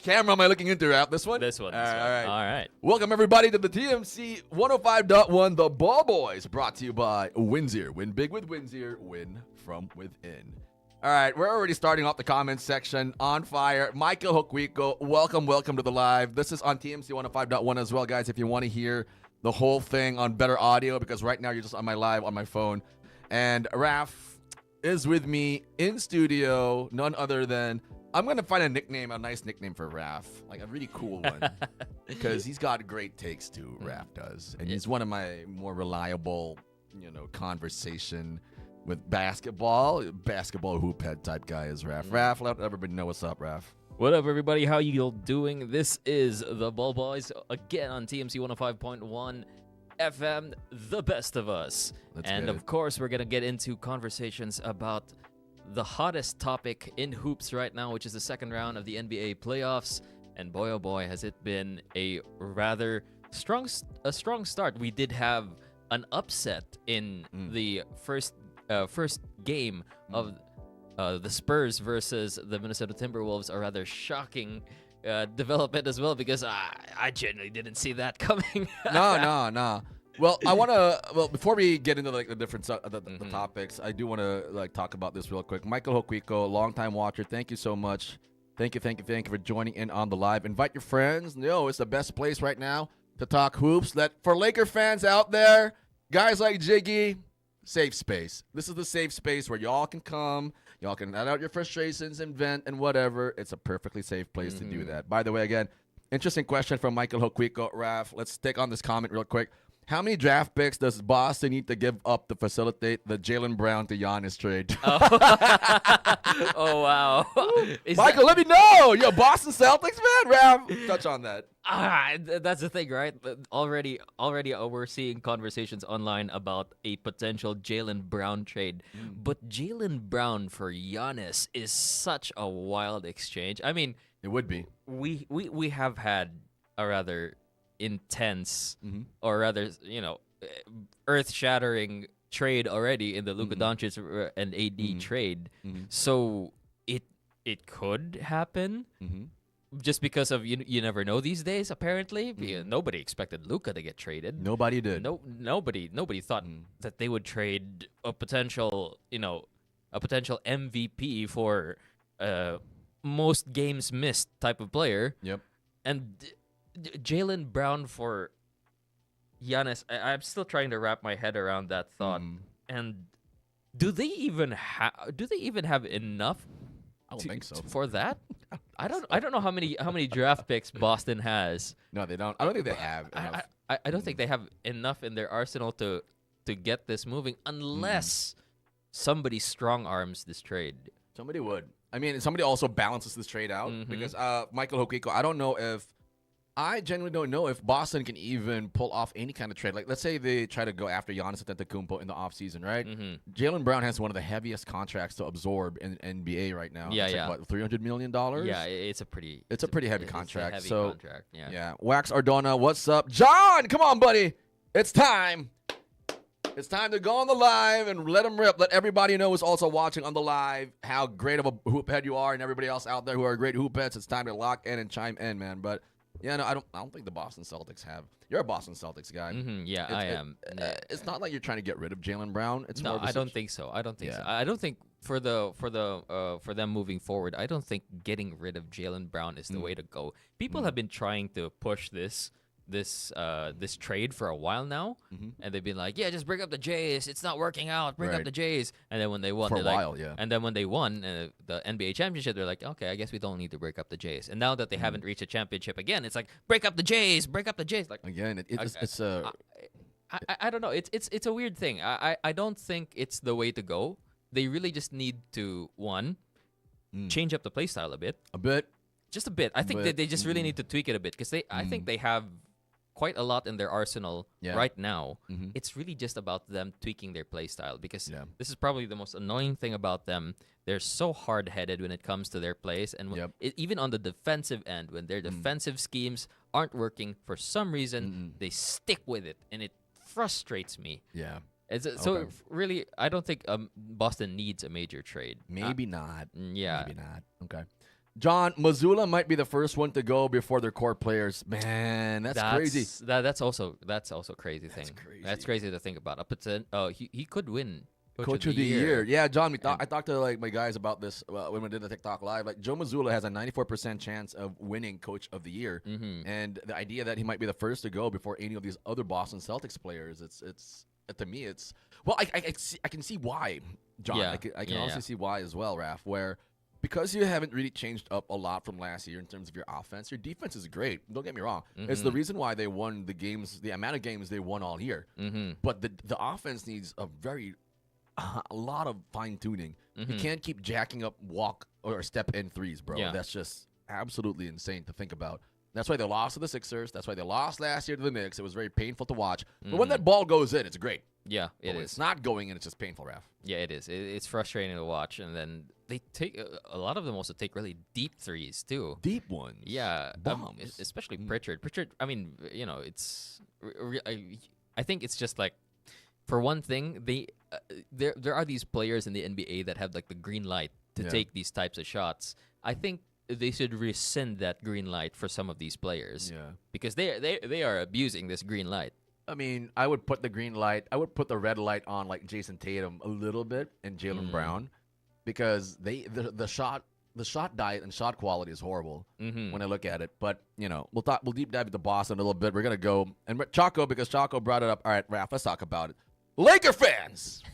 Which camera am I looking into, Rap? This one? This one. All right. All right. Welcome, everybody, to the TMC 105.1, The Ball Boys, brought to you by Windsor. Win big with Windsor, win from within. All right, we're already starting off the comments section on fire. Michael Hokwiko, welcome to the live. This is on TMC 105.1 as well, guys, if you want to hear the whole thing on better audio, because right now you're just on my live on my phone. And Raf is with me in studio, none other than, I'm going to find a nice nickname for Raf, like a really cool one, because he's got great takes too, Raf does. And he's one of my more reliable, conversation with basketball hoop head type guy is Raf. Raf, let everybody know what's up, Raf. What up, everybody? How you doing? This is the Ball Boys again on TMC 105.1 FM, the best of us. Of course, we're gonna get into conversations about the hottest topic in hoops right now, which is the second round of the NBA playoffs. And boy, oh boy, has it been a rather strong start. We did have an upset in the first game of the Spurs versus the Minnesota Timberwolves, a rather shocking development as well, because I genuinely didn't see that coming. No. Well, before we get into the different the topics, I do want to talk about this real quick. Michael Hokwiko, longtime watcher, thank you so much. Thank you for joining in on the live. Invite your friends. It's the best place right now to talk hoops. For Laker fans out there, guys like Jiggy, safe space. This is the safe space where y'all can come. Y'all can let out your frustrations and vent and whatever. It's a perfectly safe place to do that. By the way, again, interesting question from Michael Hokwiko. Raf, let's take on this comment real quick. How many draft picks does Boston need to give up to facilitate the Jaylen Brown to Giannis trade? Oh, wow. Michael, let me know. You're a Boston Celtics fan, Raf. Touch on that. That's the thing, right? Already, we're seeing conversations online about a potential Jaylen Brown trade. But Jaylen Brown for Giannis is such a wild exchange. I mean, it would be. We have had a rather intense, or rather, earth-shattering trade already in the Luka Doncic and AD trade. So it could happen. Just because of you never know these days. Apparently, nobody expected Luka to get traded. Nobody did. Nobody thought that they would trade a potential MVP for most games missed type of player. Yep. And Jaylen Brown for Giannis. I'm still trying to wrap my head around that thought. And do they even have enough? I don't think so. For that, I don't know how many draft picks Boston has. No, they don't. I don't think they have enough. I don't think they have enough in their arsenal to get this moving, unless somebody strong arms this trade. Somebody would. I mean, somebody also balances this trade out, because Michael Hokwiko, I genuinely don't know if Boston can even pull off any kind of trade. Like, let's say they try to go after Giannis Antetokounmpo in the offseason, right? Jaylen Brown has one of the heaviest contracts to absorb in NBA right now. Yeah, it's yeah. Like, what, $300 million? Yeah, it's a pretty heavy contract. It's a heavy contract. Yeah. Wax Ardona, what's up? John, come on, buddy. It's time. It's time to go on the live and let them rip. Let everybody know who's also watching on the live how great of a hoop head you are, and everybody else out there who are great hoop heads. It's time to lock in and chime in, man. But yeah, no, I don't think the Boston Celtics have. You're a Boston Celtics guy. I am. It's not like you're trying to get rid of Jaylen Brown. It's no, more of I don't think so. I don't think so. I don't think for them moving forward, I don't think getting rid of Jaylen Brown is the way to go. People have been trying to push this trade for a while now, and they've been like, yeah, just bring up the Jays. It's not working out. Bring up the Jays. And then when they won, for a while, and then when they won the NBA championship, they're like, okay, I guess we don't need to break up the Jays. And now that they haven't reached a championship again, it's like, break up the Jays. Break up the Jays. Like again, it's a. I don't know. It's a weird thing. I don't think it's the way to go. They really just need to change up the play style a bit. Just a bit. I think they just really need to tweak it a bit, because I think they have quite a lot in their arsenal right now. It's really just about them tweaking their play style, because this is probably the most annoying thing about them. They're so hard-headed when it comes to their plays, and even on the defensive end, when their defensive schemes aren't working for some reason, they stick with it, and it frustrates me. Yeah. So really, I don't think Boston needs a major trade. Maybe not. Yeah. Maybe not. Okay. John, Missoula might be the first one to go before their core players. Man, that's crazy. That's also crazy thing. That's crazy. That's crazy to think about. Up until he could win Coach of the year. Yeah, John, I talked to like my guys about this when we did the TikTok live. Like Joe Missoula has a 94% chance of winning Coach of the Year, and the idea that he might be the first to go before any of these other Boston Celtics players, it's to me, it's well, I can see why, John. Yeah. I can also see why as well, Raph, where because you haven't really changed up a lot from last year in terms of your offense, your defense is great. Don't get me wrong. It's the reason why they won the games, the amount of games they won all year. But the offense needs a lot of fine tuning. You can't keep jacking up walk or step in threes, bro. Yeah. That's just absolutely insane to think about. That's why they lost to the Sixers. That's why they lost last year to the Knicks. It was very painful to watch. But when that ball goes in, it's great. Yeah, But when it's not going in, it's just painful, Raph. Yeah, it is. It's frustrating to watch, and then they take a lot of them also take really deep threes too. Deep ones. Yeah, Bombs. especially Pritchard. Pritchard. I mean, it's. I think it's just like, for one thing, there are these players in the NBA that have like the green light to take these types of shots. I think they should rescind that green light for some of these players. Yeah. Because they are abusing this green light. I mean, I would put the green light, I would put the red light on like Jason Tatum a little bit and Jaylen Brown, because the shot diet and shot quality is horrible when I look at it. But we'll deep dive into Boston a little bit. We're gonna go and Chaco, because Chaco brought it up. All right, Raph, let's talk about it. Laker fans,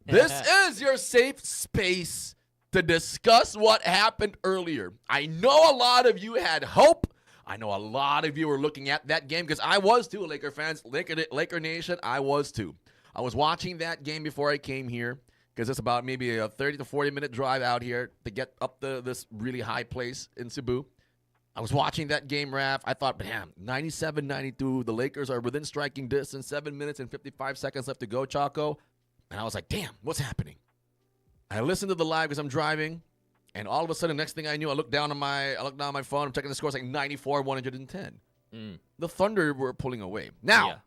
this is your safe space to discuss what happened earlier. I know a lot of you had hope. I know a lot of you were looking at that game, because I was too, Laker fans, Laker Nation, I was too. I was watching that game before I came here, because it's about maybe a 30 to 40-minute drive out here to get up to this really high place in Cebu. I was watching that game, Raph. I thought, damn, 97-92, the Lakers are within striking distance, 7 minutes and 55 seconds left to go, Chaco. And I was like, damn, what's happening? I listened to the live because I'm driving. And all of a sudden, next thing I knew, I looked down on my phone. I'm checking the score. It's like 94-110. The Thunder were pulling away. Now,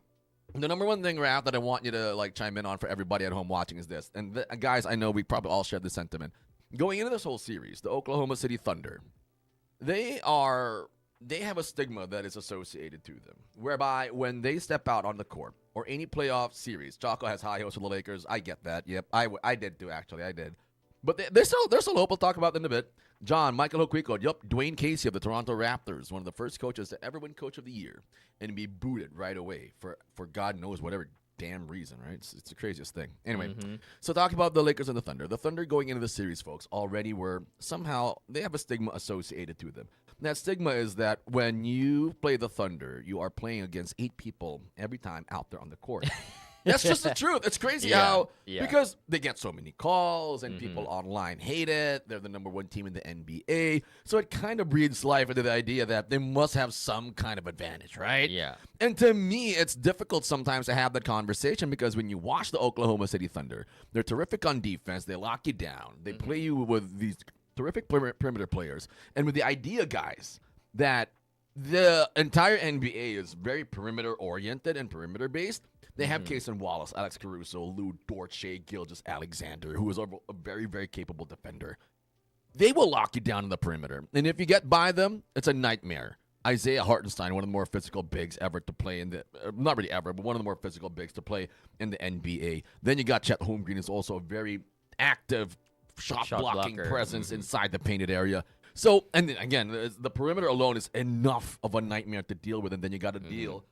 the number one thing, Raph, that I want you to like chime in on for everybody at home watching is this. And guys, I know we probably all share this sentiment. Going into this whole series, the Oklahoma City Thunder, they have a stigma that is associated to them, whereby when they step out on the court or any playoff series, Chaco has high hopes for the Lakers. I get that. Yep, I did too, actually. I did. But they're still hope. We'll talk about them in a bit. John, Michael Hoquico, Dwayne Casey of the Toronto Raptors, one of the first coaches to ever win Coach of the Year and be booted right away for God knows whatever damn reason, right? It's the craziest thing. Anyway, so talk about the Lakers and the Thunder. The Thunder going into the series, folks, already were somehow, they have a stigma associated to them. And that stigma is that when you play the Thunder, you are playing against 8 people every time out there on the court. That's just the truth. It's crazy because they get so many calls and people online hate it. They're the number 1 team in the NBA. So it kind of breathes life into the idea that they must have some kind of advantage, right? Yeah. And to me, it's difficult sometimes to have that conversation, because when you watch the Oklahoma City Thunder, they're terrific on defense. They lock you down. They play you with these terrific perimeter players. And with the idea, guys, that the entire NBA is very perimeter-oriented and perimeter-based. They have Cason Wallace, Alex Caruso, Lou Dort, Shea Gilgeous-Alexander, who is a very, very capable defender. They will lock you down in the perimeter. And if you get by them, it's a nightmare. Isaiah Hartenstein, one of the more physical bigs ever to play in the not really ever, but one of the more physical bigs to play in the NBA. Then you got Chet Holmgren, who's also a very active shot blocking presence inside the painted area. So, and then, again, the perimeter alone is enough of a nightmare to deal with, and then you got to deal.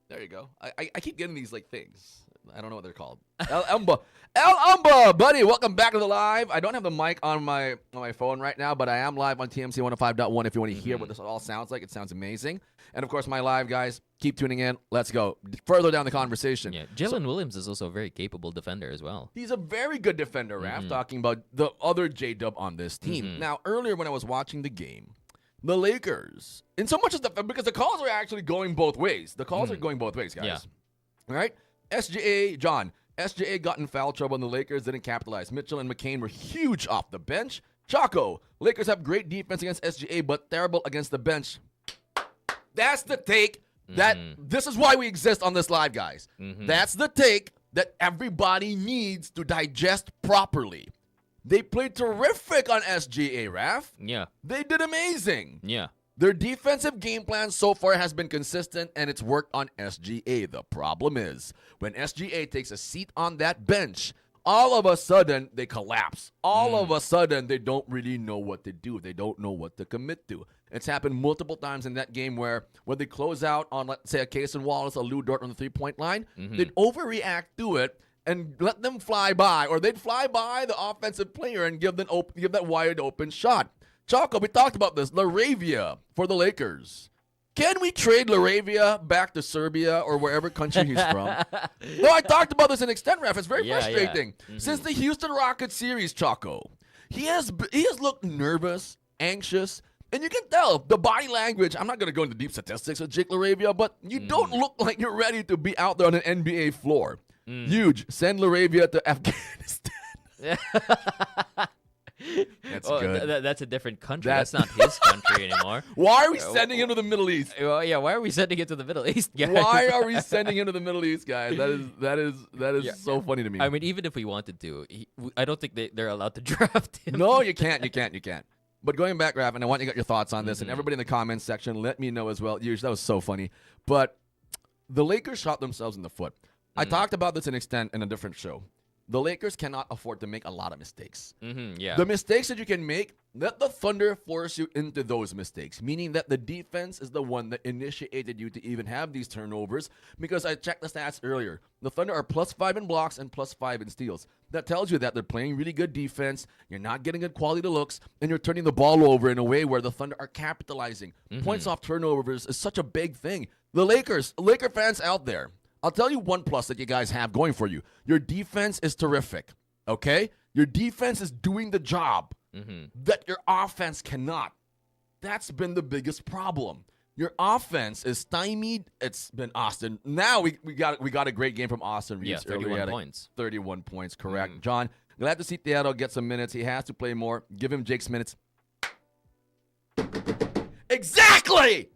There you go. I keep getting these like things. I don't know what they're called. El Umba, buddy, welcome back to the live. I don't have the mic on my phone right now, but I am live on TMC 105.1 if you want to hear what this all sounds like. It sounds amazing. And, of course, my live guys, keep tuning in. Let's go. Further down the conversation. Yeah, Jalen Williams is also a very capable defender as well. He's a very good defender, Raph, talking about the other J-Dub on this team. Now, earlier when I was watching the game, the Lakers, in so much as because the calls are actually going both ways. The calls are going both ways, guys. Yeah. All right? SGA got in foul trouble, and the Lakers didn't capitalize. Mitchell and McCain were huge off the bench. Chaco, Lakers have great defense against SGA, but terrible against the bench. That's the take. This is why we exist on this live, guys. That's the take that everybody needs to digest properly. They played terrific on SGA, Raf. Yeah. They did amazing. Yeah. Their defensive game plan so far has been consistent, and it's worked on SGA. The problem is, when SGA takes a seat on that bench, all of a sudden, they collapse. All of a sudden, they don't really know what to do. They don't know what to commit to. It's happened multiple times in that game where when they close out on, let's say, a Cason Wallace, a Lou Dort on the three-point line, they'd overreact to it and let them fly by, or they'd fly by the offensive player and give that wide open shot. Choco, we talked about this. Laravia for the Lakers. Can we trade Laravia back to Serbia or wherever country he's from? No, I talked about this in extent, Ref. It's very frustrating. Yeah. Since the Houston Rockets series, Choco, he has looked nervous, anxious, and you can tell the body language. I'm not going to go into deep statistics with Jake Laravia, but you don't look like you're ready to be out there on an NBA floor. Huge. Send Laravia to Afghanistan. That's good. That's a different country. That's not his country anymore. Why are we sending him to the Middle East? Well, yeah, why are we sending him to the Middle East, guys? Why are we sending him to the Middle East, guys? That is so funny to me. I mean, even if we wanted to, I don't think they're allowed to draft him. No, you can't. But going back, Raph, and I want you to get your thoughts on this, and everybody in the comments section, let me know as well. That was so funny. But the Lakers shot themselves in the foot. I talked about this in extent in a different show. The Lakers cannot afford to make a lot of mistakes. Yeah. The mistakes that you can make, let the Thunder force you into those mistakes, meaning that the defense is the one that initiated you to even have these turnovers, because I checked the stats earlier. The Thunder are +5 in blocks and +5 in steals. That tells you that they're playing really good defense, you're not getting good quality looks, and you're turning the ball over in a way where the Thunder are capitalizing. Points off turnovers is such a big thing. The Laker fans out there, I'll tell you one plus that you guys have going for you. Your defense is terrific, okay? Your defense is doing the job that your offense cannot. That's been the biggest problem. Your offense is stymied. It's been Austin. Now we got a great game from Austin Reeves. Yeah, 31 points. 31 points, correct. John, glad to see Theodore get some minutes. He has to play more. Give him Jake's minutes. Exactly!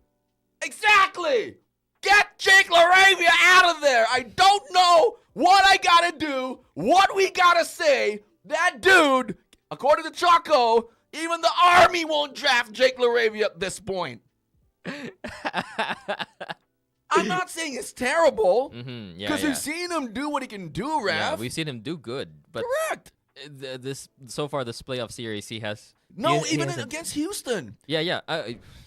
Get Jake Laravia out of there. I don't know what I got to do, what we got to say. That dude, according to Choco, even the Army won't draft Jake Laravia at this point. I'm not saying it's terrible, because we've seen him do what he can do, Raph. Yeah, we've seen him do good. But correct. This playoff series, he has... even against Houston. Yeah.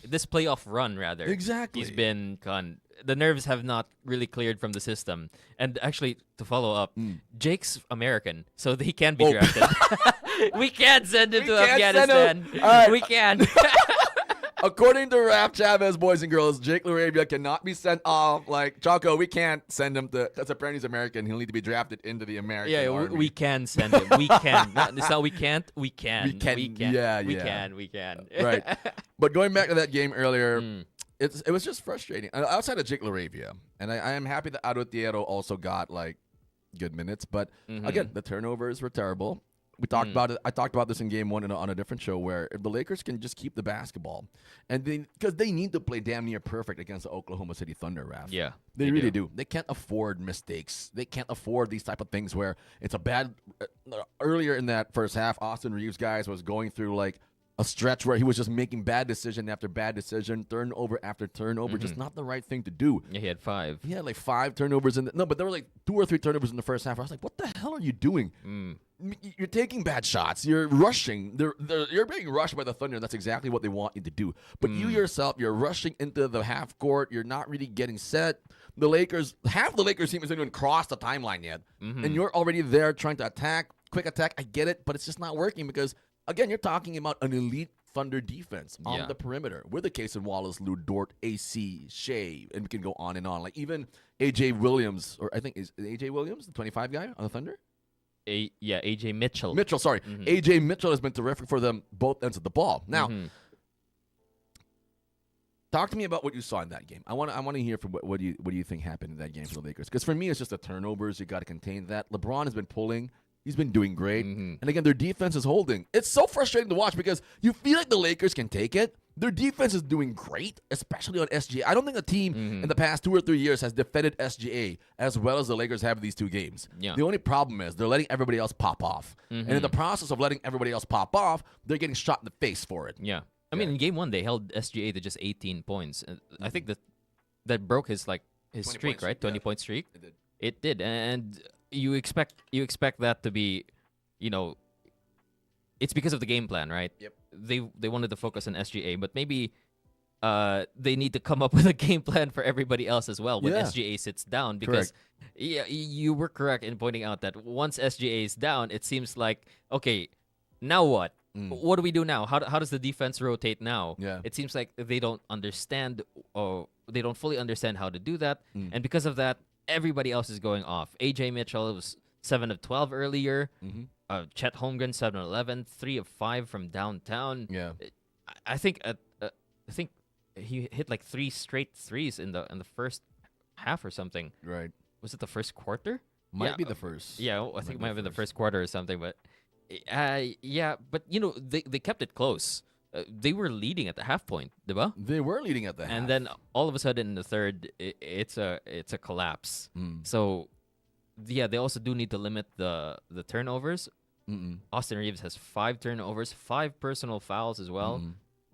This playoff run, rather. Exactly. He's been gone. The nerves have not really cleared from the system. And actually, to follow up, Jake's American, so he can be drafted. We can't send him to Afghanistan. Right. We can. According to Raph Chavez, boys and girls, Jake Laravia cannot be sent off. Like, Choco, we can't send him to, because apparently he's American. He'll need to be drafted into the American Army. We can send him. We can. It's not we can't. We can. We can. Yeah. We can. Right. But going back to that game earlier, it was just frustrating. Outside of Jake Laravia, and I am happy that Ado Tiero also got, like, good minutes. But, again, the turnovers were terrible. We talked about it. I talked about this in game one on a different show, where if the Lakers can just keep the basketball, and because they need to play damn near perfect against the Oklahoma City Thunder, Raph. Yeah, they really do. They can't afford mistakes. They can't afford these type of things where it's a bad. Earlier in that first half, Austin Reeves guys was going through like a stretch where he was just making bad decision after bad decision, turnover after turnover, just not the right thing to do. Yeah, he had 5. He had like 5 turnovers but there were like 2 or 3 turnovers in the first half. I was like, what the hell are you doing? You're taking bad shots. You're rushing. You're being rushed by the Thunder, and that's exactly what they want you to do. But you yourself, you're rushing into the half court. You're not really getting set. Half the Lakers team isn't even crossed the timeline yet, and you're already there trying to attack, quick attack. I get it, but it's just not working because, again, you're talking about an elite Thunder defense on the perimeter with the Cason Wallace, Lou Dort, AC, Shea, and we can go on and on. Like even AJ Williams, or I think is AJ Williams, the 25 guy on the Thunder? AJ Mitchell. Sorry. AJ Mitchell has been terrific for them both ends of the ball. Now, talk to me about what you saw in that game. I want to hear from what do you think happened in that game for the Lakers? Because for me, it's just the turnovers. You got to contain that. LeBron has been pulling. He's been doing great. And again, their defense is holding. It's so frustrating to watch because you feel like the Lakers can take it, Their defense is doing great, especially on SGA. I don't think a team in the past 2 or 3 years has defended SGA as well as the Lakers have these two games. Yeah. The only problem is they're letting everybody else pop off. And in the process of letting everybody else pop off, they're getting shot in the face for it. Yeah. I mean, in game 1, they held SGA to just 18 points. I think that broke his streak, right? 20-point streak. It did. And you expect that to be, it's because of the game plan, right? Yep. They wanted to focus on SGA, but maybe they need to come up with a game plan for everybody else as well when SGA sits down, because you were correct in pointing out that once SGA is down, it seems like, okay, now what? What do we do now? How does the defense rotate now? Yeah. It seems like they don't understand, or they don't fully understand how to do that, and because of that, everybody else is going off. AJ Mitchell was 7 of 12 earlier. Chet Holmgren 7 of 11, 3 of 5 from downtown. Yeah. I think he hit like 3 straight threes in the first half or something. Right. Was it the first quarter? Might be the first. Yeah, I think it might have been the first quarter or something. But but they kept it close. They were leading at the half point, diba? They were leading at the half. And then all of a sudden in the third, it's a collapse. So they also do need to limit the turnovers. Austin Reeves has 5 turnovers, 5 personal fouls as well.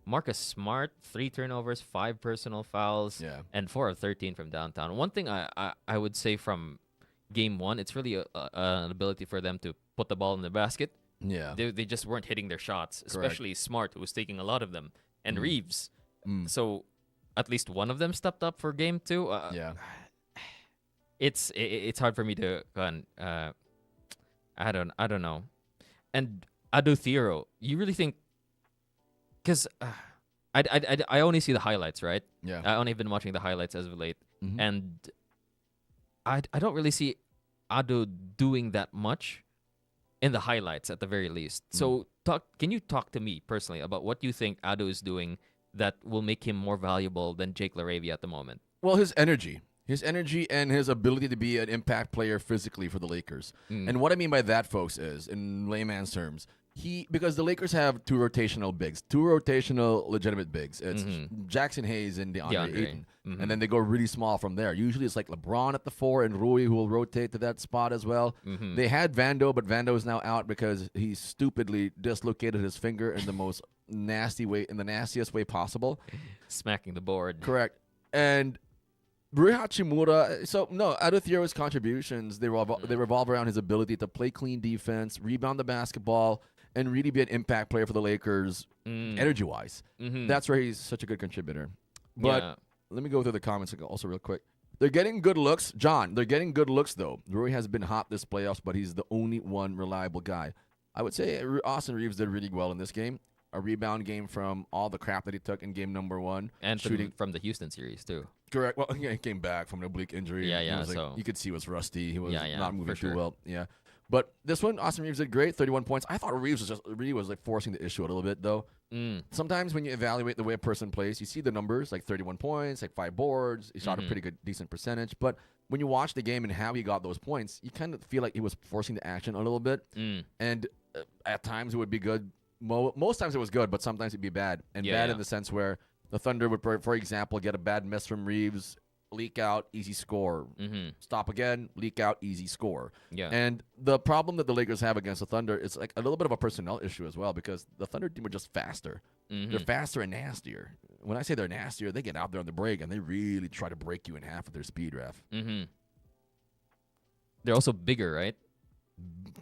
Marcus Smart, 3 turnovers, 5 personal fouls, and 4 of 13 from downtown. One thing I would say from game 1, it's really an ability for them to put the ball in the basket. Yeah. They just weren't hitting their shots, especially Smart, who was taking a lot of them, and Reeves. So at least one of them stepped up for game 2. It's hard for me to I don't know. And Ado Thiero, you really think? Because I only see the highlights, right? Yeah. I only been watching the highlights as of late, and I don't really see Ado doing that much in the highlights at the very least. So can you talk to me personally about what you think Ado is doing that will make him more valuable than Jake LaRavia at the moment? Well, his energy and his ability to be an impact player physically for the Lakers. And what I mean by that, folks, is in layman's terms, because the Lakers have 2 rotational bigs, 2 rotational legitimate bigs. It's Jackson Hayes and DeAndre Ayton. And then they go really small from there. Usually it's like LeBron at the 4 and Rui, who will rotate to that spot as well. They had Vando, but Vando is now out because he stupidly dislocated his finger in the most nasty way, in the nastiest way possible. Smacking the board. Correct. And Rui Hachimura, Ado Thiero's contributions, they revolve around his ability to play clean defense, rebound the basketball, and really be an impact player for the Lakers, energy-wise. That's where he's such a good contributor. But let me go through the comments also real quick. They're getting good looks. John, they're getting good looks, though. Rui has been hot this playoffs, but he's the only one reliable guy. I would say Austin Reeves did really well in this game. A rebound game from all the crap that he took in game number 1. And shooting from the Houston series, too. Correct. Well, he came back from an oblique injury. So you could see he was rusty. He was not moving too sure. well. Yeah. But this one, Austin Reeves did great, 31 points. I thought Reeves was like forcing the issue a little bit, though. Sometimes when you evaluate the way a person plays, you see the numbers, like 31 points, like 5 boards. He shot a pretty good, decent percentage. But when you watch the game and how he got those points, you kind of feel like he was forcing the action a little bit. And at times it would be good. Most times it was good, but sometimes it'd be bad. And bad in the sense where the Thunder would, for example, get a bad miss from Reeves, leak out, easy score. Stop again, leak out, easy score. And the problem that the Lakers have against the Thunder is like a little bit of a personnel issue as well, because the Thunder team are just faster. They're faster and nastier. When I say they're nastier, they get out there on the break and they really try to break you in half with their speed, ref. They're also bigger, right?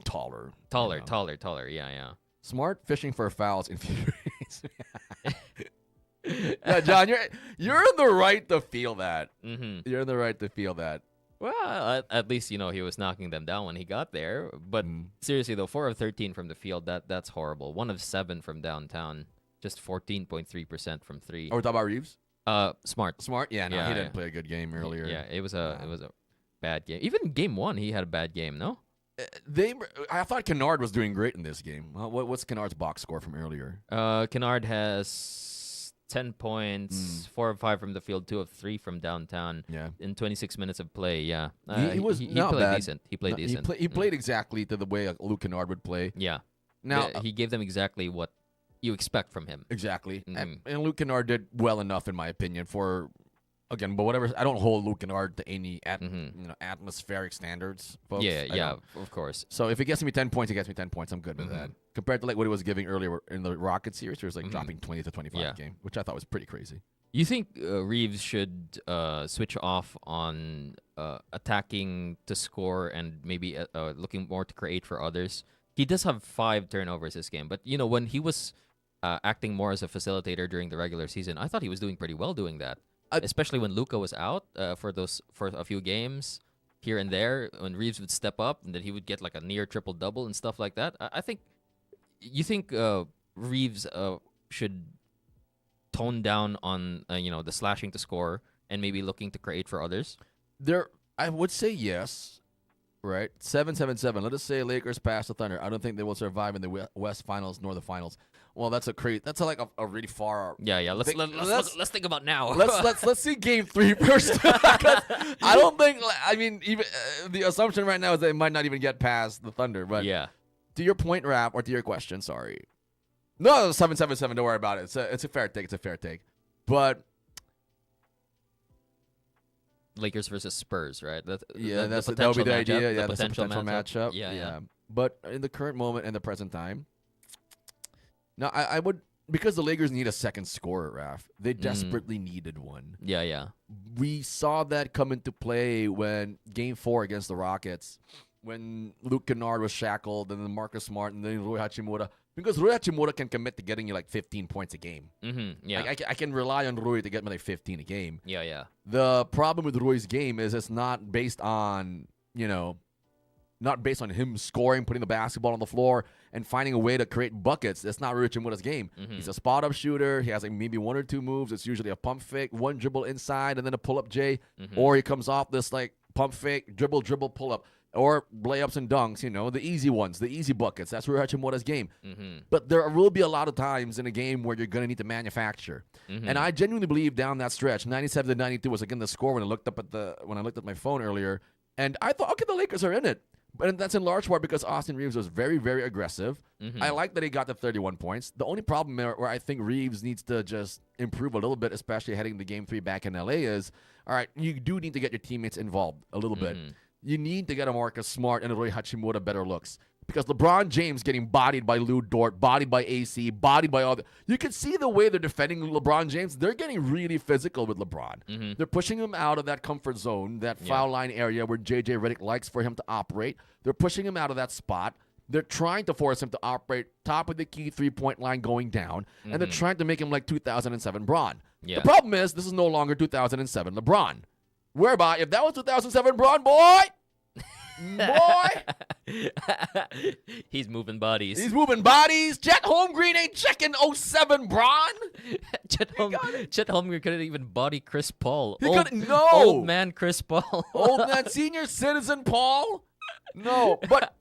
Taller. Yeah. Smart fishing for fouls infuriates me. Yeah, John, you're in the right to feel that. You're in the right to feel that. Well, at least, he was knocking them down when he got there. But seriously, though, 4 of 13 from the field, that's horrible. 1 of 7 from downtown, just 14.3% from 3. Oh, we're talking about Reeves? Smart. Smart? Yeah, no, he didn't play a good game earlier. Yeah, it was a bad game. Even game 1, he had a bad game, no? I thought Kennard was doing great in this game. What's Kennard's box score from earlier? Kennard has 10 points, 4 of 5 from the field, 2 of 3 from downtown. Yeah. In 26 minutes of play, yeah. He played bad. Decent. He played decent. He played exactly to the way Luke Kennard would play. Yeah. Now he gave them exactly what you expect from him. Exactly. Mhm. And Luke Kennard did well enough, in my opinion, for, again, but whatever. I don't hold Luke Kennard to any atmospheric standards, folks. Yeah, I yeah, don't. of course. So if he gets me 10 points, he gets me 10 points. I'm good with that. Mhm. Compared to like what he was giving earlier in the Rocket series, where he was like Mhm. dropping 20 to 25 Yeah. game, which I thought was pretty crazy. You think Reeves should switch off on attacking to score and maybe looking more to create for others? He does have 5 turnovers this game, but when he was acting more as a facilitator during the regular season, I thought he was doing pretty well doing that. Especially when Luka was out for a few games here and there, when Reeves would step up and then he would get like a near triple double and stuff like that. I think you think Reeves should tone down on the slashing to score and maybe looking to create for others. I would say yes. Right, 7-7-7. Let us say Lakers pass the Thunder. I don't think they will survive in the West Finals nor the Finals. Well, that's like a really far. Yeah. Let's think about now. let's see Game 3 first. I don't think. I mean, even the assumption right now is they might not even get past the Thunder. But yeah, to your point, Rap, or to your question, sorry. No, 7-7-7. Don't worry about it. It's a fair take. It's a fair take. But Lakers versus Spurs, right? That would be the idea. Yeah, that's a potential matchup. Yeah. But in the current moment, in the present time, now I would, because the Lakers need a second scorer, Raf. They desperately needed one. Yeah. We saw that come into play when Game 4 against the Rockets, when Luke Kennard was shackled, and then Marcus Smart, and then Rui Hachimura. Because Rui Hachimura can commit to getting you like 15 points a game. Mm-hmm. Yeah. I can rely on Rui to get me like 15 a game. Yeah. The problem with Rui's game is it's not based on, not based on him scoring, putting the basketball on the floor, and finding a way to create buckets. That's not Rui Hachimura's game. Mm-hmm. He's a spot-up shooter. He has like maybe 1 or 2 moves. It's usually a pump fake, 1 dribble inside, and then a pull-up J. Mm-hmm. Or he comes off this like pump fake, dribble, pull-up. Or layups and dunks, the easy ones, the easy buckets. That's Rui Hachimura's game. Mm-hmm. But there will be a lot of times in a game where you're going to need to manufacture. Mm-hmm. And I genuinely believe down that stretch, 97-92 was again the score when I looked at my phone earlier, and I thought, okay, the Lakers are in it. But that's in large part because Austin Reeves was very, very aggressive. Mm-hmm. I like that he got the 31 points. The only problem where I think Reeves needs to just improve a little bit, especially heading to Game 3 back in LA, is, all right, you do need to get your teammates involved a little bit. You need to get a Marcus Smart and a Rui Hachimura better looks. Because LeBron James getting bodied by Lou Dort, bodied by AC, bodied by all the... You can see the way they're defending LeBron James. They're getting really physical with LeBron. Mm-hmm. They're pushing him out of that comfort zone, that foul line area where J.J. Redick likes for him to operate. They're pushing him out of that spot. They're trying to force him to operate top of the key three-point line going down. And they're trying to make him like 2007 Bron. Yeah. The problem is, this is no longer 2007 LeBron. Whereby, if that was 2007 Bron, boy... He's moving bodies. Chet Holmgren ain't checking 07 Bron. Chet Holmgren couldn't even body Chris Paul. No. Old man Chris Paul. Old man senior citizen Paul. No, but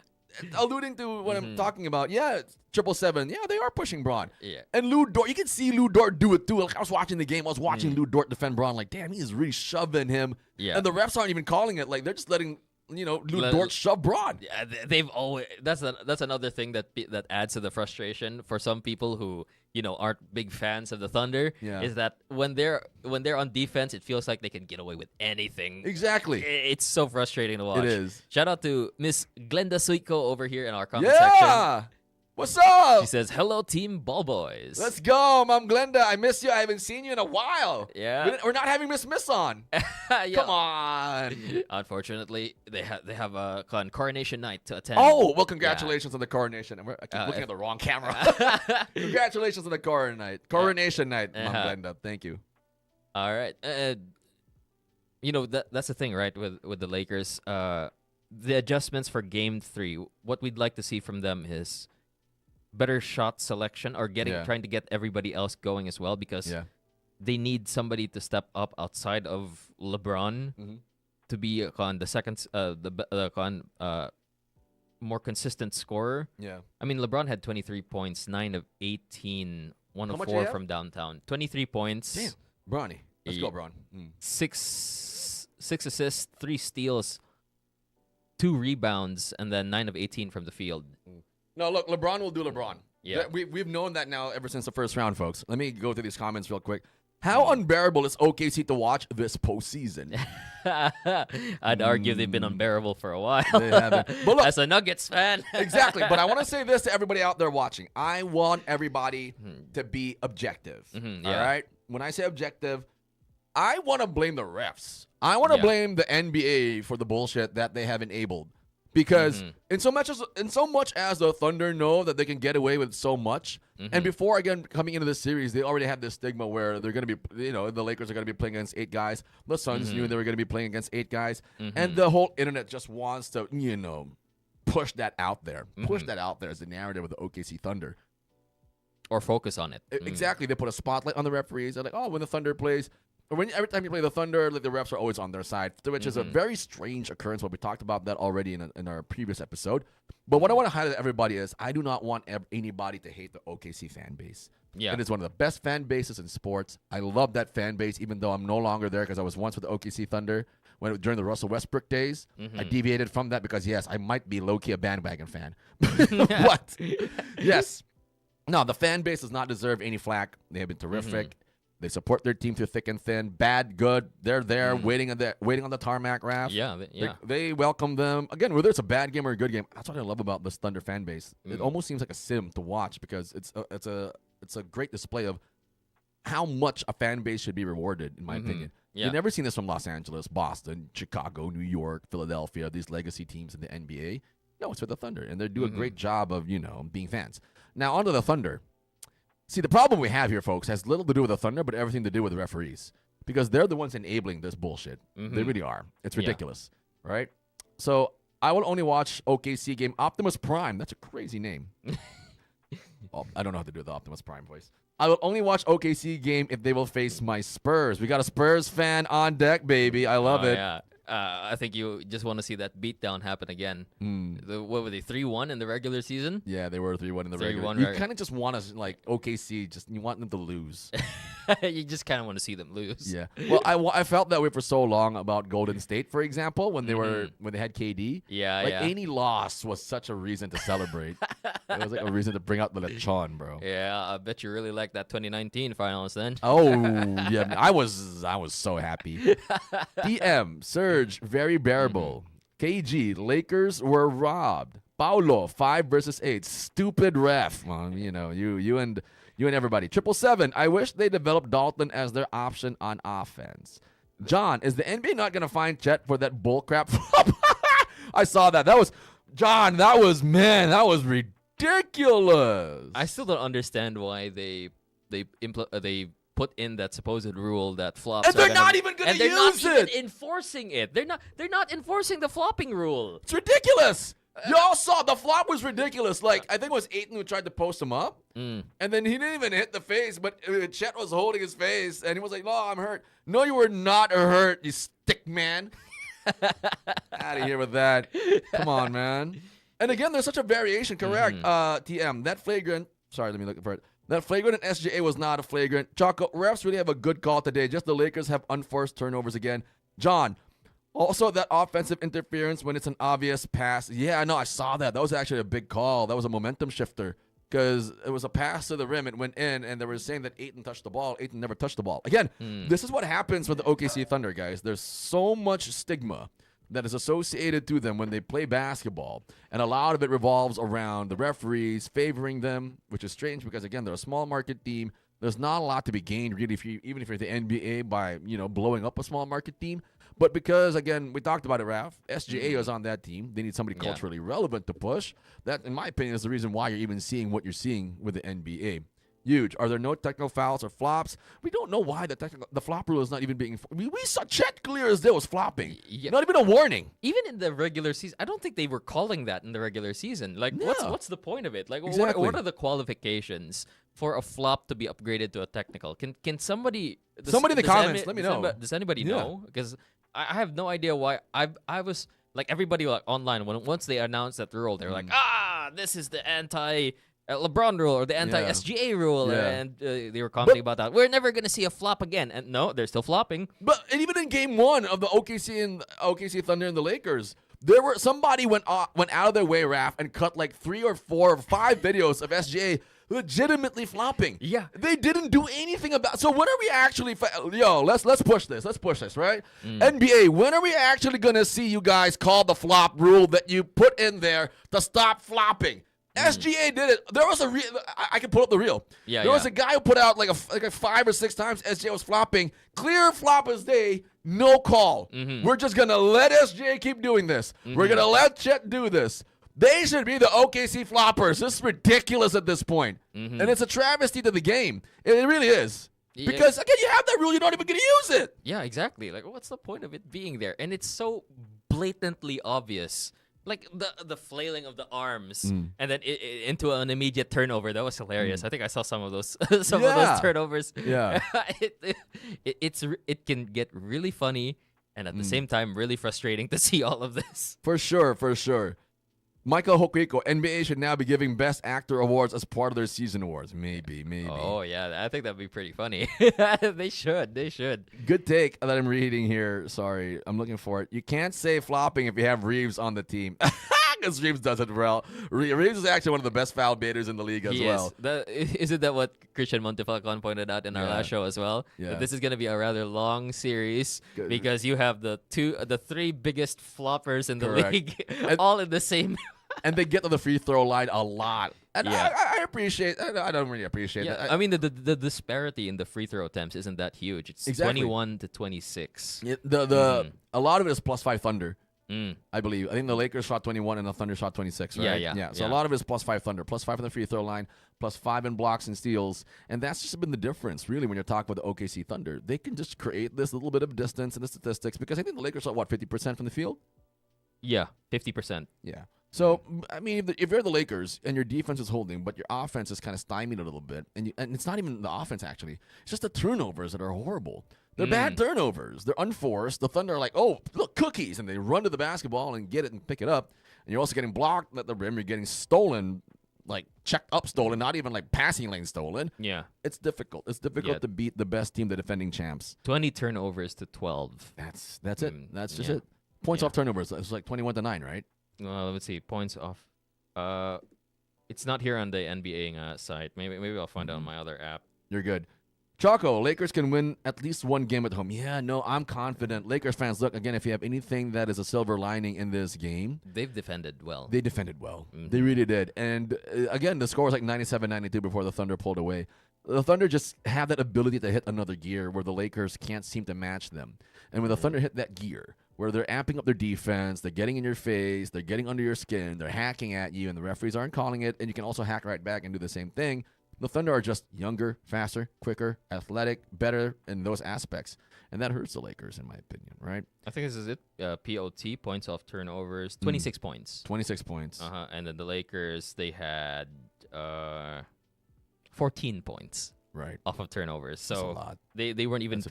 alluding to what I'm talking about, 777. Yeah, they are pushing Bron. Yeah. And Lou Dort, you can see Lou Dort do it too. Like, I was watching the game. I was watching Lou Dort defend Bron. Like, damn, he is really shoving him. Yeah. And the refs aren't even calling it. Like, they're just letting... Lou Dort shove Bron. Yeah, they've always. That's another thing that adds to the frustration for some people who aren't big fans of the Thunder. Yeah. Is that when they're on defense, it feels like they can get away with anything. Exactly. It's so frustrating to watch. It is. Shout out to Miss Glenda Suiko over here in our comment section. What's up? She says, "Hello, Team Ball Boys." Let's go, Mom Glenda. I miss you. I haven't seen you in a while. Yeah. We're not having Miss on. Yeah. Come on. Unfortunately, they have a coronation night to attend. Oh, well, congratulations on the coronation. I keep looking at the wrong camera. Congratulations on the coronation night, Mom Glenda. Thank you. All right. That's the thing, right? With the Lakers, the adjustments for Game 3. What we'd like to see from them is better shot selection or trying to get everybody else going as well, because they need somebody to step up outside of LeBron to be the second more consistent scorer. Yeah. I mean, LeBron had 23 points, 9 of 18, 1 of much 4 did he from downtown. 23 points. Damn. Bronny. Let's go, Bron. 6 assists, 3 steals, 2 rebounds, and then 9 of 18 from the field. No, look, LeBron will do LeBron. Yeah. We've known that now ever since the first round, folks. Let me go through these comments real quick. How unbearable is OKC to watch this postseason? I'd argue they've been unbearable for a while. They haven't. But look, as a Nuggets fan. Exactly. But I want to say this to everybody out there watching. I want everybody to be objective. Yeah. All right? When I say objective, I want to blame the refs. I want to blame the NBA for the bullshit that they have enabled. Because in so much as the Thunder know that they can get away with so much, and before, again, coming into this series, they already have this stigma where they're going to be, the Lakers are going to be playing against 8 guys. The Suns knew they were going to be playing against 8 guys. And the whole internet just wants to, push that out there. Push that out there as the narrative of the OKC Thunder. Or focus on it. Exactly. They put a spotlight on the referees. They're like, oh, when the Thunder plays, or every time you play the Thunder, like, the refs are always on their side, which is a very strange occurrence. But we talked about that already in our previous episode. But what I want to highlight to everybody is I do not want anybody to hate the OKC fan base. Yeah. It is one of the best fan bases in sports. I love that fan base, even though I'm no longer there because I was once with the OKC Thunder during the Russell Westbrook days. I deviated from that because, yes, I might be low-key a bandwagon fan. What? Yes. No, the fan base does not deserve any flack. They have been terrific. They support their team through thick and thin, bad, good. They're there waiting on the tarmac, Raph. Yeah. They welcome them. Again, whether it's a bad game or a good game, that's what I love about this Thunder fan base. It almost seems like a sim to watch because it's a great display of how much a fan base should be rewarded, in my opinion. Yeah. You've never seen this from Los Angeles, Boston, Chicago, New York, Philadelphia, these legacy teams in the NBA. No, it's for the Thunder, and they do a great job of, being fans. Now, onto the Thunder. See, the problem we have here, folks, has little to do with the Thunder, but everything to do with the referees. Because they're the ones enabling this bullshit. They really are. It's ridiculous, right? So, I will only watch OKC game Optimus Prime. That's a crazy name. I don't know how to do the Optimus Prime voice. I will only watch OKC game if they will face my Spurs. We got a Spurs fan on deck, baby. I love it. Yeah. I think you just want to see that beatdown happen again. What were they, 3-1 in the regular season? Yeah, they were 3-1 in the regular. You kind of just want to, like, OKC, you want them to lose. You just kind of want to see them lose. Yeah. Well, I felt that way for so long about Golden State, for example, when they had KD. Yeah, any loss was such a reason to celebrate. It was like a reason to bring out the lechon, bro. Yeah, I bet you really like that 2019 finals then. Oh, yeah. I was so happy. DM, Surge, very bearable. KG, Lakers were robbed. Paulo, 5 versus 8. Stupid ref. Well, you and everybody. 777, I wish they developed Dalton as their option on offense. John, is the NBA not going to find Chet for that bullcrap flop? I saw that. That was ridiculous. I still don't understand why they put in that supposed rule that flops. And they're not even going to use it. And they're not even enforcing it. They're not enforcing the flopping rule. It's ridiculous. Y'all saw the flop was ridiculous. Like, I think it was Ayton who tried to post him up. And then he didn't even hit the face, but Chet was holding his face, and he was like, no, I'm hurt. No, you were not hurt, you stick man. Out of here with that. Come on, man. And again, there's such a variation, correct? TM, that flagrant, sorry, let me look for it. That flagrant in SGA was not a flagrant. Choco, refs really have a good call today. Just the Lakers have unforced turnovers again. John, also that offensive interference when it's an obvious pass. Yeah, no, I saw that. That was actually a big call. That was a momentum shifter because it was a pass to the rim. It went in, and they were saying that Ayton touched the ball. Ayton never touched the ball. Again, this is what happens with the OKC Thunder, guys. There's so much stigma that is associated to them when they play basketball, and a lot of it revolves around the referees favoring them, which is strange because, again, they're a small market team. There's not a lot to be gained, really, even if you're the NBA by, blowing up a small market team. But because, again, we talked about it, Raph, SGA is on that team. They need somebody culturally relevant to push. That, in my opinion, is the reason why you're even seeing what you're seeing with the NBA. Huge. Are there no technical fouls or flops? We don't know why the flop rule is not even being. We saw Chet clear as day was flopping. Yeah. Not even a warning. Even in the regular season, I don't think they were calling that in the regular season. Like, what's the point of it? Like, exactly. what are the qualifications for a flop to be upgraded to a technical? Can somebody? Somebody in the comments, let me know. Does anybody know? Because I have no idea why. I was like everybody like online once they announced that rule, they're like, this is the anti LeBron rule or the anti-SGA rule, and they were commenting about that. We're never going to see a flop again. And no, they're still flopping. And even in Game 1 of the OKC Thunder and the Lakers, somebody went out of their way, Raph, and cut like 3 or 4 or 5 videos of SGA legitimately flopping. Yeah. They didn't do anything about. So when are we actually? Let's push this. Let's push this, right? NBA. When are we actually gonna see you guys call the flop rule that you put in there to stop flopping? SGA did it. There was I can pull up the reel. Yeah, there was a guy who put out like 5 or 6 times SGA was flopping. Clear flop as day. No call. We're just going to let SGA keep doing this. We're going to let Chet do this. They should be the OKC floppers. This is ridiculous at this point. And it's a travesty to the game. It really is. Yeah. Because, again, you have that rule. You're not even going to use it. Yeah, exactly. Like, what's the point of it being there? And it's so blatantly obvious. Like the flailing of the arms and then into an immediate turnover. That was hilarious. I think I saw some of those of those turnovers. Yeah. It can get really funny and at the same time really frustrating to see all of this. For sure. Michael Hokuiko, NBA should now be giving Best Actor awards as part of their season awards. Maybe. Oh, yeah. I think that'd be pretty funny. They should. Good take that I'm reading here. Sorry, I'm looking for it. You can't say flopping if you have Reeves on the team. Because Reeves does it well. Reeves is actually one of the best foul baiters in the league as well. Isn't that what Christian Montefalcon pointed out in our last show as well? Yeah. That this is going to be a rather long series because you have the 3 biggest floppers in the league all in the same... And they get to the free throw line a lot. And I appreciate I don't really appreciate that. I mean, the disparity in the free throw attempts isn't that huge. It's 21 to 26. A lot of it is +5 Thunder, I believe. I think the Lakers shot 21 and the Thunder shot 26, right? Yeah. So a lot of it is +5 Thunder, +5 on the free throw line, +5 in blocks and steals. And that's just been the difference, really, when you're talking about the OKC Thunder. They can just create this little bit of distance in the statistics because I think the Lakers shot, 50% from the field? Yeah, 50%. Yeah. So, I mean, if you're the Lakers and your defense is holding, but your offense is kind of stymied a little bit, and it's not even the offense, actually. It's just the turnovers that are horrible. They're bad turnovers. They're unforced. The Thunder are like, oh, look, cookies, and they run to the basketball and get it and pick it up. And you're also getting blocked at the rim. You're getting stolen, like checked up stolen, not even like passing lane stolen. Yeah. It's difficult. It's difficult to beat the best team, the defending champs. 20 turnovers to 12. That's it. That's just it. Points off turnovers. It's like 21-9, right? Let's see. Points off. It's not here on the NBA site. Maybe I'll find it on my other app. You're good. Choco, Lakers can win at least one game at home. Yeah, no, I'm confident. Lakers fans, look, again, if you have anything that is a silver lining in this game. They've defended well. They defended well. They really did. And, again, the score was like 97-92 before the Thunder pulled away. The Thunder just have that ability to hit another gear where the Lakers can't seem to match them. And when the Thunder hit that gear, where they're amping up their defense, they're getting in your face, they're getting under your skin, they're hacking at you, and the referees aren't calling it, and you can also hack right back and do the same thing. The Thunder are just younger, faster, quicker, athletic, better in those aspects. And that hurts the Lakers, in my opinion, right? I think this is it. POT, points off turnovers, 26 points. 26 points. And then the Lakers, they had 14 points. Right. Off of turnovers. So that's a lot. They weren't even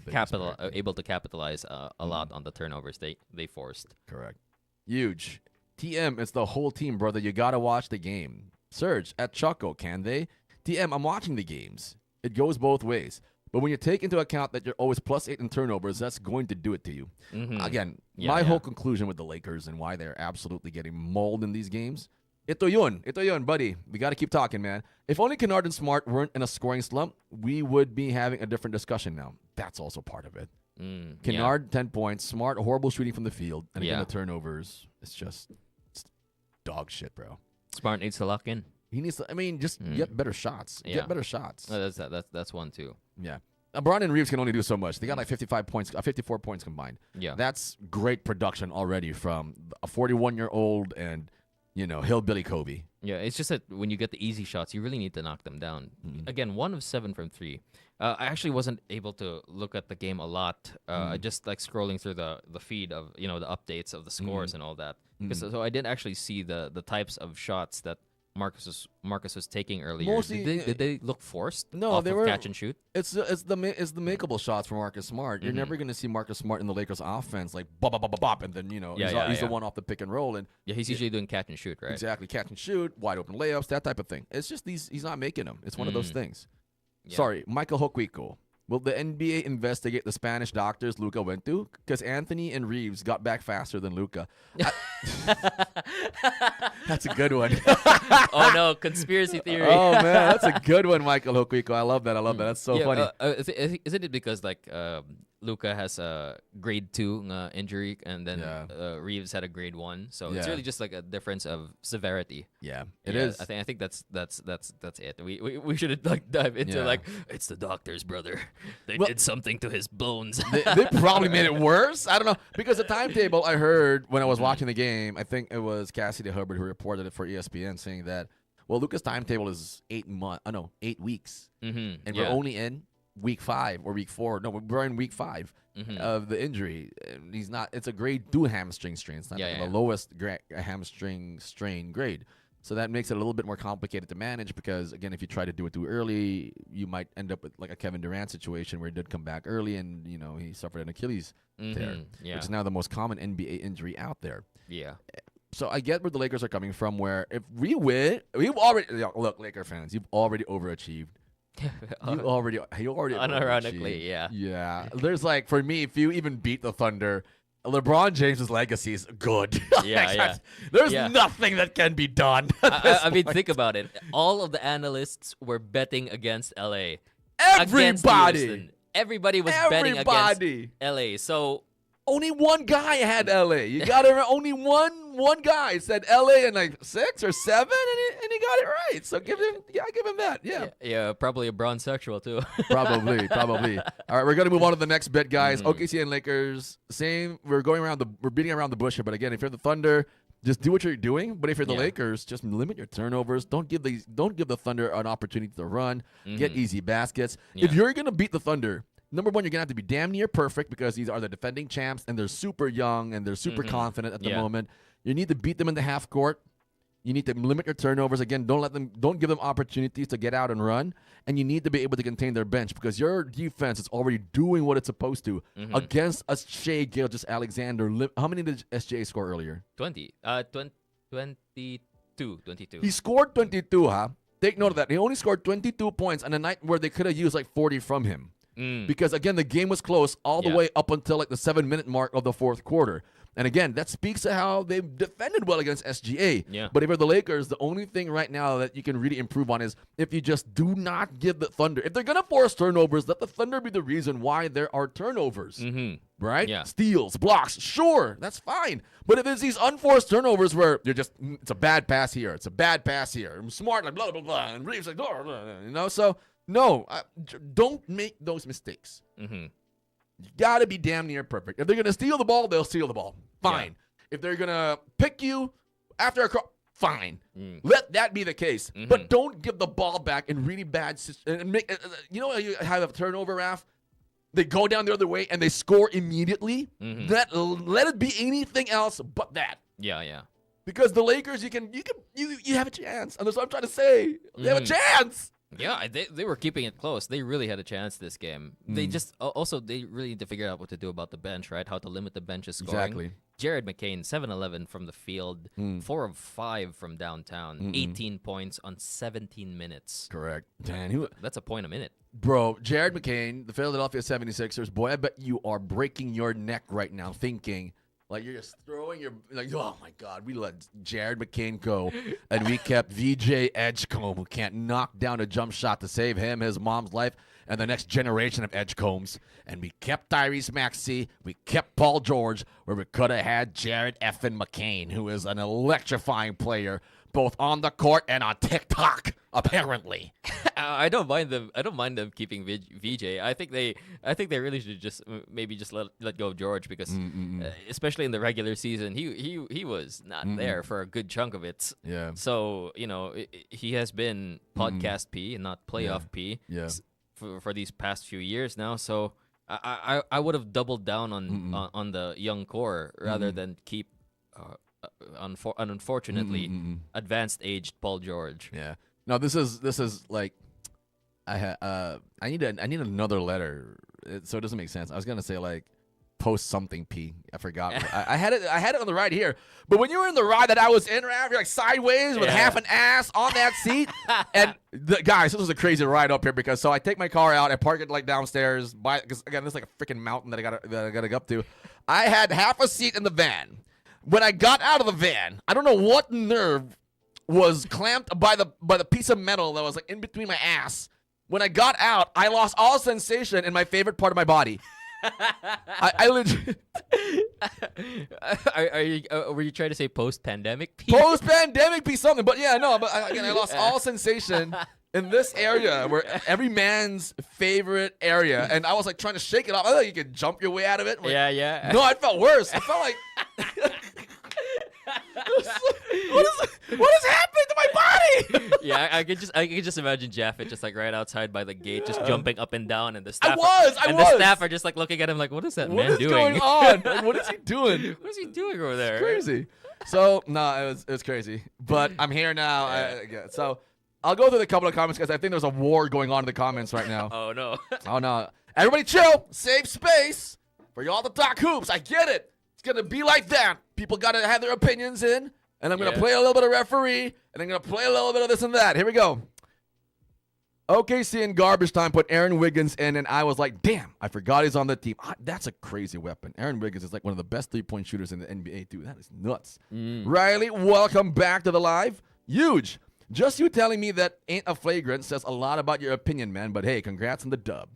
able to capitalize a lot on the turnovers they forced. Correct. Huge. TM, it's the whole team, brother. You got to watch the game. Surge at Choco, can they? TM, I'm watching the games. It goes both ways. But when you take into account that you're always +8 in turnovers, that's going to do it to you. Again, my whole conclusion with the Lakers and why they're absolutely getting mauled in these games, Ito yun, buddy. We got to keep talking, man. If only Kennard and Smart weren't in a scoring slump, we would be having a different discussion now. That's also part of it. Kennard, 10 points. Smart, horrible shooting from the field. And again, the turnovers. It's dog shit, bro. Smart needs to lock in. He needs to, just get better shots. Get better shots. That's one, too. Yeah. Braun and Reeves can only do so much. They got like 54 points combined. Yeah. That's great production already from a 41-year-old and, hillbilly Kobe. Yeah, it's just that when you get the easy shots, you really need to knock them down. Again, 1 of 7 from 3. I actually wasn't able to look at the game a lot. I just like scrolling through the feed of the updates of the scores and all that. So I didn't actually see the types of shots that Marcus was taking earlier. Mostly, did they look forced? No, they were catch and shoot. It's the makeable shots for Marcus Smart. You're never going to see Marcus Smart in the Lakers offense like bop bop bop bop, bop and then he's the one off the pick and roll and he's usually doing catch and shoot, right? Exactly, catch and shoot, wide open layups, that type of thing. It's just he's not making them. It's one of those things. Yeah. Sorry, Michael Hokuiko. Will the NBA investigate the Spanish doctors Luka went to? Because Anthony and Reeves got back faster than Luka. That's a good one. Oh no, conspiracy theory. Oh man, that's a good one, Michael Hokuiko. I love that. I love that. That's so funny. Isn't it because like Luca has a grade 2 injury and then Reeves had a grade 1, so it's really just like a difference of severity. Yeah, it is. I think that's it. We should like dive into like it's the doctor's brother. They did something to his bones. They probably made it worse. I don't know, because the timetable I heard when I was watching the game, I think it was Cassidy Hubbard who reported it for ESPN, saying that Luca's timetable is 8 weeks, and we're only in week 5 or week 4. No, we're in week 5 of the injury. He's not. It's a grade 2 hamstring strain. It's not the lowest hamstring strain grade. So that makes it a little bit more complicated to manage because, again, if you try to do it too early, you might end up with like a Kevin Durant situation where he did come back early and, he suffered an Achilles tear, which is now the most common NBA injury out there. Yeah. So I get where the Lakers are coming from, where if we win, we've already – look, Laker fans, you've already overachieved. You already unironically, overachieved. Yeah. There's like, for me, if you even beat the Thunder – LeBron James' legacy is good. There's nothing that can be done. I mean, think about it. All of the analysts were betting against LA. Everybody was betting against LA. So only one guy had LA. You got it right. Only one guy said LA in like 6 or 7, and he got it right. So give him that. Yeah, probably a bronze sexual too. Probably. All right, we're gonna move on to the next bet, guys. OKC and Lakers, same. We're beating around the bush here. But again, if you're the Thunder, just do what you're doing. But if you're the Lakers, just limit your turnovers. Don't give the Thunder an opportunity to run. Get easy baskets. If you're gonna beat the Thunder, number one, you're going to have to be damn near perfect because these are the defending champs and they're super young and they're super confident at the moment. You need to beat them in the half court. You need to limit your turnovers. Again, don't give them opportunities to get out and run. And you need to be able to contain their bench because your defense is already doing what it's supposed to against a Shai Gilgeous-Alexander. How many did SGA score earlier? 22. He scored 22, huh? Take note of that. He only scored 22 points on a night where they could have used like 40 from him. Because, again, the game was close all the way up until like the 7-minute mark of the fourth quarter. And, again, that speaks to how they've defended well against SGA. Yeah. But if you're the Lakers, the only thing right now that you can really improve on is if you just do not give the Thunder. If they're going to force turnovers, let the Thunder be the reason why there are turnovers. Right? Yeah. Steals, blocks, sure, that's fine. But if it's these unforced turnovers where you're just, it's a bad pass here, it's a bad pass here, I'm smart, like blah, blah, blah, and Reeves like, blah, blah, blah, so... No, don't make those mistakes. You got to be damn near perfect. If they're going to steal the ball, they'll steal the ball. Fine. If they're going to pick you after a cross, fine. Let that be the case. But don't give the ball back in really bad and make. You have a turnover, Raf. They go down the other way and they score immediately. Let it be anything else but that. Yeah. Because the Lakers, you have a chance, and that's what I'm trying to say. They have a chance. Yeah, they were keeping it close. They really had a chance this game. They just they really need to figure out what to do about the bench, right? How to limit the bench's scoring. Exactly. Jared McCain, 7-11 from the field, 4 of 5 from downtown, 18 points on 17 minutes. Correct. Dan, that's a point a minute. Bro, Jared McCain, the Philadelphia 76ers, boy, I bet you are breaking your neck right now thinking, like you're just throwing your, like, oh my God, we let Jared McCain go, and we kept VJ Edgecombe, who can't knock down a jump shot to save him, his mom's life, and the next generation of Edgecombes. And we kept Tyrese Maxey, we kept Paul George, where we could have had Jared effing McCain, who is an electrifying player, both on the court and on TikTok, apparently. I don't mind them keeping VJ. I think they really should just maybe just let go of George because especially in the regular season he was not there for a good chunk of it. Yeah. So he has been podcast P and not playoff P. Yeah. For these past few years now. So I would have doubled down on the young core rather than keep unfortunately advanced aged Paul George. Yeah. No, this is like I need another letter, so it doesn't make sense. I was gonna say like post something P. I forgot. I had it on the ride here, but when you were in the ride that I was in, Rav, you're like sideways with half an ass on that seat. And guys, this was a crazy ride up here because I take my car out, I park it like downstairs because again, there's like a freaking mountain that I gotta go up to. I had half a seat in the van. when I got out of the van, I don't know what nerve was clamped by the piece of metal that was like in between my ass. When I got out, I lost all sensation in my favorite part of my body. I legit. Were you trying to say post-pandemic? Post-pandemic be something, but yeah, no. But again, I lost all sensation in this area where every man's favorite area, and I was like trying to shake it off. I thought you could jump your way out of it. Like, Yeah. No, I felt worse. I felt like. What is happening to my body? Yeah, I could just imagine Japheth just like right outside by the gate, just jumping up and down, and the staff. The staff are just like looking at him like, what is that man doing? What is going on? Like, what is he doing? What is he doing over there? It's crazy. So no, it was crazy. But I'm here now. Yeah. So I'll go through the couple of comments because I think there's a war going on in the comments right now. Oh no. Oh no. Everybody chill. Save space for y'all to talk hoops. I get it. It's gonna be like that. People gotta have their opinions in. And I'm going to play a little bit of referee, and I'm going to play a little bit of this and that. Here we go. OKC in garbage time put Aaron Wiggins in, and I was like, damn, I forgot he's on the team. That's a crazy weapon. Aaron Wiggins is like one of the best three-point shooters in the NBA, too. That is nuts. Riley, welcome back to the live. Huge. Just you telling me that ain't a flagrant says a lot about your opinion, man. But hey, congrats on the dub.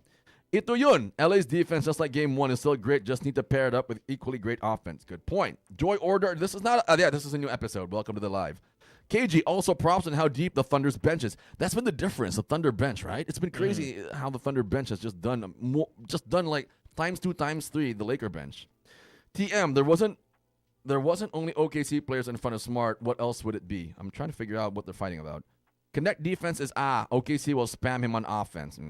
Ito yun. LA's defense, just like game one, is still great. Just need to pair it up with equally great offense. Good point. Joy Order. This is not. This is a new episode. Welcome to the live. KG also props on how deep the Thunder's bench is. That's been the difference. The Thunder bench, right? It's been crazy how the Thunder bench has just done like times 2 times 3 the Laker bench. TM. There wasn't only OKC players in front of Smart. What else would it be? I'm trying to figure out what they're fighting about. Connect defense is OKC will spam him on offense.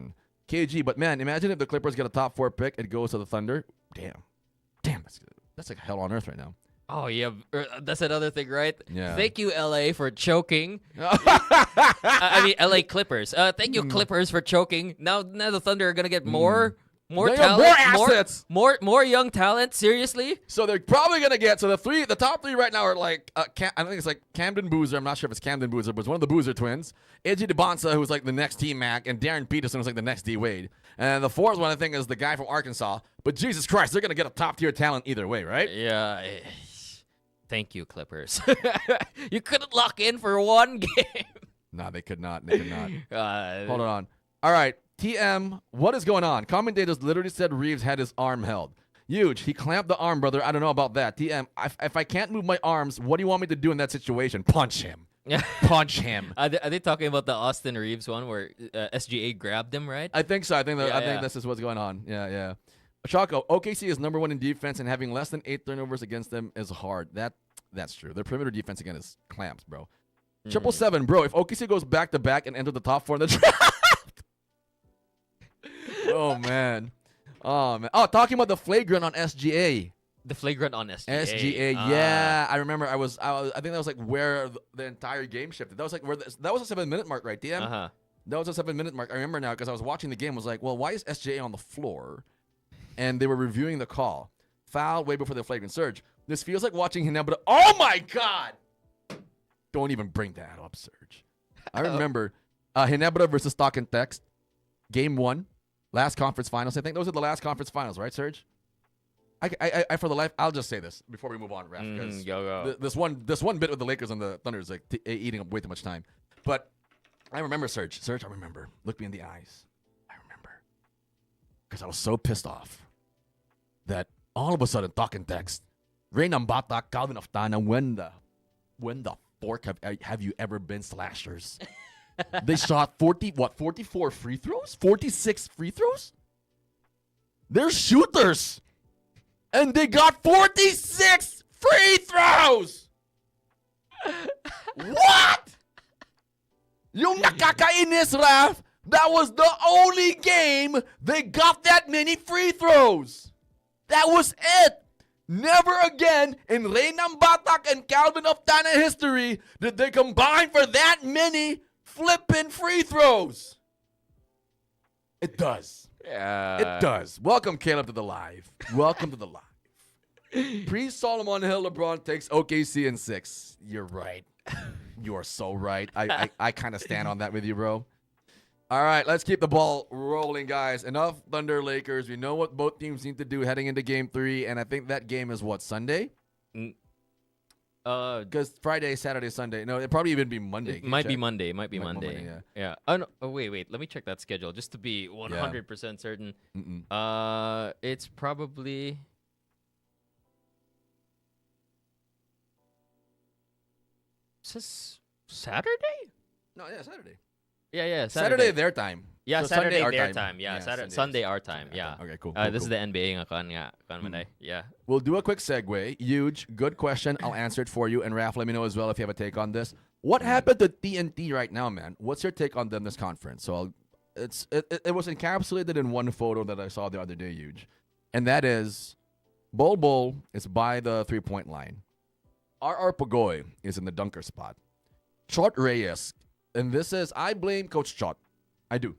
KG, but man, imagine if the Clippers get a top 4 pick, it goes to the Thunder. Damn, that's like hell on earth right now. Oh yeah, that's another thing, right? Yeah. Thank you, LA, for choking. I mean, LA Clippers. Thank you, Clippers, for choking. Now the Thunder are gonna get more talent, more assets, more young talent. Seriously. So they're probably gonna get the top 3 right now are like I think it's like Camden Boozer. I'm not sure if it's Camden Boozer, but it's one of the Boozer twins. Edgy DeBonsa, who's like the next T Mac, and Darren Peterson, who's like the next D Wade. And the 4th one I think is the guy from Arkansas. But Jesus Christ, they're gonna get a top tier talent either way, right? Yeah. Thank you, Clippers. You couldn't lock in for one game. No, they could not. Hold on. All right. TM, what is going on? Commentators literally said Reeves had his arm held. Huge. He clamped the arm, brother. I don't know about that. TM, if I can't move my arms, what do you want me to do in that situation? Punch him. Punch him. Are they talking about the Austin Reeves one where SGA grabbed him, right? I think so. I think this is what's going on. Yeah. Chaco, OKC is number 1 in defense, and having less than 8 turnovers against them is hard. That's true. Their perimeter defense, again, is clamps, bro. 777, bro, if OKC goes back-to-back and enter the top 4 in the draft. Oh, man. Oh, talking about the flagrant on SGA. The flagrant on SGA. SGA, yeah. I remember I think that was like where the entire game shifted. That was like that was a 7-minute mark, right, DM? Uh-huh. That was a 7-minute mark. I remember now because I was watching the game. I was like, well, why is SGA on the floor? And they were reviewing the call. Foul way before the flagrant surge. This feels like watching Hinebra. Oh, my God. Don't even bring that up, Serge. I remember Hinebra versus Stock and Text. Game 1. Last conference finals. I think those are the last conference finals, right, Serge? I for the life, I'll just say this before we move on, Ref, because this one bit with the Lakers and the Thunder is like eating up way too much time. But I remember, Serge, I remember. Look me in the eyes. I remember. Because I was so pissed off that all of a sudden, Talk and Text, Ray Nambata, Calvin Aftana, when the fork have you ever been slashers? They shot 44 free throws? 46 free throws? They're shooters. And they got 46 free throws! What? Yung nakakainis, Raf, that was the only game they got that many free throws. That was it. Never again in Reynam Batak and Calvin Oftana history did they combine for that many flippin' free throws. It does. Yeah. It does. Welcome, Caleb, to the live. Welcome to the live. Pre-Solomon Hill, LeBron takes OKC in 6. You're right. You are so right. I kind of stand on that with you, bro. All right, let's keep the ball rolling, guys. Enough Thunder Lakers. We know what both teams need to do heading into Game 3, and I think that game is what, Sunday? Because Friday, Saturday, Sunday. No, it'd probably even be Monday. It might be Monday. Might be Monday. Monday, yeah. Oh, no. Oh, wait. Let me check that schedule just to be 100% certain. It's probably. Says Saturday? No, yeah, Saturday. Yeah. Saturday their time. Yeah, So Saturday our their time. Yeah, Sunday our time. Yeah. Okay, cool. This is the NBA nga. Yeah. We'll do a quick segue. Huge, good question. I'll answer it for you. And Raph, let me know as well if you have a take on this. What happened to TNT right now, man? What's your take on them this conference? So it was encapsulated in one photo that I saw the other day, Huge. And that is Bol is by the 3-point line. R.R. Pagoy is in the dunker spot. Chot Reyes, and this is, I blame Coach Chot. I do.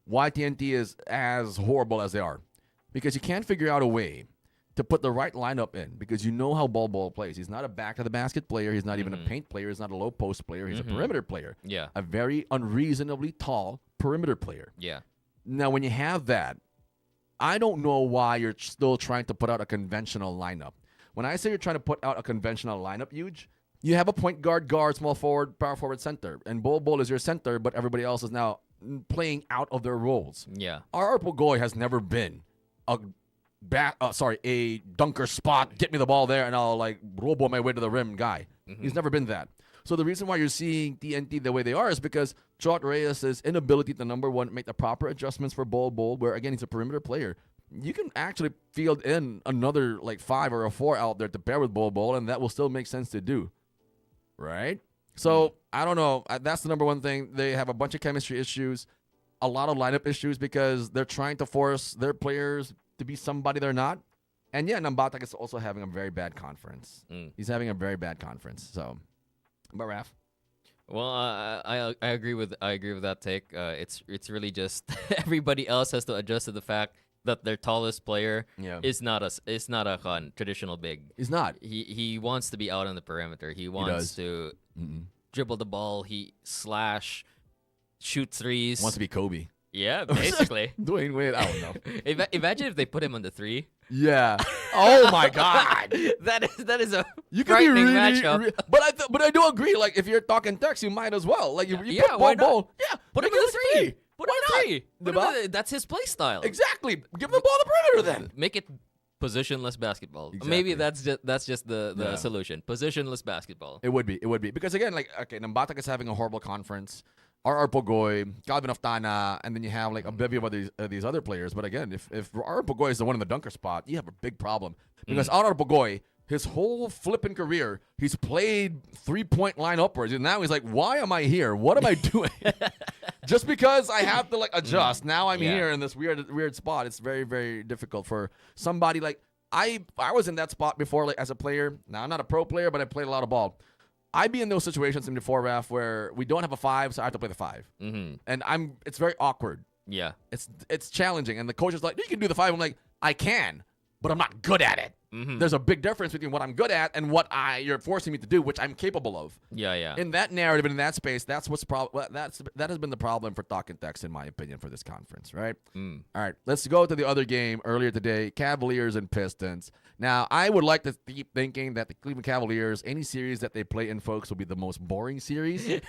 Why TNT is as horrible as they are. Because you can't figure out a way to put the right lineup in because you know how Bol plays. He's not a back-of-the-basket player. He's not even a paint player. He's not a low-post player. He's a perimeter player. Yeah. A very unreasonably tall perimeter player. Yeah. Now, when you have that, I don't know why you're still trying to put out a conventional lineup. When I say you're trying to put out a conventional lineup, Huge, you have a point guard, small forward, power forward, center. And Bol is your center, but everybody else is now playing out of their roles. Yeah. R.R. Pagoy has never been a dunker spot, get me the ball there, and I'll like robo my way to the rim guy. He's never been that. So the reason why you're seeing TNT the way they are is because Chot Reyes' inability to, number one, make the proper adjustments for Bol, where again he's a perimeter player. You can actually field in another like 5 or a 4 out there to pair with Bol, and that will still make sense to do. Right? So, I don't know. That's the number one thing. They have a bunch of chemistry issues, a lot of lineup issues because they're trying to force their players to be somebody they're not. And yeah, Nambatak is also having a very bad conference. He's having a very bad conference. So, but Raph? Well, I agree with that take. It's really just everybody else has to adjust to the fact that their tallest player is not a traditional big. He's not. He wants to be out on the perimeter. He wants to dribble the ball. He shoot threes. Wants to be Kobe. Yeah, basically. Dwayne Wade, I don't know. Imagine if they put him on the 3. Yeah. Oh my God. that is a you can be really, matchup. But I do agree. Like if you're talking Turks, you might as well. Like you put Bol. Yeah, put him on the 3. Put him Why on the 3. That's his play style. Exactly. Give the ball the perimeter then. Make it positionless basketball. Exactly. Maybe that's just the solution. Positionless basketball. It would be because again, like Nambatak is having a horrible conference. R.R. Pagoy, Calvin Oftana, and then you have like a bevy of these other players. But again, if R.R. Pagoy is the one in the dunker spot, you have a big problem because R.R. Pagoy, his whole flipping career, he's played 3-point line upwards, and now he's like, why am I here? What am I doing? Just because I have to like adjust. Now I'm here in this weird spot. It's very, very difficult for somebody like I was in that spot before, like as a player. Now I'm not a pro player, but I played a lot of ball. I'd be in those situations in the 4-ref where we don't have a 5, so I have to play the 5. And it's very awkward. Yeah. It's challenging. And the coach is like, you can do the 5. I'm like, I can, but I'm not good at it. There's a big difference between what I'm good at and what you're forcing me to do, which I'm capable of. Yeah. In that narrative and in that space, that's that has been the problem for Talk and Text, in my opinion, for this conference, right? All right, let's go to the other game earlier today, Cavaliers and Pistons. Now, I would like to keep thinking that the Cleveland Cavaliers, any series that they play in, folks, will be the most boring series.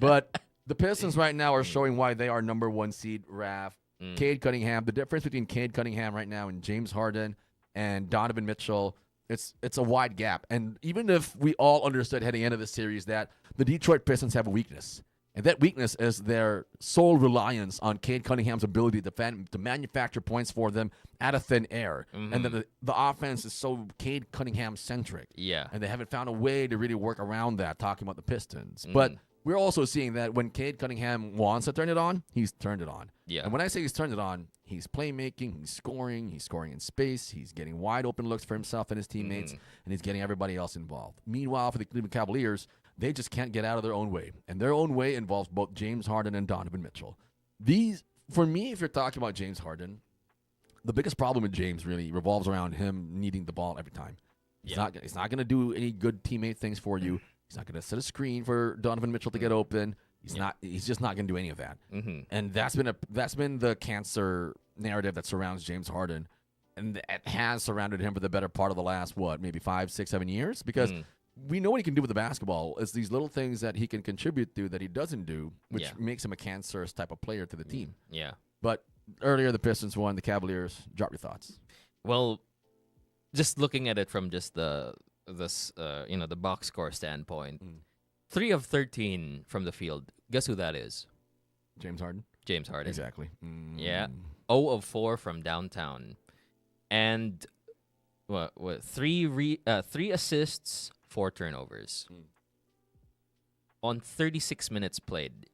But the Pistons right now are showing why they are number 1 seed, Raph. Cade Cunningham, the difference between Cade Cunningham right now and James Harden and Donovan Mitchell, it's a wide gap. And even if we all understood heading into the series that the Detroit Pistons have a weakness, and that weakness is their sole reliance on Cade Cunningham's ability to manufacture points for them out of thin air. And then the offense is so Cade Cunningham-centric. Yeah. And they haven't found a way to really work around that, talking about the Pistons. But we're also seeing that when Cade Cunningham wants to turn it on, he's turned it on. Yeah. And when I say he's turned it on, he's playmaking, he's scoring in space, he's getting wide open looks for himself and his teammates, and he's getting everybody else involved. Meanwhile, for the Cleveland Cavaliers, they just can't get out of their own way. And their own way involves both James Harden and Donovan Mitchell. For me, if you're talking about James Harden, the biggest problem with James really revolves around him needing the ball every time. He's not going to do any good teammate things for you. He's not going to set a screen for Donovan Mitchell to get open. He's just not going to do any of that. And that's been the cancer narrative that surrounds James Harden, and it has surrounded him for the better part of the last maybe 5, 6, 7 years, because we know what he can do with the basketball. It's these little things that he can contribute to that he doesn't do, which Yeah. makes him a cancerous type of player to the team. Yeah. But earlier, the Pistons won. The Cavaliers. Drop your thoughts. Well, just looking at it from just the box score standpoint, 3 of 13 from the field. Guess who that is? James Harden. James Harden. Exactly. Yeah. 0 of 4 from downtown, and three assists, 4 turnovers on 36 minutes played.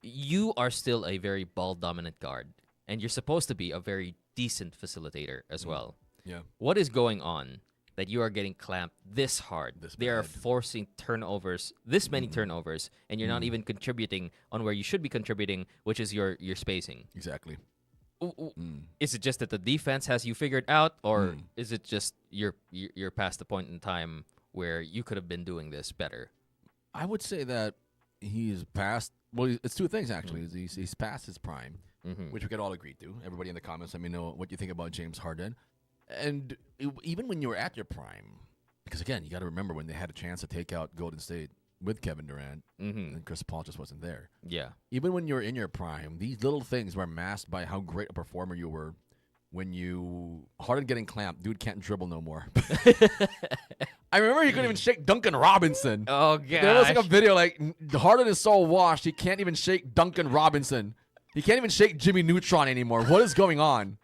You are still a very ball dominant guard, and you're supposed to be a very decent facilitator as well. Yeah. What is going on that you are getting clamped this hard? They are bad. forcing turnovers, this many turnovers, and you're not even contributing on where you should be contributing, which is your spacing. Exactly. Is it just that the defense has you figured out, or is it just you're past the point in time where you could have been doing this better? I would say that he's past. Well, it's two things actually. He's past his prime, which we could all agree to. Everybody in the comments, let me know what you think about James Harden. And even when you were at your prime, because again, you got to remember when they had a chance to take out Golden State with Kevin Durant, and Chris Paul just wasn't there. Yeah. Even when you were in your prime, these little things were masked by how great a performer you were. When you Harden getting clamped, dude can't dribble no more. I remember he couldn't even shake Duncan Robinson. Oh god. There was like a video like Harden is so washed he can't even shake Duncan Robinson. He can't even shake Jimmy Neutron anymore. What is going on?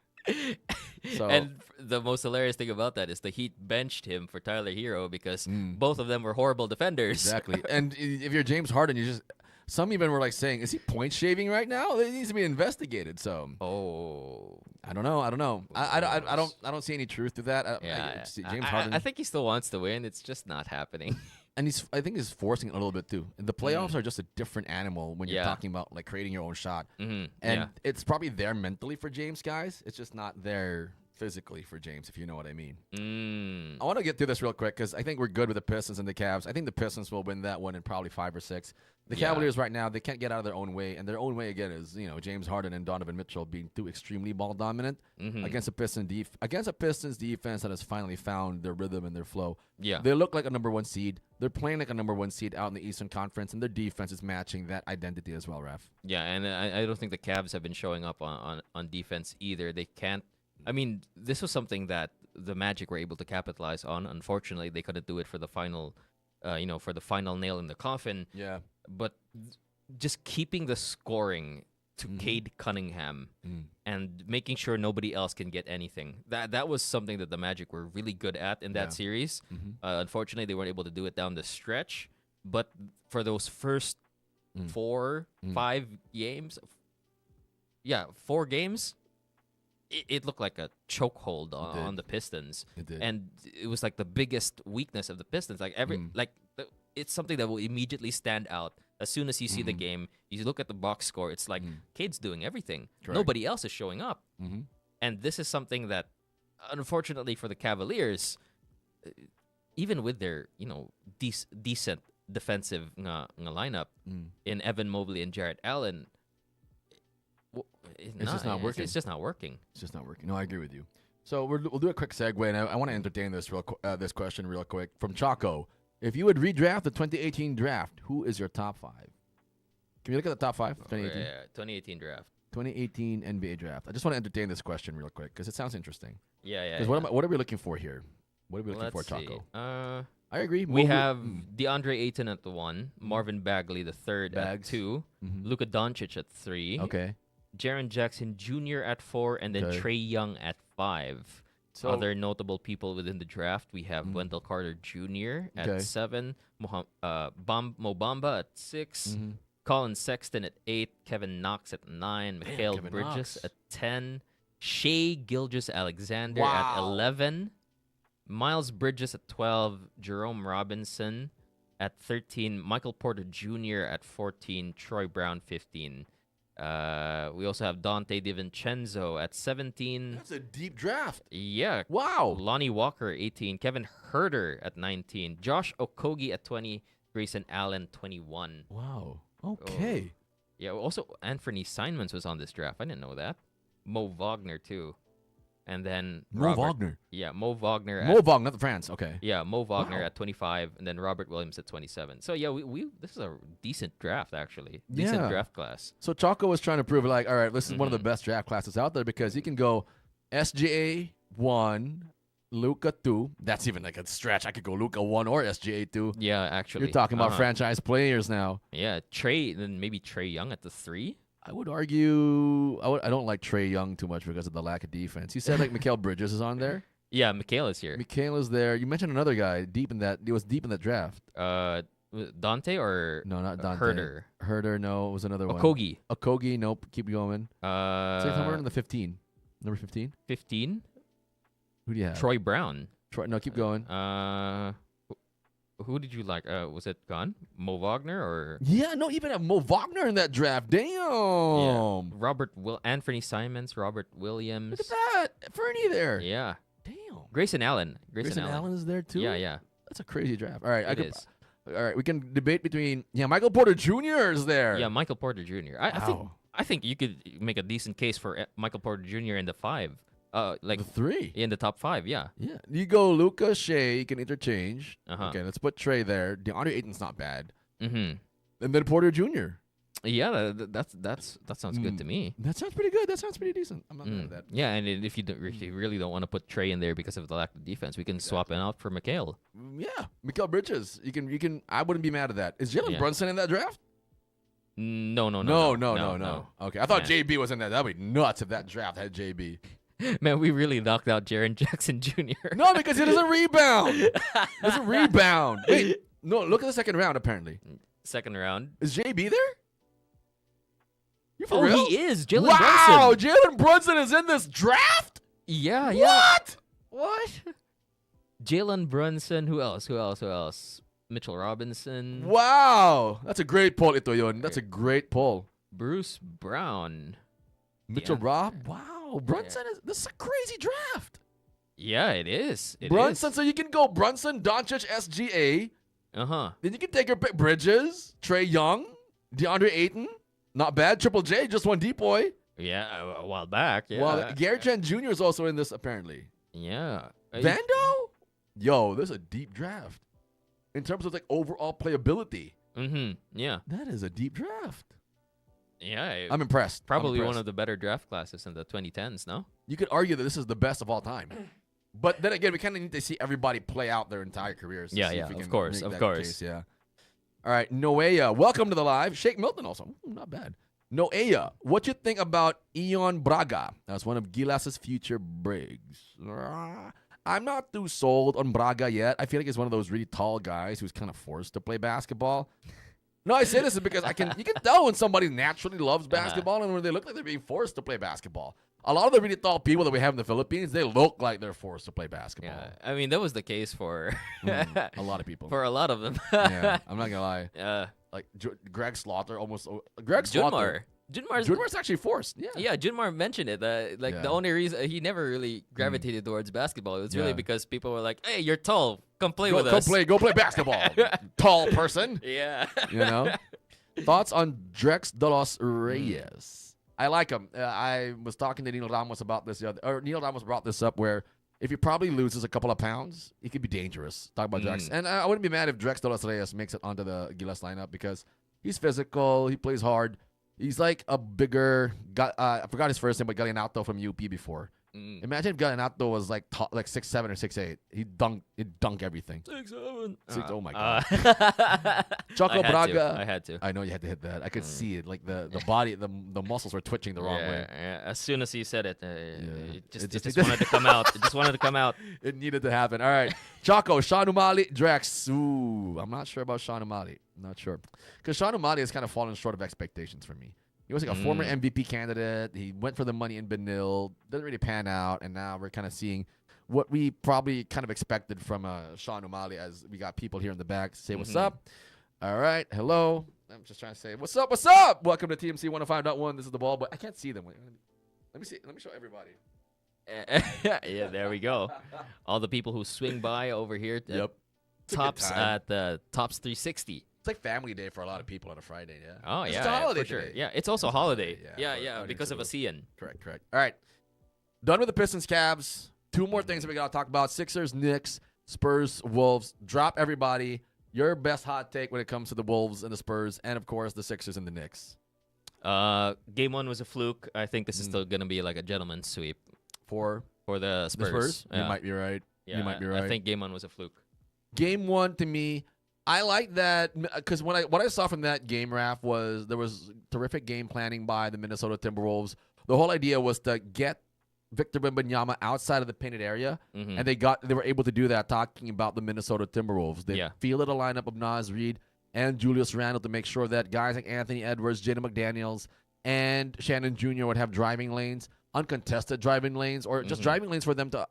So, and the most hilarious thing about that is the Heat benched him for Tyler Hero because both of them were horrible defenders. Exactly. And if you're James Harden, you just some even were like saying, "Is he point shaving right now? It needs to be investigated." So, I don't know. I don't see any truth to that. James Harden. I think he still wants to win. It's just not happening. And I think he's forcing it a little bit too. And the playoffs are just a different animal when you're talking about like creating your own shot. And it's probably there mentally for James, guys. It's just not there physically for James, if you know what I mean. I want to get through this real quick because I think we're good with the Pistons and the Cavs. I think the Pistons will win that one in probably 5 or 6. The Cavaliers right now, they can't get out of their own way, and their own way again is James Harden and Donovan Mitchell being too extremely ball dominant against a Pistons defense that has finally found their rhythm and their flow. Yeah, they look like a number 1 seed. They're playing like a number 1 seed out in the Eastern Conference, and their defense is matching that identity as well, Ref. Yeah, and I don't think the Cavs have been showing up on defense either. They can't. I mean, this was something that the Magic were able to capitalize on. Unfortunately, they couldn't do it for the final, for the final nail in the coffin. Yeah. But just keeping the scoring to Cade Cunningham and making sure nobody else can get anything. That was something that the Magic were really good at in that series. Unfortunately, they weren't able to do it down the stretch. But for those first 4 games, 4 games, it looked like a chokehold on the Pistons. It did. And it was like the biggest weakness of the Pistons. Like it's something that will immediately stand out as soon as you see the game. You look at the box score, it's like Cade's doing everything. Correct. Nobody else is showing up. And this is something that, unfortunately for the Cavaliers, even with their decent defensive lineup in Evan Mobley and Jarrett Allen, it's just not working. It's just not working. It's just not working. No, I agree with you. So we'll do a quick segue, and I want to entertain this this question real quick from Chaco. If you would redraft the 2018 draft, who is your top 5? Can you look at the top 5? 2018? 2018 draft. 2018 NBA draft. I just want to entertain this question real quick because it sounds interesting. Yeah. Because what are we looking for here? What are we looking for, Chaco? I agree. We have DeAndre Ayton at the 1, Marvin Bagley the 3rd at 2, Luka Doncic at 3. Okay. Jaren Jackson Jr. at 4, and then Trae Young at 5. So other notable people within the draft, we have Wendell Carter Jr. at 7, Mo Bamba at 6, Colin Sexton at 8, Kevin Knox at 9, Mikal Bridges at 10, Shai Gilgeous-Alexander at 11, Miles Bridges at 12, Jerome Robinson at 13, Michael Porter Jr. at 14, Troy Brown 15. We also have Dante DiVincenzo at 17. That's a deep draft. Yeah. Wow. Lonnie Walker, 18. Kevin Herter at 19. Josh Okogie at 20. Grayson Allen, 21. Wow. Okay. Yeah, also Anthony Simons was on this draft. I didn't know that. Mo Wagner, too. and then Mo Wagner. Yeah, Mo Wagner. Mo Wagner, not the France. Okay. Yeah, Mo Wagner Wow. at 25, and then Robert Williams at 27. So yeah, we this is a decent draft actually. Decent Yeah. draft class. So Choco was trying to prove like, all right, this is one of the best draft classes out there because you can go SGA 1, Luka 2. That's even like a stretch. I could go Luka 1 or SGA 2. Yeah, actually. You're talking about franchise players now. Yeah, Trey, then maybe Trey Young at the 3. I would argue I don't like Trey Young too much because of the lack of defense. You said like Mikal Bridges is on there. Yeah, Mikhail is here. Mikal is there. You mentioned another guy deep in that. He was deep in that draft. Dante or No, not Dante. Herder. Herder, no, it was another one. Okogie. Okogie, nope. Keep going. So somewhere in the 15. Number 15. 15. Who do you have? Troy Brown. No, keep going. Who did you like? Was it gone? Mo Wagner or? Yeah, no, even have Mo Wagner in that draft. Damn. Yeah. Anthony Simons, Robert Williams. Look at that. Fernie there. Yeah. Damn. Grayson Allen. Grayson Allen is there too? Yeah. That's a crazy draft. All right. It is. All right, we can debate between Michael Porter Jr. is there. Yeah, Michael Porter Jr. I think you could make a decent case for Michael Porter Jr. in the 5. Like the 3. In the top 5, yeah. Yeah. You go Luka, Shea, you can interchange. Uh-huh. Okay, let's put Trey there. DeAndre Ayton's not bad. Mm-hmm. And then Porter Jr. Yeah, that sounds good to me. That sounds pretty good. That sounds pretty decent. I'm not mad at that. Yeah, and if you really don't want to put Trey in there because of the lack of defense, we can swap him out for Mikhail. Yeah, Mikal Bridges. You can. I wouldn't be mad at that. Is Jalen Brunson in that draft? No. Okay, I thought JB was in there. That'd be nuts if that draft had JB. Man, we really knocked out Jaren Jackson Jr. No, because he doesn't rebound. Wait, no, look at the second round. Apparently, second round. Is JB there? You for real? He is. Jalen Wow, Brunson. Jalen Brunson is in this draft? Yeah. What? Jalen Brunson. Who else? Mitchell Robinson. Wow. That's a great poll, Itoyon. That's a great poll. Bruce Brown. Mitchell Rob. Wow. Brunson this is a crazy draft. Yeah, it is. Brunson, so you can go Brunson, Doncic, SGA. Uh-huh. Then you can take your pick. Bridges, Trey Young, DeAndre Ayton. Not bad. Triple J, just one deep boy. Yeah, a while back. Yeah. Well, Gary Trent Jr. is also in this, apparently. Yeah. Vando? Yo, this is a deep draft. In terms of like overall playability. Mm-hmm. Yeah. That is a deep draft. Yeah. I'm impressed. Probably one of the better draft classes in the 2010s, no? You could argue that this is the best of all time. But then again, we kind of need to see everybody play out their entire careers. Yeah, of course. Case, yeah. All right, Noea, welcome to the live. Shake Milton also. Not bad. Noea, what you think about Ion Braga? That's one of Gilas's future Briggs. I'm not too sold on Braga yet. I feel like he's one of those really tall guys who's kind of forced to play basketball. No, I say this because you can tell when somebody naturally loves basketball and when they look like they're being forced to play basketball. A lot of the really tall people that we have in the Philippines, they look like they're forced to play basketball. Yeah, I mean, that was the case for a lot of people. For a lot of them. Yeah, I'm not going to lie. Like Greg Slaughter almost. Junmar's actually forced. Yeah, Junmar mentioned it. The only reason he never really gravitated towards basketball, it was really because people were like, hey, you're tall. Come play with us. Go play basketball. Tall person. Yeah. You know? Thoughts on Drex de los Reyes? I like him. I was talking to Neil Ramos about this Neil Ramos brought this up where if he probably loses a couple of pounds, he could be dangerous. Talk about Drex. And I wouldn't be mad if Drex de los Reyes makes it onto the Gilas lineup because he's physical, he plays hard. He's like a bigger I forgot his first name, but Galinato from UP before. Imagine if Galinato was like 6'7" or 6'8". He'd dunk everything. 6'7". Oh my god. Choco Braga. I had to. I know you had to hit that. I could see it. Like the body, the muscles were twitching the wrong way. Yeah. As soon as he said it, it just wanted to come out. It just wanted to come out. It needed to happen. All right. Choco, Sean Umali, Drex. Ooh, I'm not sure about Sean Umali. Not sure. Because Sean Umali has kind of fallen short of expectations for me. He was like a former MVP candidate. He went for the money in Benil. Didn't really pan out. And now we're kind of seeing what we probably kind of expected from Sean O'Malley as we got people here in the back to say what's up. All right. Hello. I'm just trying to say, what's up? What's up? Welcome to TMC 105.1. This is the ball, but I can't see them. Let me see. Let me show everybody. Yeah, there we go. All the people who swing by over here. Yep. Tops at the Tops 360. It's like family day for a lot of people on a Friday, yeah. Oh, yeah. It's a holiday for sure. today. Yeah, it's also a holiday. Yeah, for because of ASEAN. Correct. All right. Done with the Pistons, Cavs. Two more things that we got to talk about. Sixers, Knicks, Spurs, Wolves. Drop everybody. Your best hot take when it comes to the Wolves and the Spurs, and, of course, the Sixers and the Knicks. Game 1 was a fluke. I think this is still going to be like a gentleman's sweep. For the Spurs? Yeah. You might be right. Yeah, you might be right. I think Game 1 was a fluke. Game 1, to me, I like that because what I saw from that game, Raph, was there was terrific game planning by the Minnesota Timberwolves. The whole idea was to get Victor Wembanyama outside of the painted area, and they were able to do that. Talking about the Minnesota Timberwolves, they fielded a lineup of Naz Reid and Julius Randle to make sure that guys like Anthony Edwards, Jaden McDaniels, and Shannon Jr. would have driving lanes, uncontested driving lanes, or just driving lanes for them to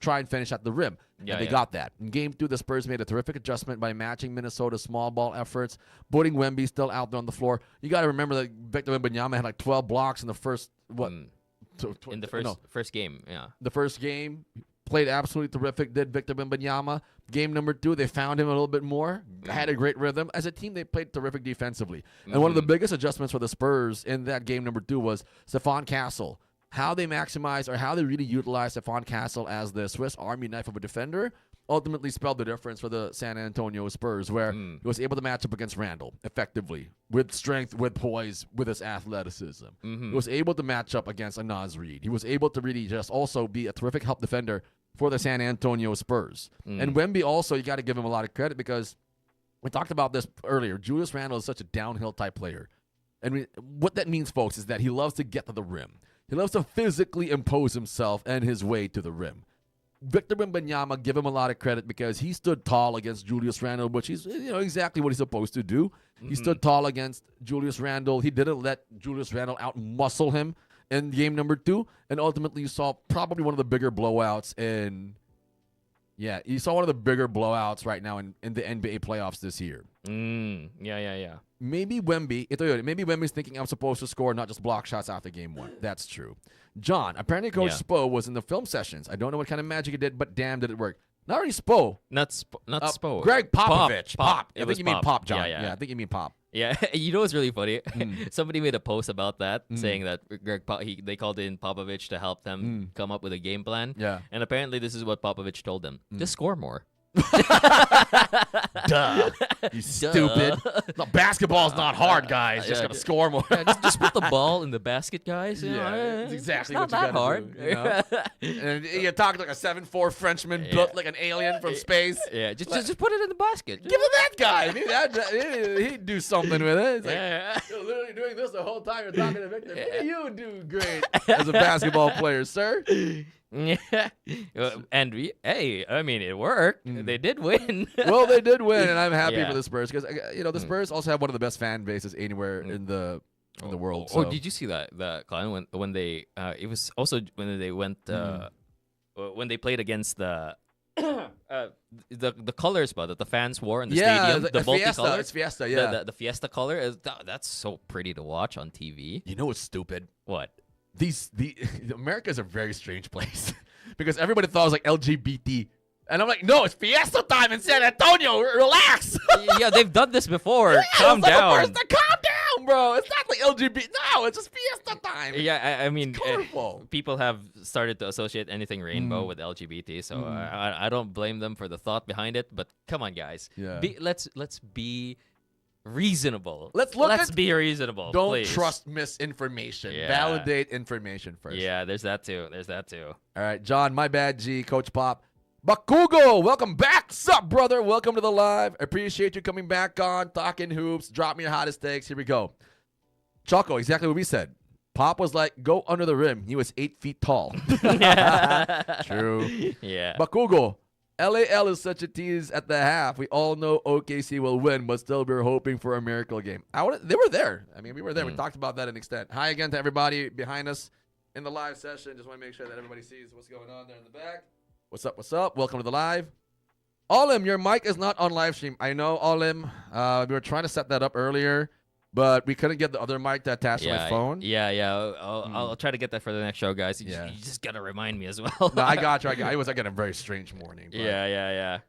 try and finish at the rim. And they got that. In Game 2, the Spurs made a terrific adjustment by matching Minnesota's small ball efforts, putting Wemby still out there on the floor. You got to remember that Victor Wembanyama had like 12 blocks in the first in the first game, yeah. The first game, played absolutely terrific, did Victor Wembanyama. Game number 2, they found him a little bit more, had a great rhythm. As a team, they played terrific defensively. And one of the biggest adjustments for the Spurs in that game number 2 was Stephon Castle. How they maximize or how they really utilize Stephon Castle as the Swiss Army knife of a defender ultimately spelled the difference for the San Antonio Spurs, where he was able to match up against Randle effectively, with strength, with poise, with his athleticism. He was able to match up against a Naz Reid. He was able to really just also be a terrific help defender for the San Antonio Spurs. And Wemby also, you got to give him a lot of credit because we talked about this earlier. Julius Randle is such a downhill type player. And what that means, folks, is that he loves to get to the rim. He loves to physically impose himself and his way to the rim. Victor Wembanyama, give him a lot of credit because he stood tall against Julius Randle, which is exactly what he's supposed to do. He stood tall against Julius Randle. He didn't let Julius Randle out-muscle him in game number 2. And ultimately, you saw probably one of the bigger blowouts you saw one of the bigger blowouts right now in the NBA playoffs this year. Yeah. Maybe Wemby's thinking I'm supposed to score, not just block shots after game 1. That's true. John, apparently Coach Spo was in the film sessions. I don't know what kind of magic he did, but damn, did it work. Not only Spo. Not Spo. Greg Popovich. Pop. I think you mean Pop, John. Yeah. I think you mean Pop. Yeah, you know what's really funny? Somebody made a post about that, saying that they called in Popovich to help them come up with a game plan. Yeah. And apparently this is what Popovich told them. Just score more. Duh. You stupid. No, basketball's not hard, guys. Just gotta score more. just put the ball in the basket, guys. It's exactly what not you that gotta hard. do. And you talk like a 7'4" Frenchman built like an alien from space. Yeah, just put it in the basket. Give it that guy. He'd do something with it. It's like, you're literally doing this the whole time you're talking to Victor. You do great as a basketball player, sir. Yeah, and it worked. They did win. Well, they did win, and I'm happy for the Spurs because the Spurs also have one of the best fan bases anywhere in the world. So. Oh, did you see that Colin, when they it was also when they went when they played against the colors that the fans wore in the stadium, the multicolors. It's Fiesta, yeah. The Fiesta color that's so pretty to watch on TV. You know what's stupid? What? America is a very strange place because everybody thought it was like LGBT, and I'm like, no, it's Fiesta time in San Antonio. Relax. Yeah, they've done this before. Calm down. Calm down, bro. It's not like LGBT. No, it's just Fiesta time. Yeah, I mean, colorful. People have started to associate anything rainbow with LGBT, so I don't blame them for the thought behind it. But come on, guys. Yeah. Let's be reasonable. Let's be reasonable. Don't please. trust misinformation. Yeah. Validate information first. Yeah, there's that too. All right, John, my bad, G, Coach Pop. Bakugo, welcome back. Sup, brother? Welcome to the live. Appreciate you coming back on, talking hoops. Drop me your hottest takes. Here we go. Choco, exactly what we said. Pop was like, go under the rim. He was 8 feet tall. True. Yeah. Bakugo, LAL is such a tease at the half. We all know OKC will win, but still we're hoping for a miracle game. They were there. I mean, we were there. We talked about that in extent. Hi again to everybody behind us in the live session. Just want to make sure that everybody sees what's going on there in the back. What's up? What's up? Welcome to the live. Olim, your mic is not on live stream. I know, Olim. We were trying to set that up earlier, but we couldn't get the other mic to attach to my phone. Yeah. I'll try to get that for the next show, guys. You just got to remind me as well. No, I got you. It was like a very strange morning. But. Yeah.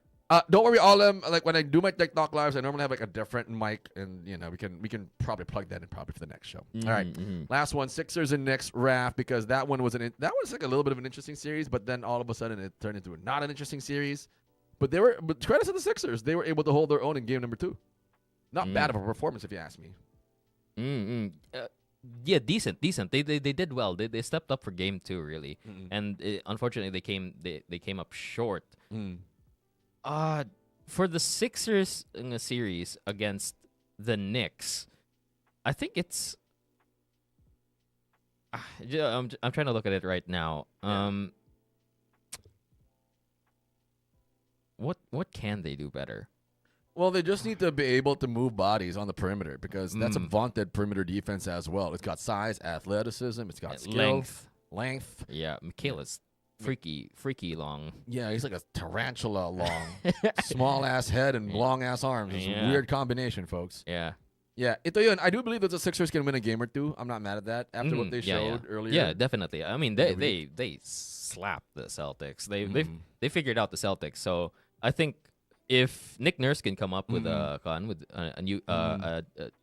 Don't worry, all them. Like when I do my TikTok lives, I normally have like a different mic, and we can probably plug that in probably for the next show. All right, last one, Sixers and Knicks, Raph, because that one was like a little bit of an interesting series, but then all of a sudden it turned into not an interesting series. But credit to the Sixers, they were able to hold their own in game number 2. Not bad of a performance, if you ask me. Yeah, decent. They did well. They stepped up for game 2 really, and unfortunately they came up short. For the Sixers in a series against the Knicks, I think it's. I'm trying to look at it right now. What can they do better? Well, they just need to be able to move bodies on the perimeter because that's a vaunted perimeter defense as well. It's got size, athleticism, it's got skill, length. Yeah, Michaela's freaky long. Yeah, he's like a tarantula long. Small ass head and long ass arms. It's a weird combination, folks. Yeah. Yeah, ito yun. I do believe that the Sixers can win a game or 2. I'm not mad at that after what they showed earlier. Yeah, definitely. I mean, they slapped the Celtics. They figured out the Celtics. So I think if Nick Nurse can come up with a new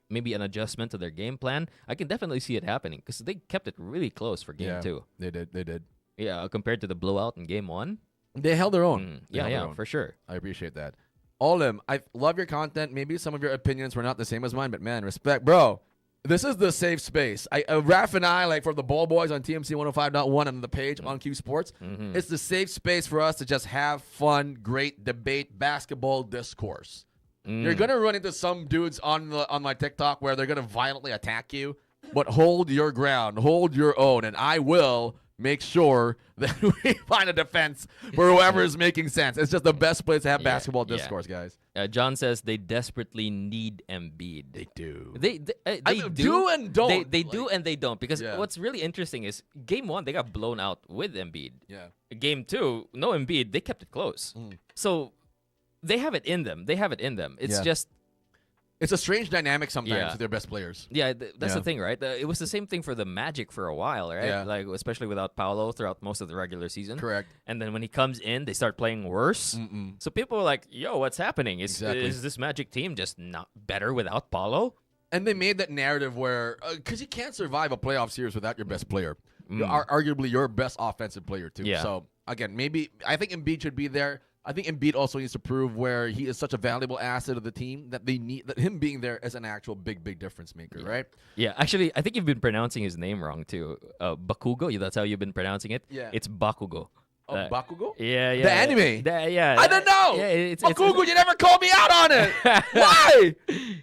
maybe an adjustment to their game plan, I can definitely see it happening because they kept it really close for game 2. They did. Yeah, compared to the blowout in game 1. They held their own. For sure. I appreciate that. Olim, I love your content. Maybe some of your opinions were not the same as mine, but man, respect. Bro, this is the safe space. Raph and I, like for the Ball Boys on TMC 105.1 and the page on Q Sports, it's the safe space for us to just have fun, great debate, basketball discourse. You're going to run into some dudes on my TikTok where they're going to violently attack you, but hold your ground, hold your own, and I will make sure that we find a defense for whoever is making sense. It's just the best place to have basketball discourse, guys. John says they desperately need Embiid. They do. They do and don't. They do and they don't because what's really interesting is game 1 they got blown out with Embiid. Yeah. Game 2, no Embiid, they kept it close. So they have it in them. It's just. It's a strange dynamic sometimes with their best players. Yeah, that's the thing, right? It was the same thing for the Magic for a while, right? Yeah. Like especially without Paolo throughout most of the regular season. Correct. And then when he comes in, they start playing worse. So people are like, "Yo, what's happening? Is this Magic team just not better without Paolo?" And they made that narrative where because you can't survive a playoff series without your best player, arguably your best offensive player too. Yeah. So again, maybe I think Embiid should be there. I think Embiid also needs to prove where he is such a valuable asset of the team that they need that him being there is an actual big difference maker, right? Yeah, actually, I think you've been pronouncing his name wrong too. Bakugo, that's how you've been pronouncing it. Yeah, it's Bakugo. Oh, Bakugo? Yeah. The anime? Yeah. I don't know. Yeah, Bakugo, you never called me out on it. Why?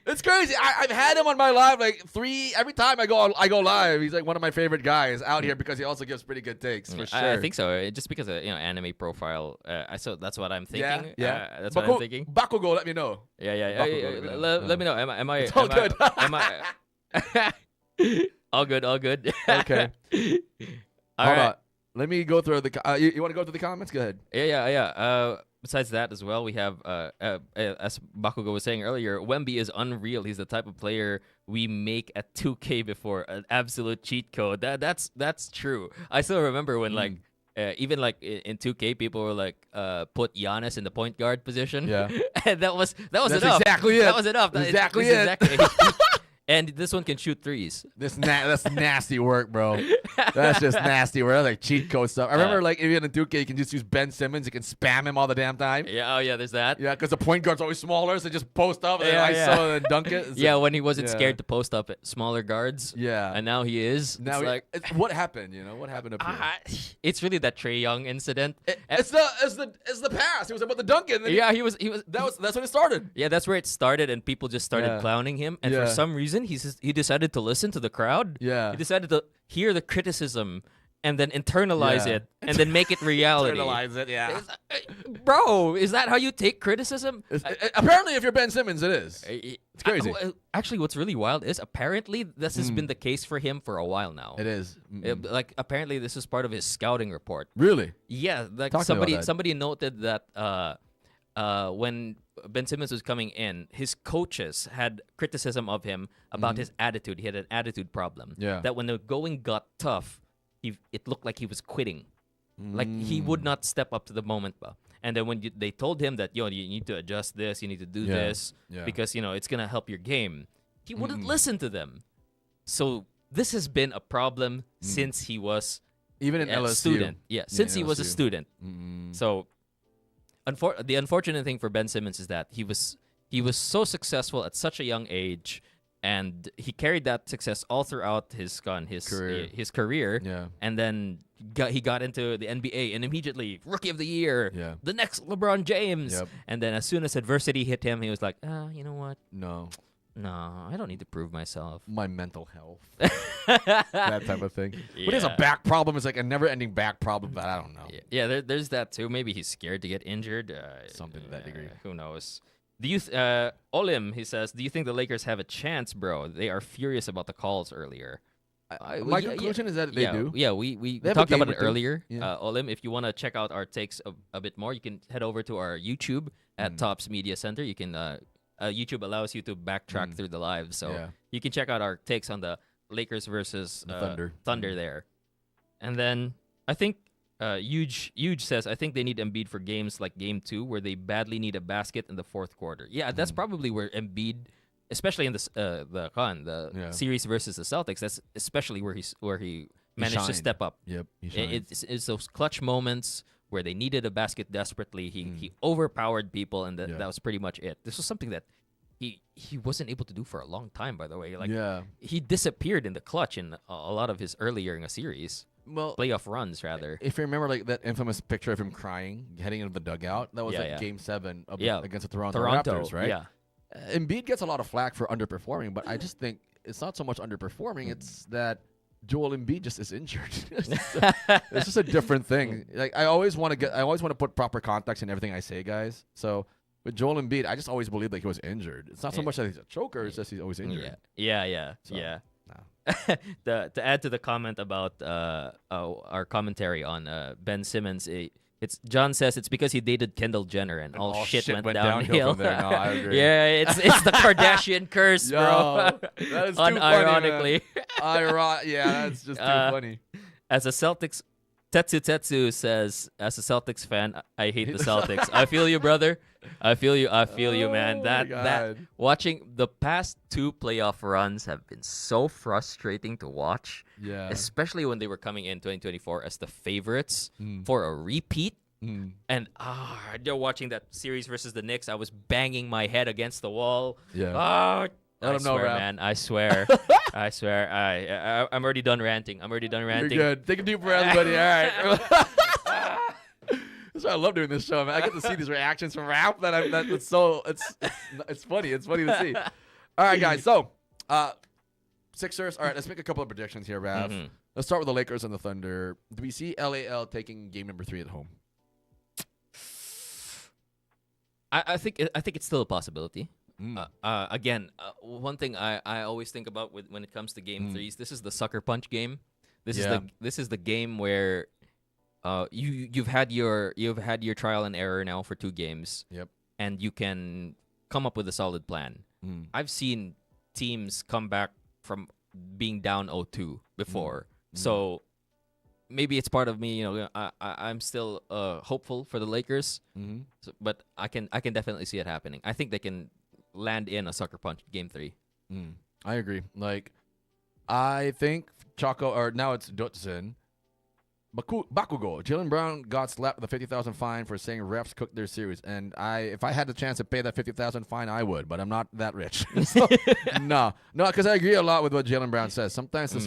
It's crazy. I've had him on my live like 3 every time I go live. He's like one of my favorite guys out here because he also gives pretty good takes for sure. I think so. Just because of anime profile. So that's what I'm thinking. Yeah. That's what I'm thinking. Bakugo, let me know. Yeah. Let me know. Am I? It's all good. All good. Okay. Hold on. Let me go through the. You want to go through the comments? Go ahead. Yeah. Besides that as well, we have, as Bakugo was saying earlier, Wemby is unreal. He's the type of player we make at 2K before, an absolute cheat code. That's true. I still remember when even like in 2K, people were like, put Giannis in the point guard position. Yeah, and that's enough. Exactly it. That was enough. Exactly it. Exactly. And this one can shoot threes. That's nasty work, bro. That's just nasty work. That's like cheat code stuff. I remember like even in 2K, you can just use Ben Simmons. You can spam him all the damn time. Yeah. Oh, yeah. There's that. Yeah, because the point guard's always smaller, so just post up and ISO and dunk it. Yeah, when he wasn't scared to post up at smaller guards. Yeah. And now he is. Now what happened? What happened up here? It's really that Trae Young incident. It's the past. It was about the dunking. Yeah, he was. That's when it started. Yeah, that's where it started, and people just started clowning him. And for some reason, he decided to listen to the crowd. Yeah. He decided to hear the criticism and then internalize it and then make it reality. Internalize it, yeah. Bro, is that how you take criticism? Apparently, if you're Ben Simmons, it is. It's crazy. Actually, what's really wild is apparently this has been the case for him for a while now. It is. Like apparently this is part of his scouting report. Really? Yeah. Like somebody noted that when Ben Simmons was coming in, his coaches had criticism of him about his attitude. He had an attitude problem. Yeah. That when the going got tough, it looked like he was quitting. Like he would not step up to the moment. And then when they told him that, you need to adjust this, you need to do this, because, it's going to help your game, he wouldn't listen to them. So this has been a problem since he was even in LSU. Student. Yeah, since he was a student. So the unfortunate thing for Ben Simmons is that he was so successful at such a young age, and he carried that success all throughout his career. Yeah. And then he got into the NBA and immediately Rookie of the Year. Yeah. The next LeBron James. Yep. And then as soon as adversity hit him, he was like, you know what? No, I don't need to prove myself. my mental health. That type of thing. But he has a back problem. It's like a never-ending back problem, but I don't know. Yeah, there's that too. Maybe he's scared to get injured. Something to that degree. Who knows? Do you, Olim, he says, do you think the Lakers have a chance, bro? They are furious about the calls earlier. My conclusion is that they do. Yeah, we They have talked a game about it or two. earlier. Yeah. Olim, if you want to check out our takes a bit more, you can head over to our YouTube at Tops Media Center. You can YouTube allows you to backtrack through the live, so you can check out our takes on the Lakers versus Thunder there. And then I think Huge says, I think they need Embiid for games like Game 2 where they badly need a basket in the fourth quarter. Yeah, that's probably where Embiid, especially in the series versus the Celtics, that's especially where he managed to step up. Yep, it's those clutch moments where they needed a basket desperately. He overpowered people, and that was pretty much it. This was something that he wasn't able to do for a long time, by the way. He disappeared in the clutch in a lot of his earlier in a series. Well, playoff runs, rather. If you remember, that infamous picture of him crying, heading into the dugout, that was Game 7 against the Toronto Raptors, right? Yeah. Embiid gets a lot of flack for underperforming, but I just think it's not so much underperforming; it's that Joel Embiid just is injured. It's just a different thing. Like I always want to put proper context in everything I say, guys. So with Joel Embiid, I just always believed that he was injured. It's not so much that he's a choker; it's just he's always injured. Yeah. To add to the comment about our commentary on Ben Simmons, it's John says it's because he dated Kendall Jenner and all shit went downhill. From there. No, I agree. Yeah, it's the Kardashian curse, bro. That is too unironically. Funny, yeah, that's just too funny. As a Celtics, Tetsu says, as a Celtics fan, I hate the Celtics. I feel you, brother. I feel you, man. That watching the past 2 playoff runs have been so frustrating to watch. Yeah. Especially when they were coming in 2024 as the favorites for a repeat. And watching that series versus the Knicks, I was banging my head against the wall. Yeah. I swear, man. I swear. I swear. I'm already done ranting. You're good. Take a deep breath, buddy. All right. That's why I love doing this show, man. I get to see these reactions from Ralph. It's funny. It's funny to see. All right, guys. So, Sixers. All right, let's make a couple of predictions here, Rav. Let's start with the Lakers and the Thunder. Do we see LAL taking game number 3 at home? I think it's still a possibility. Again, one thing I always think about when it comes to game 3s, this is the sucker punch game. This is the game where you've had your trial and error now for 2 games. Yep. And you can come up with a solid plan. I've seen teams come back from being down 0-2 before. So maybe it's part of me, I'm still hopeful for the Lakers. But I can definitely see it happening. I think they can land in a sucker punch game 3. I agree. I think Chaco, or now it's Dotson. Bakugo. Jaylen Brown got slapped with a $50,000 fine for saying refs cooked their series. And if I had the chance to pay that $50,000 fine, I would, but I'm not that rich. No, because I agree a lot with what Jaylen Brown says. Sometimes this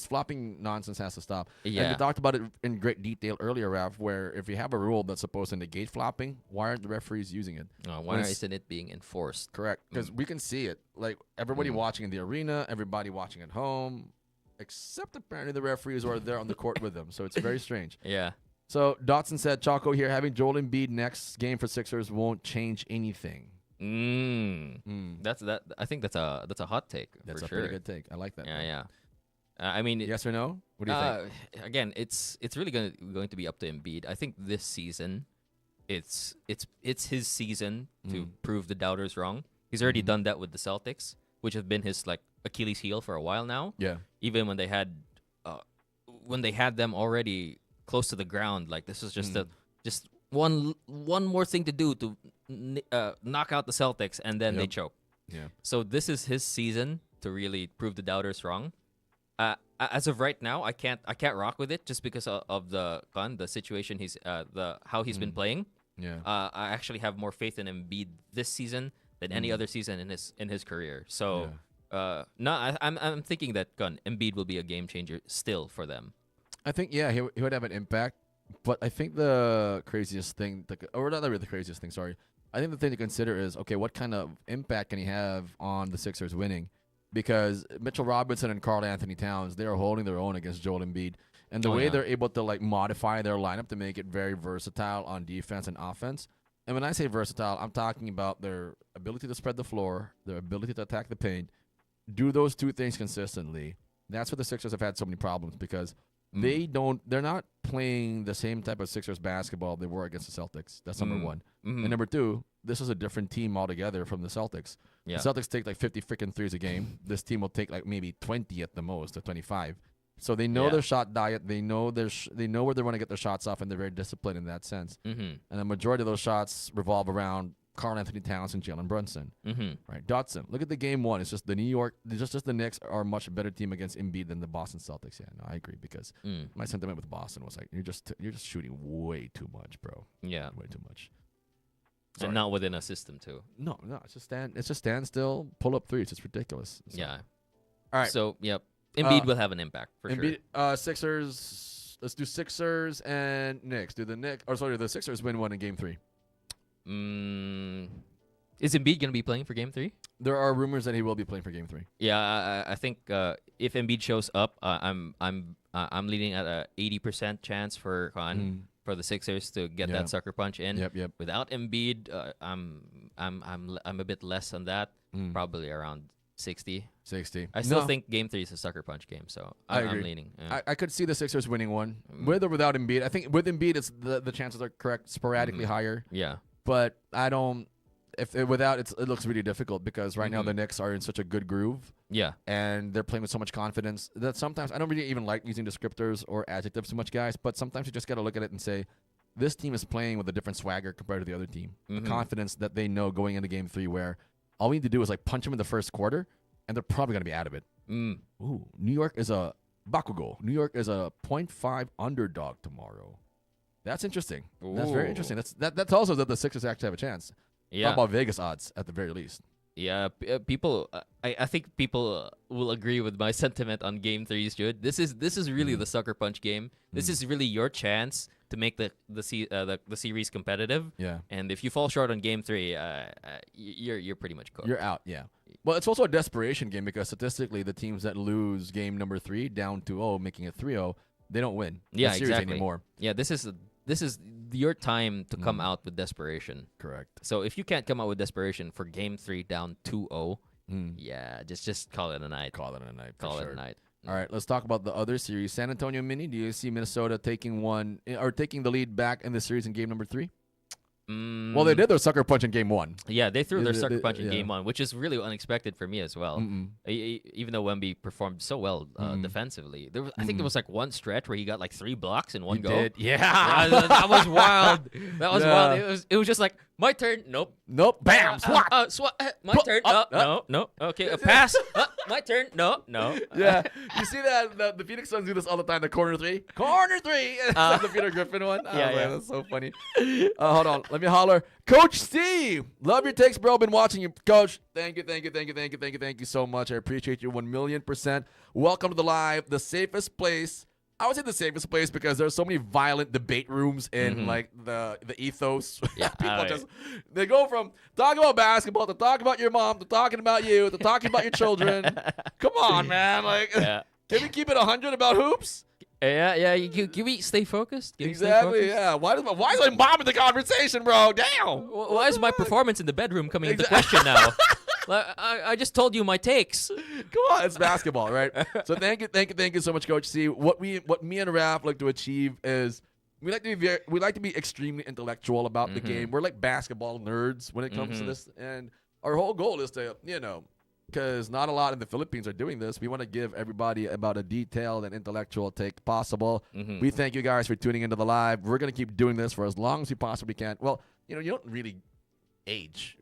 flopping nonsense has to stop. Yeah. And we talked about it in great detail earlier, Ralph, where if you have a rule that's supposed to negate flopping, why aren't the referees using it? Why isn't it being enforced? Correct, because we can see it. Everybody watching in the arena, everybody watching at home, except apparently the referees are there on the court with them. So it's very strange. Yeah. So Dotson said, Chaco here, having Joel Embiid next game for Sixers won't change anything. That's that. I think that's a hot take. That's for a sure. pretty good take. I like that. Yeah. I mean, yes or no? What do you think? Again, it's really going to be up to Embiid. I think this season, it's his season to prove the doubters wrong. He's already done that with the Celtics, which have been his Achilles heel for a while now. Yeah. Even when they had them already close to the ground, this was just one more thing to do to knock out the Celtics, and then they choke. Yeah. So this is his season to really prove the doubters wrong. As of right now, I can't rock with it just because of the situation how he's been playing. Yeah. I actually have more faith in Embiid this season than any other season in his career. So I'm thinking that Embiid will be a game changer still for them. I think he would have an impact, but I think the craziest thing, or not really the craziest thing, sorry. I think the thing to consider is, okay, what kind of impact can he have on the Sixers winning? Because Mitchell Robinson and Karl Anthony Towns, they are holding their own against Joel Embiid. And the way they're able to like modify their lineup to make it very versatile on defense and offense. And when I say versatile, I'm talking about their ability to spread the floor, their ability to attack the paint, do those two things consistently. That's where the Sixers have had so many problems because they're not playing the same type of Sixers basketball they were against the Celtics. That's number one. And number two, this is a different team altogether from the Celtics. Yeah. The Celtics take like 50 freaking threes a game. This team will take like maybe 20 at the most, or 25. So they know their shot diet. They know they know where they want to get their shots off, and they're very disciplined in that sense. And the majority of those shots revolve around Karl Anthony Towns and Jalen Brunson. Right, Dotson. Look at the game one. It's just the New York. Just the Knicks are a much better team against Embiid than the Boston Celtics. Yeah, no, I agree because my sentiment with Boston was like you're just shooting way too much, bro. Yeah, way too much. Sorry. And not within a system too. No, it's just stand still, pull up threes. It's ridiculous. So. Yeah. All right. So Embiid will have an impact for sure. Sixers. Let's do Sixers and Knicks. The Sixers win one in Game 3. Is Embiid gonna be playing for Game 3? There are rumors that he will be playing for Game 3. Yeah, I think if Embiid shows up, I'm leading at a 80% chance for the Sixers to get that sucker punch in. Yep. Without Embiid, I'm a bit less on that. Probably around 60. I still think Game 3 is a sucker punch game, so I'm leaning. Yeah. I could see the Sixers winning one, with or without Embiid. I think with Embiid, it's the chances are correct, sporadically higher. Yeah. But I don't. Without it looks really difficult because right now the Knicks are in such a good groove. Yeah. And they're playing with so much confidence that sometimes I don't really even like using descriptors or adjectives too much, guys. But sometimes you just got to look at it and say, this team is playing with a different swagger compared to the other team. The confidence that they know going into Game 3 where all we need to do is like punch them in the first quarter and they're probably going to be out of it. Ooh, New York is a Bakugo. New York is a 0.5 underdog tomorrow. That's interesting. Ooh. That's very interesting. That tells us that the Sixers actually have a chance. Yeah. Talk about Vegas odds at the very least. Yeah, people. I think people will agree with my sentiment on Game 3's Jude. This is really the sucker punch game. This is really your chance to make the series competitive. Yeah. And if you fall short on Game 3, you're pretty much cooked. You're out. Yeah. Well, it's also a desperation game because statistically, the teams that lose game number 3 down 2-0, making it 3-0, they don't win. Yeah, the series exactly. Anymore. Yeah, this is your time to come out with desperation. Correct. So if you can't come out with desperation for Game 3 down 2-0, yeah, just call it a night. Call it a night. Call it a night. All right, let's talk about the other series. San Antonio Mini, do you see Minnesota taking the lead back in the series in game number 3? Well, they did their sucker punch in game 1. Yeah, they threw their sucker punch in game 1, which is really unexpected for me as well. Even though Wemby performed so well defensively, I think there was like one stretch where he got like 3 blocks in one go. Did. Yeah, that was wild. That was wild. It was just like my turn. Nope. Bam. Swat. Swat. My turn. No. Okay. A pass. My turn. No. Yeah. You see that the Phoenix Suns do this all the time. The corner 3. Corner 3. The Peter Griffin one. Yeah. That's so funny. Hold on. Let me holler. Coach Steve. Love your takes, bro. Been watching you, Coach. Thank you so much. I appreciate you 1,000,000%. Welcome to the live, the safest place. I would say the safest place because there's so many violent debate rooms in like the ethos. Yeah, People they go from talking about basketball to talking about your mom to talking about you to talking about your children. Come on, man. Can we keep it 100 about hoops? Yeah. Can we stay focused? Exactly. Yeah. Why is my mom in the conversation, bro? Damn. Why is my performance in the bedroom coming into question now? I just told you my takes. Come on, it's basketball, right? So thank you so much, Coach C. What me and Raph like to achieve is we like to be extremely intellectual about the game. We're like basketball nerds when it comes to this, and our whole goal is to because not a lot in the Philippines are doing this. We want to give everybody about a detailed and intellectual take possible. We thank you guys for tuning into the live. We're going to keep doing this for as long as we possibly can. Well, you don't really age.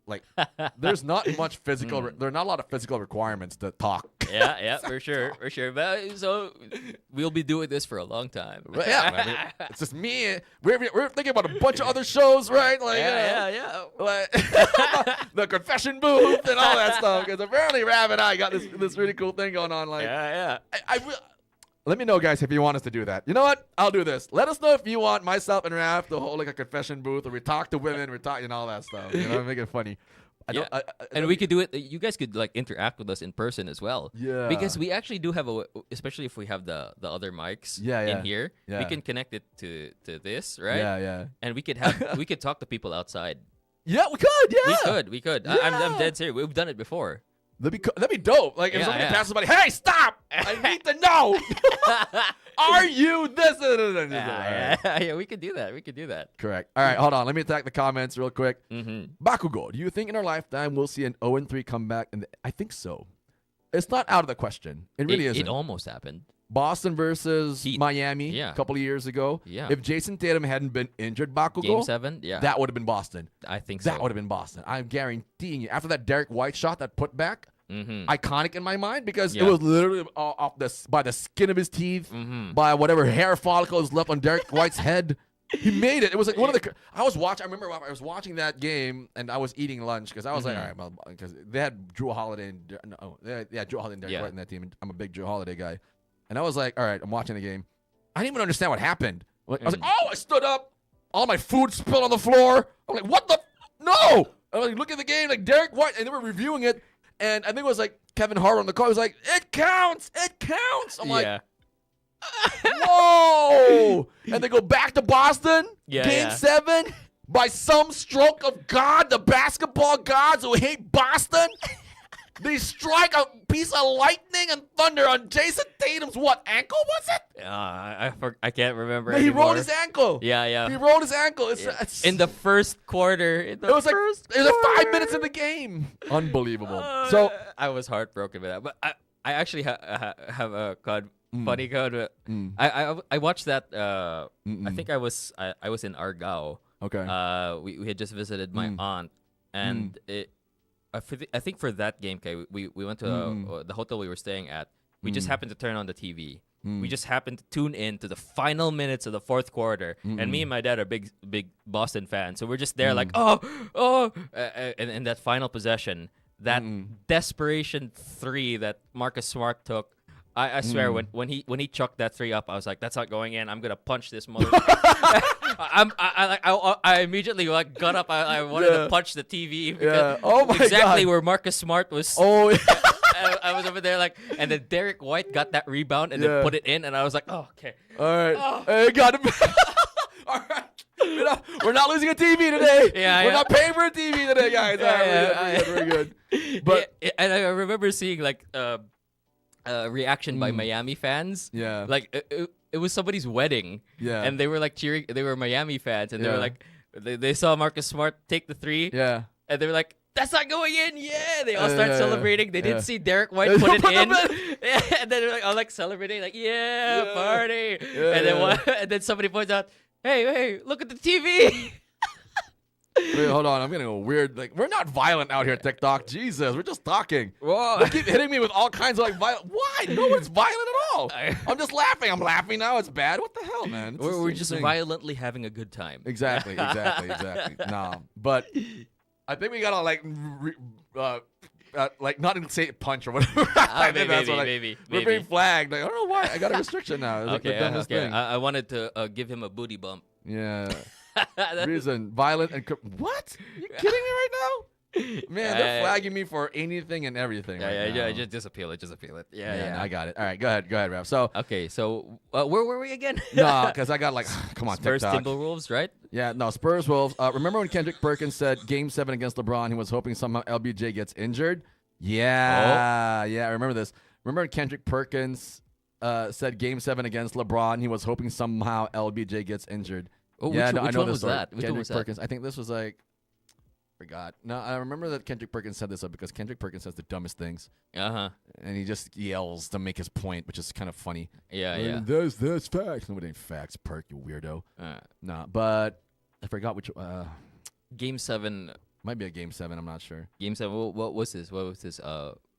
Like, there's not much physical. There are not a lot of physical requirements to talk. Yeah, for sure. But so we'll be doing this for a long time. Yeah, it's just me. We're thinking about a bunch of other shows, right? Like, yeah. Like the confession booth and all that stuff. Because apparently Rav and I got this really cool thing going on. Like, let me know, guys, if you want us to do that. You know what? I'll do this. Let us know if you want myself and Raph to hold like a confession booth, or we talk to women, we talk and all that stuff. Make it funny. And we could do it. You guys could like interact with us in person as well. Yeah. Because we actually do have especially if we have the other mics in here, we can connect it to this, right? Yeah. And we could talk to people outside. Yeah, we could. We could. Yeah. I'm dead serious. We've done it before. That'd be dope. Like, if somebody passes somebody, hey, stop! I need to know. Are you this? Yeah, we could do that. Correct. All right, hold on. Let me attack the comments real quick. Bakugo, do you think in our lifetime we'll see an 0-3 comeback? I think so. It's not out of the question. It really isn't. It almost happened. Boston versus Heat. Miami a couple of years ago. Yeah. If Jason Tatum hadn't been injured, Bakugo, Game 7, that would have been Boston. I think so. That would have been Boston. I'm guaranteeing you. After that Derek White shot, that putback, iconic in my mind because it was literally by the skin of his teeth, by whatever hair follicles left on Derek White's head. He made it. It was like one of the. I remember I was watching that game and I was eating lunch because I was like, all right, well, because they had Drew Holiday and Drew Holiday and Derek White in that team. And I'm a big Drew Holiday guy. And I was like, all right, I'm watching the game. I didn't even understand what happened. I was like, I stood up. All my food spilled on the floor. I'm like, what the? No! I was like, look at the game, like Derek White, and they were reviewing it. And I think it was like Kevin Hart on the call. He was like, it counts. I'm like, whoa! And they go back to Boston, Game 7, by some stroke of God, the basketball gods who hate Boston. They strike a piece of lightning and thunder on Jason Tatum's ankle was it? I can't remember He rolled his ankle. Yeah. He rolled his ankle. It's in the first quarter. It was like 5 minutes in the game. Unbelievable. So I was heartbroken by that. But I actually have a funny code. I watched that. I think I was in Argao. Okay. We had just visited my aunt, and I think for that game, we went to the hotel we were staying at. We just happened to turn on the TV. We just happened to tune in to the final minutes of the fourth quarter. And me and my dad are big Boston fans. So we're just there like, and that final possession, that desperation 3 that Marcus Smart took, I swear, when he chucked that 3 up, I was like, that's not going in. I'm going to punch this mother. I immediately got up. I wanted to punch the TV because exactly where Marcus Smart was. Oh, yeah. I was over there and then Derek White got that rebound and then put it in, and I was like, oh, okay. All right. Hey, got him. All right. We're not losing a TV today. We're not paying for a TV today, guys. All right, we're good. But and I remember seeing reaction by Miami fans. Yeah. Like it was somebody's wedding. Yeah. And they were like cheering. They were Miami fans, and they were like, they saw Marcus Smart take the 3. Yeah. And they were like, that's not going in. Yeah. They all start celebrating. They didn't see Derek White put it in. And then they're like all celebrating, like, party. Yeah. And then somebody points out, hey, look at the TV. Wait, hold on. I'm getting a weird. Like, we're not violent out here, TikTok. Jesus, we're just talking. Whoa. They keep hitting me with all kinds of violent. Why? No one's violent at all. I'm just laughing. I'm laughing now. It's bad. What the hell, man? We're just violently having a good time. Exactly. No, but I think we gotta not even say punch or whatever. Maybe. We're being flagged. Like, I don't know why. I got a restriction now. It's okay. Like the dumbest thing. I wanted to give him a booty bump. Yeah. Reason violent and what? You kidding me right now? Man, they're flagging me for anything and everything. Yeah. Just appeal it. Yeah. I got it. All right, go ahead, Raph. So okay, so where were we again? No, because I got come on, Spurs TikTok. Timberwolves, right? Yeah, no, Spurs Wolves. Remember when Kendrick Perkins said Game 7 against LeBron, he was hoping somehow LBJ gets injured? Yeah, I remember this. Remember when Kendrick Perkins said Game 7 against LeBron, he was hoping somehow LBJ gets injured. Oh, yeah, which I know one this was story. that? Which one Kendrick was that? Perkins. I think this was like Forgot. No, I remember that Kendrick Perkins said this up because Kendrick Perkins says the dumbest things. And he just yells to make his point, which is kind of funny. Yeah. That's facts. Nobody ain't facts, Perk, you weirdo. Nah, but I forgot which. Game 7. Might be a Game 7. I'm not sure. Game 7. What was this? What was this?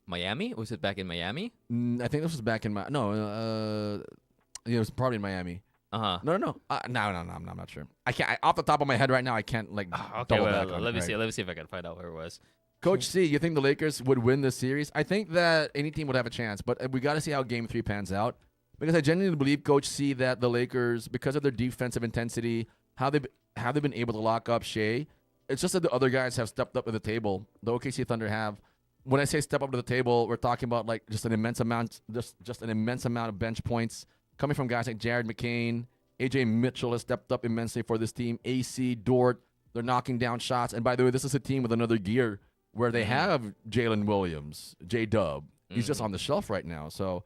Miami? Was it back in Miami? I think this was back in it was probably in Miami. No. No, I'm not sure. I can't. Off the top of my head right now, I can't okay, double back on let me it, see. Let me see if I can find out where it was. Coach C, you think the Lakers would win this series? I think that any team would have a chance, but we got to see how Game 3 pans out. Because I genuinely believe, Coach C, that the Lakers, because of their defensive intensity, how they've been able to lock up Shea, it's just that the other guys have stepped up to the table. The OKC Thunder have. When I say step up to the table, we're talking about like just an immense amount of bench points coming from guys like Jared McCain. AJ Mitchell has stepped up immensely for this team. AC, Dort, they're knocking down shots. And by the way, this is a team with another gear where they have Jalen Williams, J-Dub. He's just on the shelf right now. So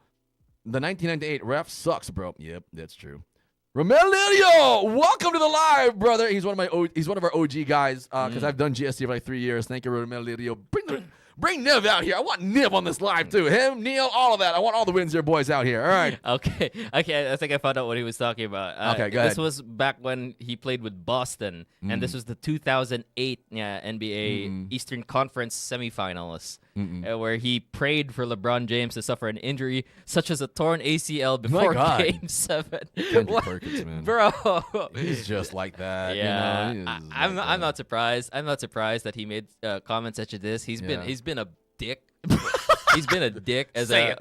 the 1998 ref sucks, bro. Yep, that's true. Romelirio, welcome to the live, brother. He's one of our OG guys because I've done GST for like 3 years. Thank you, Romelirio. Bring Niv out here. I want Niv on this live too. Him, Neil, all of that. I want all the Windsor boys out here. All right. Okay. I think I found out what he was talking about. Okay, go ahead. This was back when he played with Boston, and this was the 2008 NBA Eastern Conference semifinals, where he prayed for LeBron James to suffer an injury such as a torn ACL before Game 7. Kendrick Perkins, man. Bro. He's just like that. Yeah. You know, I'm not surprised. I'm not surprised that he made comments such as this. He's been a dick. He's been a dick as a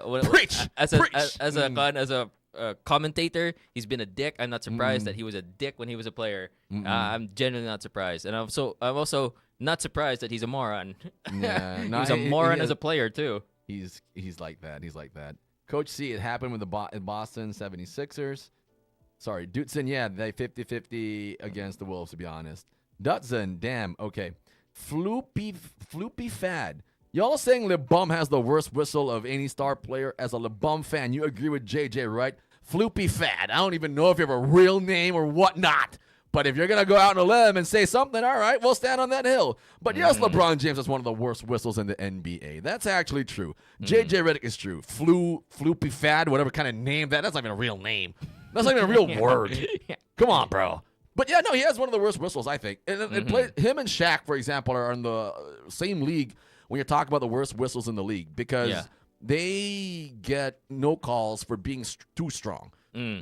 commentator. He's been a dick. I'm not surprised that he was a dick when he was a player. I'm genuinely not surprised, and I'm also not surprised that he's a moron. Yeah, he's a moron as a player too. He's like that. He's like that. Coach C, it happened with the Boston 76ers. Sorry, Dutson. Yeah, they 50-50 against the Wolves. To be honest, Dutson. Damn. Okay. Floopy Fad. Y'all saying LeBum has the worst whistle of any star player. As a LeBum fan, you agree with JJ, right? Floopy Fad. I don't even know if you have a real name or whatnot. But if you're going to go out on a limb and say something, all right, we'll stand on that hill. But yes, LeBron James is one of the worst whistles in the NBA. That's actually true. JJ Redick is true. Floopy Fad, whatever kind of name that's not even a real name. That's not even a real word. Come on, bro. But yeah, no, he has one of the worst whistles, I think. Him and Shaq, for example, are in the same league when you're talking about the worst whistles in the league because they get no calls for being too strong.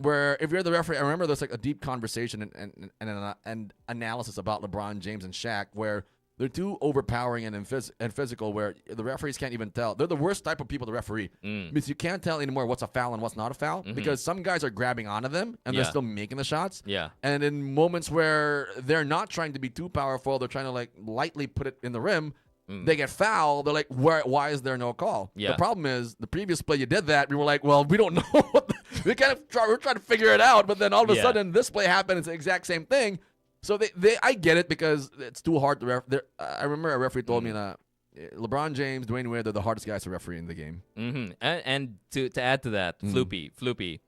Where if you're the referee, I remember there's like a deep conversation and analysis about LeBron James and Shaq where they're too overpowering and physical where the referees can't even tell. They're the worst type of people to referee because you can't tell anymore what's a foul and what's not a foul because some guys are grabbing onto them and they're still making the shots. Yeah. And in moments where they're not trying to be too powerful, they're trying to like lightly put it in the rim. They get fouled. They're like, why is there no call? Yeah. The problem is the previous play you did that. We were like, well, we don't know. We're trying to figure it out. But then all of a sudden this play happened. It's the exact same thing. So I get it because it's too hard to ref. I remember a referee told me that LeBron James, Dwayne Wade, they're the hardest guys to referee in the game. And to add to that, Floopy.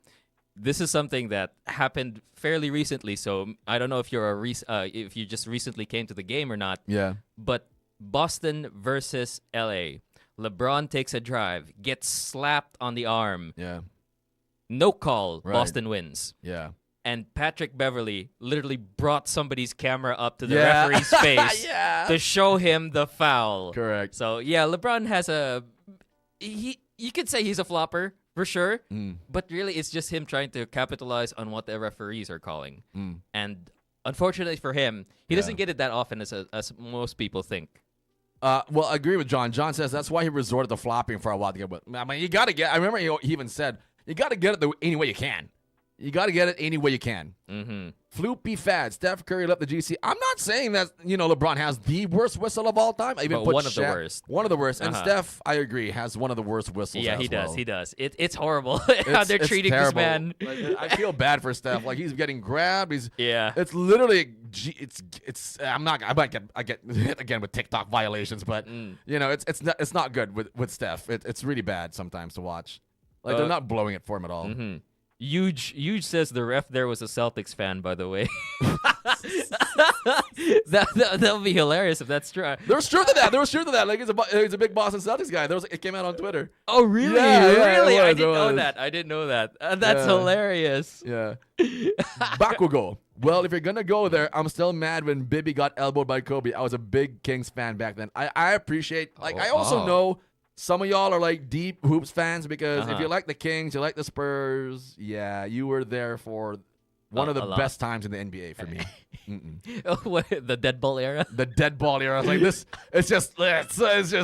This is something that happened fairly recently. So I don't know if if you just recently came to the game or not. Yeah. But Boston versus LA. LeBron takes a drive, gets slapped on the arm. Yeah. No call. Right. Boston wins. Yeah. And Patrick Beverley literally brought somebody's camera up to the referee's face to show him the foul. Correct. So yeah, LeBron has you could say he's a flopper for sure, but really it's just him trying to capitalize on what the referees are calling. And unfortunately for him, he doesn't get it that often as most people think. Well, I agree with John. John says that's why he resorted to flopping for a while to get. I mean, you got to get. I remember he even said you got to get it any way you can. You got to get it any way you can. Floopy Fad. Steph Curry left the GC. I'm not saying that LeBron has the worst whistle of all time. I even put one of the worst. One of the worst. And Steph, I agree, has one of the worst whistles. Yeah, he well. does. He does. It's horrible how they're treating terrible. This man. Like, I feel bad for Steph. Like he's getting grabbed. It's literally. I get hit again with TikTok violations, but it's not good with Steph. It's really bad sometimes to watch. Like they're not blowing it for him at all. Huge says the ref there was a Celtics fan, by the way. That would be hilarious if that's true. There was truth to that. There was truth to that. Like he's a big Boston Celtics guy. It came out on Twitter. Oh, really? Yeah, Really? it I was, didn't it know was. that. I didn't know that. That's Yeah. hilarious. Yeah. Bakugo. Well, if you're gonna go there, I'm still mad when Bibby got elbowed by Kobe. I was a big Kings fan back then. I appreciate. Like I also know some of y'all are like deep hoops fans because if you like the Kings, you like the Spurs. Yeah, you were there for one of the best times in the NBA for me. What, the dead ball era? The dead ball era. I was like, this. It's just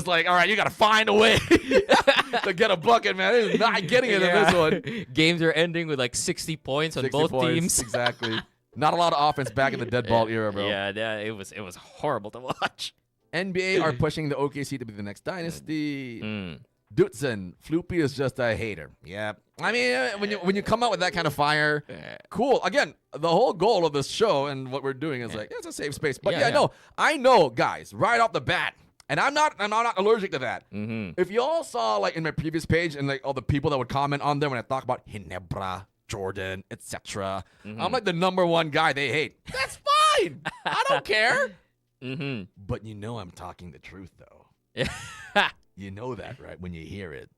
like, all right, you gotta find a way to get a bucket, man. It's not getting it in this one. Games are ending with like 60 points on 60 both points, teams. Exactly. Not a lot of offense back in the dead ball era, bro. Yeah, it was horrible to watch. NBA are pushing the OKC to be the next dynasty. Dutzen, Floopy is just a hater. Yeah. I mean, when you come out with that kind of fire, cool. Again, the whole goal of this show and what we're doing is like, it's a safe space. But I know, guys, right off the bat, and I'm not allergic to that. If y'all saw like in my previous page and like all the people that would comment on there when I talk about Hinebra, Jordan, etc., I'm like the number one guy they hate. That's fine. I don't care. But you know I'm talking the truth though. You know that, right? When you hear it,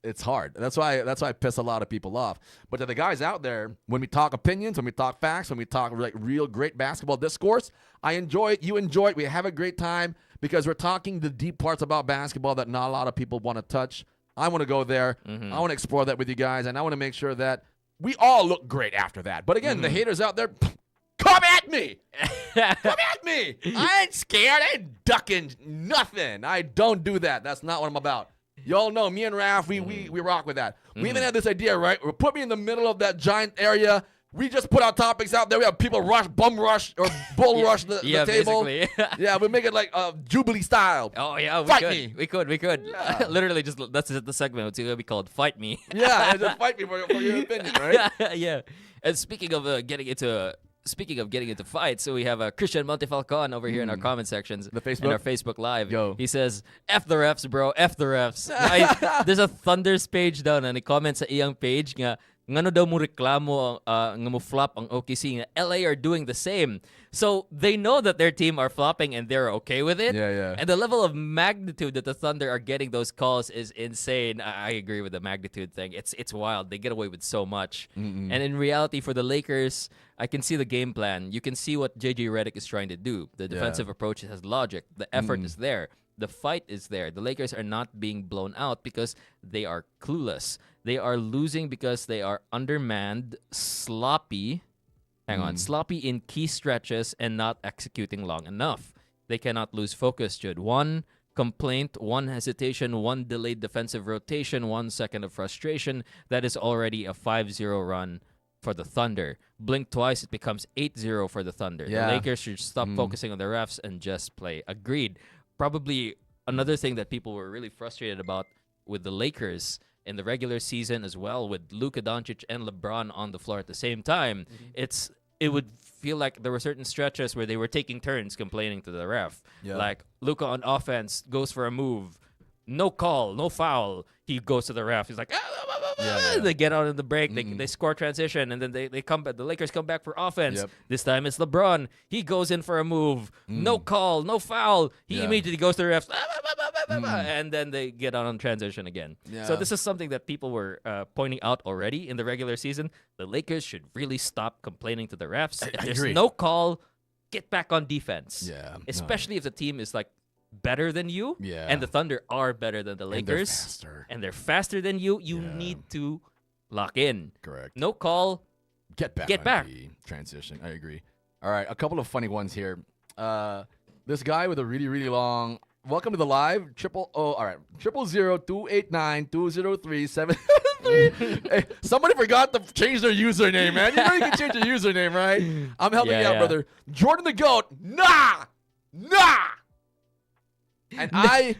it's hard. That's why I piss a lot of people off. But to the guys out there, when we talk opinions, when we talk facts, when we talk like real great basketball discourse, I enjoy it. You enjoy it. We have a great time because we're talking the deep parts about basketball that not a lot of people want to touch. I want to go there. I want to explore that with you guys, and I want to make sure that we all look great after that. But again, the haters out there, come at me. Come at me. I ain't scared. I ain't ducking nothing. I don't do that. That's not what I'm about. Y'all know me and Raph, we rock with that. We even had this idea, right? Put me in the middle of that giant area. We just put our topics out there. We have people bum rush or bull rush the table. Yeah, we make it like Jubilee style. Oh yeah, fight me. We could. Yeah. Literally, just that's the segment. It's gonna be called "Fight Me." Yeah, just fight me for your opinion, right? Yeah. And speaking of getting into fights, so we have Christian Montefalcon over here in our comment sections, The Facebook? in our Facebook Live. Yo. He says, "F the refs, bro. F the refs." There's a Thunder's page down, and he comments sa iyang page nga ngano daw mo reklamo nga mo flop ang OKC nga LA are doing the same. So they know that their team are flopping and they're okay with it. Yeah. And the level of magnitude that the Thunder are getting those calls is insane. I agree with the magnitude thing. It's wild. They get away with so much. And in reality, for the Lakers, I can see the game plan. You can see what JJ Redick is trying to do. The defensive approach has logic. The effort is there. The fight is there. The Lakers are not being blown out because they are clueless. They are losing because they are undermanned, sloppy. Sloppy in key stretches and not executing long enough. They cannot lose focus, Jude. One complaint, one hesitation, one delayed defensive rotation, 1 second of frustration. That is already a 5-0 run for the Thunder. Blink twice, it becomes 8-0 for the Thunder. Yeah. The Lakers should stop focusing on the refs and just play. Agreed. Probably another thing that people were really frustrated about with the Lakers in the regular season as well, with Luka Doncic and LeBron on the floor at the same time, it would feel like there were certain stretches where they were taking turns complaining to the ref. Yeah. Like Luka on offense goes for a move, no call, no foul. He goes to the ref. He's like, They get out in the break. They score transition, and then they come back. The Lakers come back for offense. Yep. This time it's LeBron. He goes in for a move, no call, no foul. He immediately goes to the refs, and then they get out on transition again. Yeah. So this is something that people were pointing out already in the regular season. The Lakers should really stop complaining to the refs. If there's agree. no call, get back on defense. Yeah. Especially if the team is like better than you. Yeah. And the Thunder are better than the Lakers. And they're faster than you. You need to lock in. Correct. No call. Get back. Get on back. the transition. I agree. All right, a couple of funny ones here. This guy with a really, really long. Welcome to the live. 00028920373. Hey, somebody forgot to change their username, man. You know you can change your username, right? I'm helping you out, brother. Jordan the GOAT. Nah. And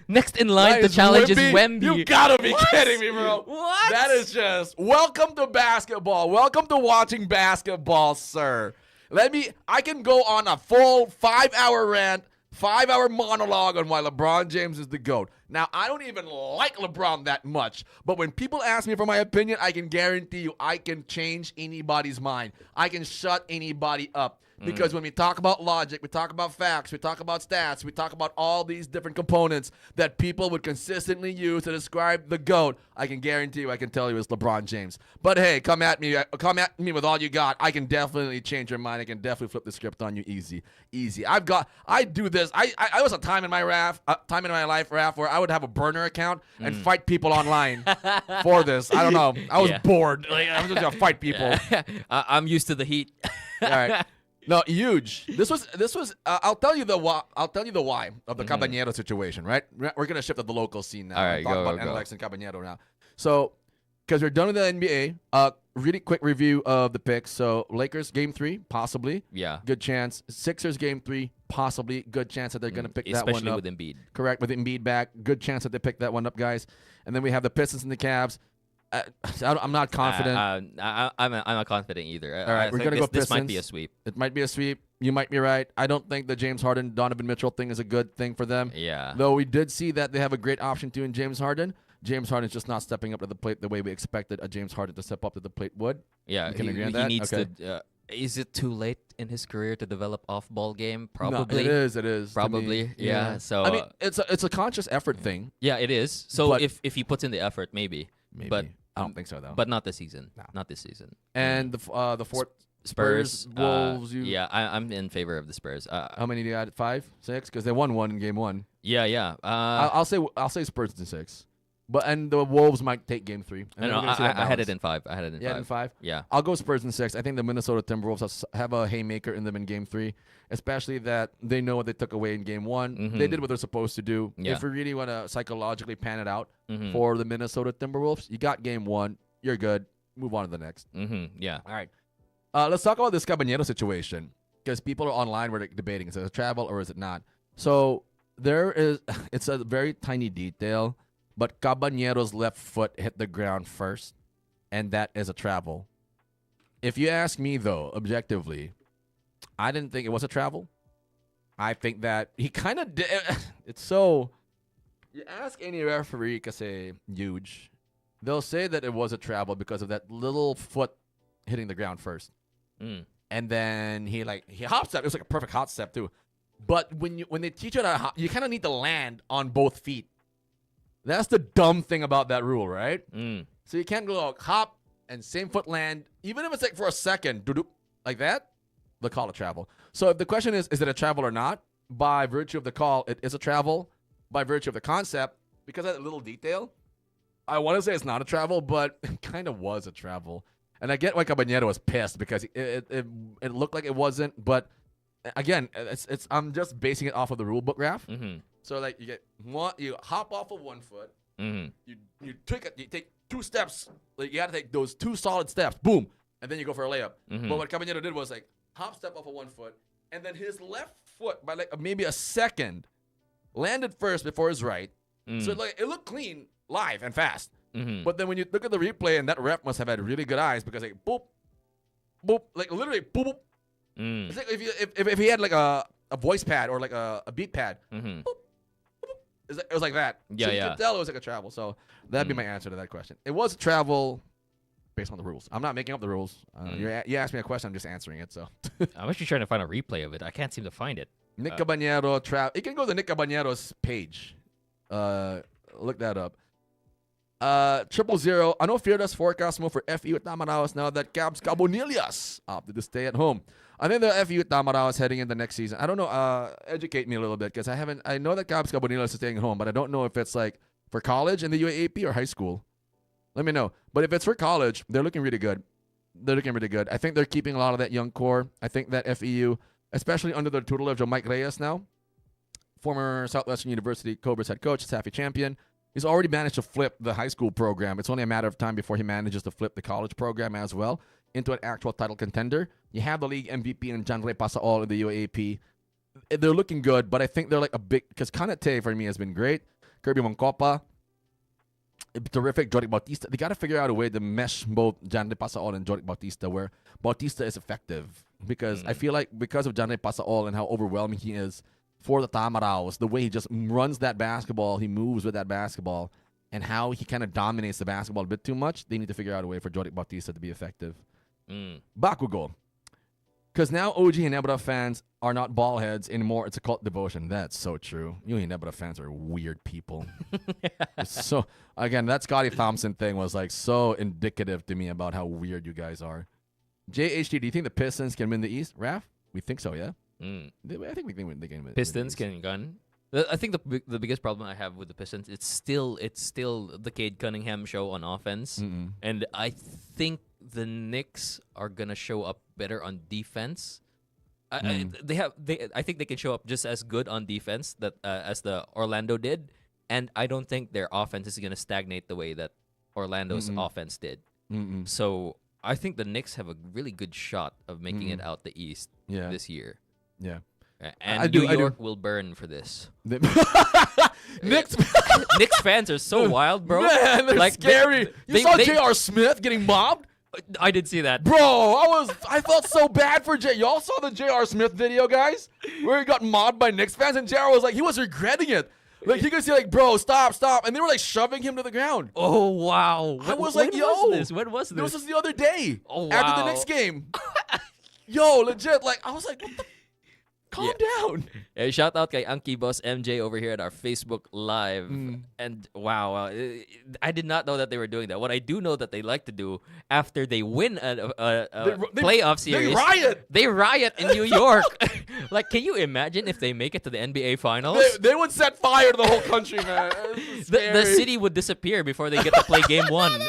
Next in line to challenge is Wemby. You gotta be kidding me, bro. What? That is just welcome to basketball. Welcome to watching basketball, sir. I can go on a full 5-hour rant, 5-hour monologue on why LeBron James is the GOAT. Now, I don't even like LeBron that much, but when people ask me for my opinion, I can guarantee you I can change anybody's mind. I can shut anybody up. Because when we talk about logic, we talk about facts, we talk about stats, we talk about all these different components that people would consistently use to describe the GOAT, I can guarantee you, I can tell you it's LeBron James. But hey, come at me with all you got. I can definitely change your mind. I can definitely flip the script on you easy. I do this. I was a time in my life, Raph, where I would have a burner account and fight people online for this. I don't know. I was bored. Like, I was just gonna fight people. I'm used to the heat. All right. No, huge. This was. I'll tell you the why. I'll tell you the why of the Caballero situation. Right. We're gonna shift to the local scene now. All right, talk go, about go. Alex and Caballero now. So, because we're done with the NBA, really quick review of the picks. So, Lakers game 3, possibly. Yeah. Good chance. Sixers game 3, possibly. Good chance that they're gonna pick that one up. Especially with Embiid. Correct, with Embiid back. Good chance that they pick that one up, guys. And then we have the Pistons and the Cavs. I'm not confident. I'm not confident either. All right, we're going to go Pistons. This might be a sweep. It might be a sweep. You might be right. I don't think the James Harden, Donovan Mitchell thing is a good thing for them. Yeah. Though we did see that they have a great option too in James Harden. James Harden's just not stepping up to the plate the way we expected a James Harden to step up to the plate would. Yeah, you can agree on he that? needs Okay. to. Is it too late in his career to develop off-ball game? Probably. No, it is. Probably. To me. Yeah. So I mean, it's a conscious effort thing. yeah, it is. So But- if he puts in the effort, maybe. Maybe. But I don't think so though. But not this season. No. Not this season. And the fourth Spurs, Wolves. yeah, I'm in favor of the Spurs. How many do you got? 5, 6? Because they won one in game 1. Yeah. I'll say Spurs in 6, and the Wolves might take game 3. And then No, we're gonna see that I had balance. it in 5. I had it in 5. In 5. Yeah. I'll go Spurs in 6. I think the Minnesota Timberwolves have a haymaker in them in game 3, especially that they know what they took away in game 1. They did what they're supposed to do. Yeah. If we really want to psychologically pan it out Mhm. for the Minnesota Timberwolves, you got game 1. You're good. Move on to the next. Yeah. All right. Let's talk about this Caballero situation because people are online were debating is it a travel or is it not. So it's a very tiny detail, but Caballero's left foot hit the ground first, and that is a travel. If you ask me though, objectively, I didn't think it was a travel. I think that he kind of did. It's so. You ask any referee, kasi huge. They'll say that it was a travel because of that little foot hitting the ground first. And then he hop step. It was like a perfect hop step too. But when they teach you how to hop, you kind of need to land on both feet. That's the dumb thing about that rule, right? So you can't go hop and same foot land, even if it's like for a second, like that. They'll call it travel. So if the question is it a travel or not? By virtue of the call, it is a travel. By virtue of the concept, because of that little detail, I want to say it's not a travel, but it kind of was a travel. And I get why Caballero was pissed because it looked like it wasn't. But again, I'm just basing it off of the rule book graph. So like you hop off of one foot. You take 2 steps. Like you got to take those 2 solid steps. Boom, and then you go for a layup. But what Caballero did was like hop step off of one foot, and then his left foot by like maybe a second landed first before his right. So it looked clean, live, and fast. But then when you look at the replay, and that ref must have had really good eyes because like boop, boop, like literally boop, boop. It's like if he had like a voice pad or like a beat pad, boop, boop, it was like that. Yeah, so you could tell it was like a travel. So that'd be my answer to that question. It was a travel based on the rules. I'm not making up the rules. You asked me a question, I'm just answering it. So I'm actually trying to find a replay of it. I can't seem to find it. Nick Caballero travel. You can go to Nick Caballero's page. Look that up. 000. Ano fearless forecast mo for FEU Tamaraos now that Cabs Cabonillas opted to stay at home? I think the FEU Tamaraos heading into next season. I don't know. Educate me a little bit because I know that Cabs Cabonillas is staying at home, but I don't know if it's like for college in the UAAP or high school. Let me know. But if it's for college, they're looking really good. I think they're keeping a lot of that young core. I think that FEU, especially under the tutelage of Mike Reyes now, former Southwestern University Cobras head coach, Safi champion. He's already managed to flip the high school program. It's only a matter of time before he manages to flip the college program as well into an actual title contender. You have the league MVP and John Ray Pasaol in the UAAP. They're looking good, but I think they're like a big... Because Kanate for me has been great. Kirby Moncopa, terrific. Joric Bautista. They got to figure out a way to mesh both John Ray Pasaol and Joric Bautista where Bautista is effective. Because I feel like because of John Ray Pasaol and how overwhelming he is, for the Tamaraos, the way he just runs that basketball, he moves with that basketball, and how he kind of dominates the basketball a bit too much, they need to figure out a way for Joric Bautista to be effective. Bakugo. Because now OG Hinebra fans are not ball heads anymore. It's a cult devotion. That's so true. You Hinebra fans are weird people. So, again, that Scotty Thompson thing was like so indicative to me about how weird you guys are. JHD, do you think the Pistons can win the East? Raph? We think so, yeah? I think we think they can win. Pistons can gun. I think the biggest problem I have with the Pistons, it's still the Cade Cunningham show on offense, and I think the Knicks are gonna show up better on defense. I think they can show up just as good on defense as the Orlando did, and I don't think their offense is gonna stagnate the way that Orlando's offense did. So I think the Knicks have a really good shot of making it out the East this year. Yeah. And New York will burn for this. Knicks fans are so wild, bro. Man, they're like, scary. You saw J.R. Smith getting mobbed? I did see that. Bro, I felt so bad for J. Y'all saw the J.R. Smith video, guys? Where he got mobbed by Knicks fans, and J.R. was like, he was regretting it. Like, he could say, like, bro, stop. And they were, like, shoving him to the ground. Oh, wow. I was like, yo. When was this? This was the other day. Oh, wow. After the Knicks game. Yo, legit. Like, I was like, what the? Calm down. Yeah, shout out kay Anki Boss MJ over here at our Facebook Live. And wow, I did not know that they were doing that. What I do know that they like to do after they win a playoff series, They riot in New York. Like, can you imagine if they make it to the NBA Finals? They would set fire to the whole country, man. The city would disappear before they get to play Game 1.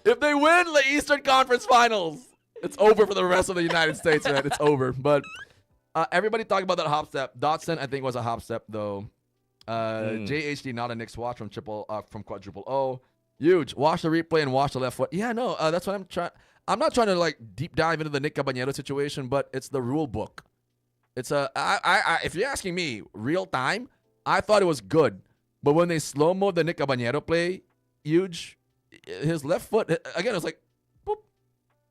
If they win the Eastern Conference Finals, it's over for the rest of the United States, man. It's over. But everybody talking about that hop step. Dotson, I think, was a hop step, though. JHD, not a Knicks watch from quadruple O. Huge. Watch the replay and watch the left foot. Yeah, no, that's what I'm trying. I'm not trying to, like, deep dive into the Nick Cabanero situation, but it's the rule book. It's if you're asking me, real time, I thought it was good. But when they slow-mo the Nick Cabanero play, huge, his left foot, again, it was like, boop,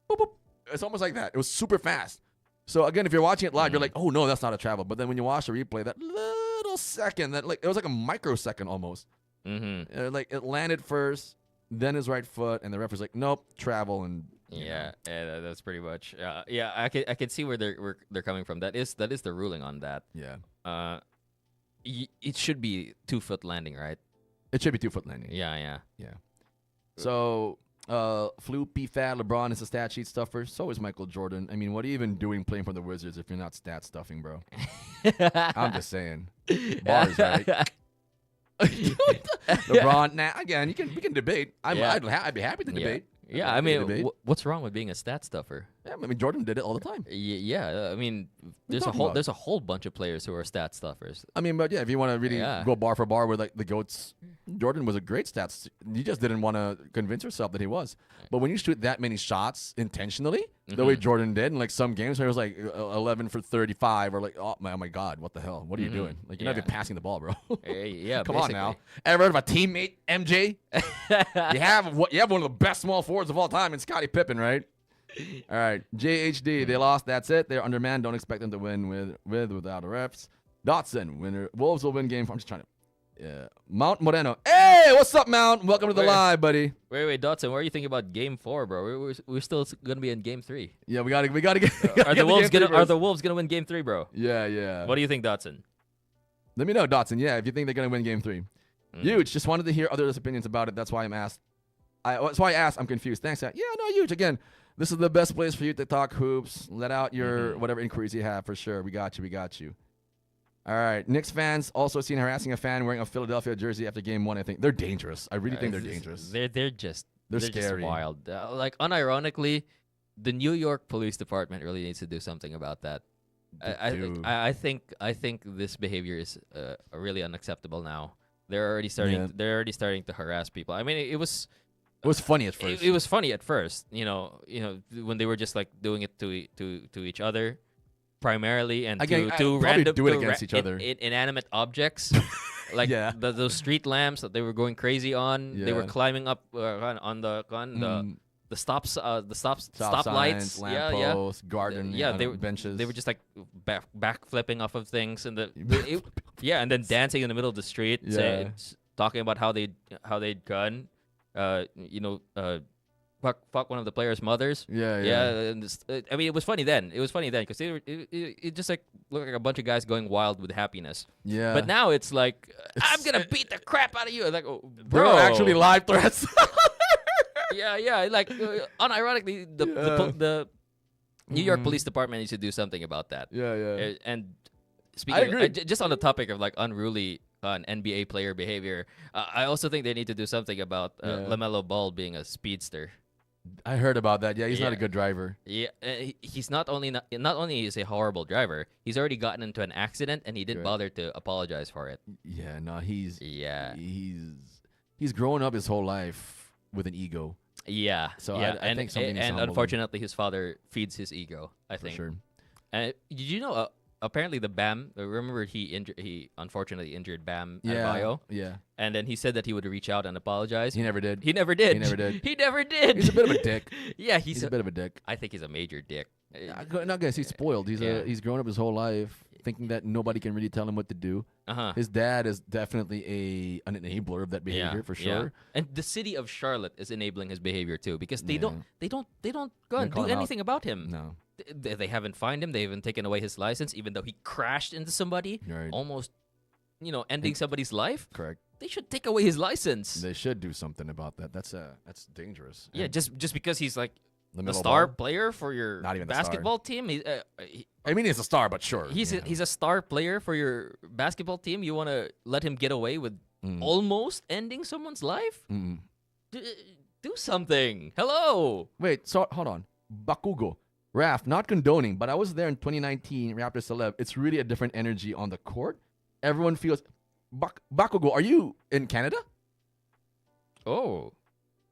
boop, boop. It's almost like that. It was super fast. So, again, if you're watching it live, you're like, oh, no, that's not a travel. But then when you watch the replay, that little second, it was like a microsecond almost. Like, it landed first, then his right foot, and the ref was like, nope, travel. And yeah, that's pretty much. Yeah, I can see where they're coming from. That is the ruling on that. Yeah. It should be 2-foot landing, right? It should be 2-foot landing. Yeah. So, Flu, PFAT, LeBron is a stat sheet stuffer. So is Michael Jordan. I mean, what are you even doing playing for the Wizards if you're not stat stuffing, bro? I'm just saying. Bars, right? LeBron, again, we can debate. I'd be happy to debate. Yeah, I mean, what's wrong with being a stat stuffer? Yeah, I mean, Jordan did it all the time. Yeah, I mean, there's a whole bunch of players who are stat stuffers. I mean, but yeah, if you want to really go bar for bar with like the GOATs, Jordan was a great stats. You just didn't want to convince yourself that he was. But when you shoot that many shots intentionally, the way Jordan did, in like some games where it was like 11 for 35, or like, oh my God, what the hell? What are you doing? Like, you're not even passing the ball, bro. Yeah, come on now. Ever heard of a teammate, MJ? you have one of the best small forwards of all time in Scottie Pippen, right? All right, JHD, they lost. That's it. They're undermanned. Don't expect them to win without the refs. Dotson, winner. Wolves will win game 4. I'm just trying to. Yeah. Mount Moreno. Hey, what's up, Mount? Welcome to the live, buddy. Wait, Dotson. What are you thinking about Game 4, bro? We're still gonna be in Game 3. Yeah, we gotta get. Are the Wolves gonna win Game 3, bro? Yeah. What do you think, Dotson? Let me know, Dotson. Yeah, if you think they're gonna win Game 3. Huge. Just wanted to hear others' opinions about it. That's why I'm asked. That's why I asked. I'm confused. Thanks. Yeah, no, huge. Again, this is the best place for you to talk hoops. Let out your whatever inquiries you have for sure. We got you. All right. Knicks fans also seen harassing a fan wearing a Philadelphia jersey after game 1. I think they're dangerous. I really think they're dangerous. They're scary. Just wild. Like, unironically, the New York Police Department really needs to do something about that. I think this behavior is really unacceptable now. They're already starting. They're already starting to harass people. I mean, it was funny at first. It was funny at first. You know, when they were just like doing it to each other, primarily, and again, to random do it against each other. Inanimate objects, like those street lamps that they were going crazy on. They were climbing up on the stoplights, lampposts, garden, benches. They were just like back flipping off of things, and and then dancing in the middle of the street, talking about how they'd gone, fuck one of the players' mothers. Yeah. And I mean, it was funny then. It was funny then because it just like looked like a bunch of guys going wild with happiness. Yeah. But now it's like I'm gonna beat the crap out of you. Like, oh, There bro, are actually live threats. yeah. Like, unironically, the New York Police Department needs to do something about that. Yeah. And I speaking, agree. just on the topic of like unruly NBA player behavior, I also think they need to do something about LaMelo Ball being a speedster. I heard about that. Yeah, he's not a Yeah. good driver. Yeah, he's not only is a horrible driver, he's already gotten into an accident and he didn't Correct. bother to apologize for it. Yeah, no, he's grown up his whole life with an ego. Yeah. So yeah. I think something needs to and humble him. unfortunately, his father feeds his ego, I For think. sure. And did you know? Apparently, the Bam. Remember, he unfortunately injured Bam Adebayo, Yeah. and then he said that he would reach out and apologize. He never did. He never did. He never did. He never did. He's a bit of a dick. Yeah, He's a bit of a dick. I think he's a major dick. Not guys, he's spoiled. Yeah. He's grown up his whole life thinking that nobody can really tell him what to do. His dad is definitely an enabler of that behavior for sure. Yeah. And the city of Charlotte is enabling his behavior too because they don't go They and call do him out. anything about him. No. They haven't fined him. They haven't taken away his license, even though he crashed into somebody, Right. almost, ending somebody's life. Correct. They should take away his license. They should do something about that. That's dangerous. Yeah, And just because he's like a LaMelo star Ball? player for your Not even a star. basketball team. I mean, he's a star, but sure. He's a star player for your basketball team. You want to let him get away with Mm. almost ending someone's life? Mm. Do something. Hello. Wait, so hold on. Bakugo. Raf, not condoning, but I was there in 2019, Raptors Celeb. It's really a different energy on the court. Everyone feels. Bakugo, are you in Canada? Oh.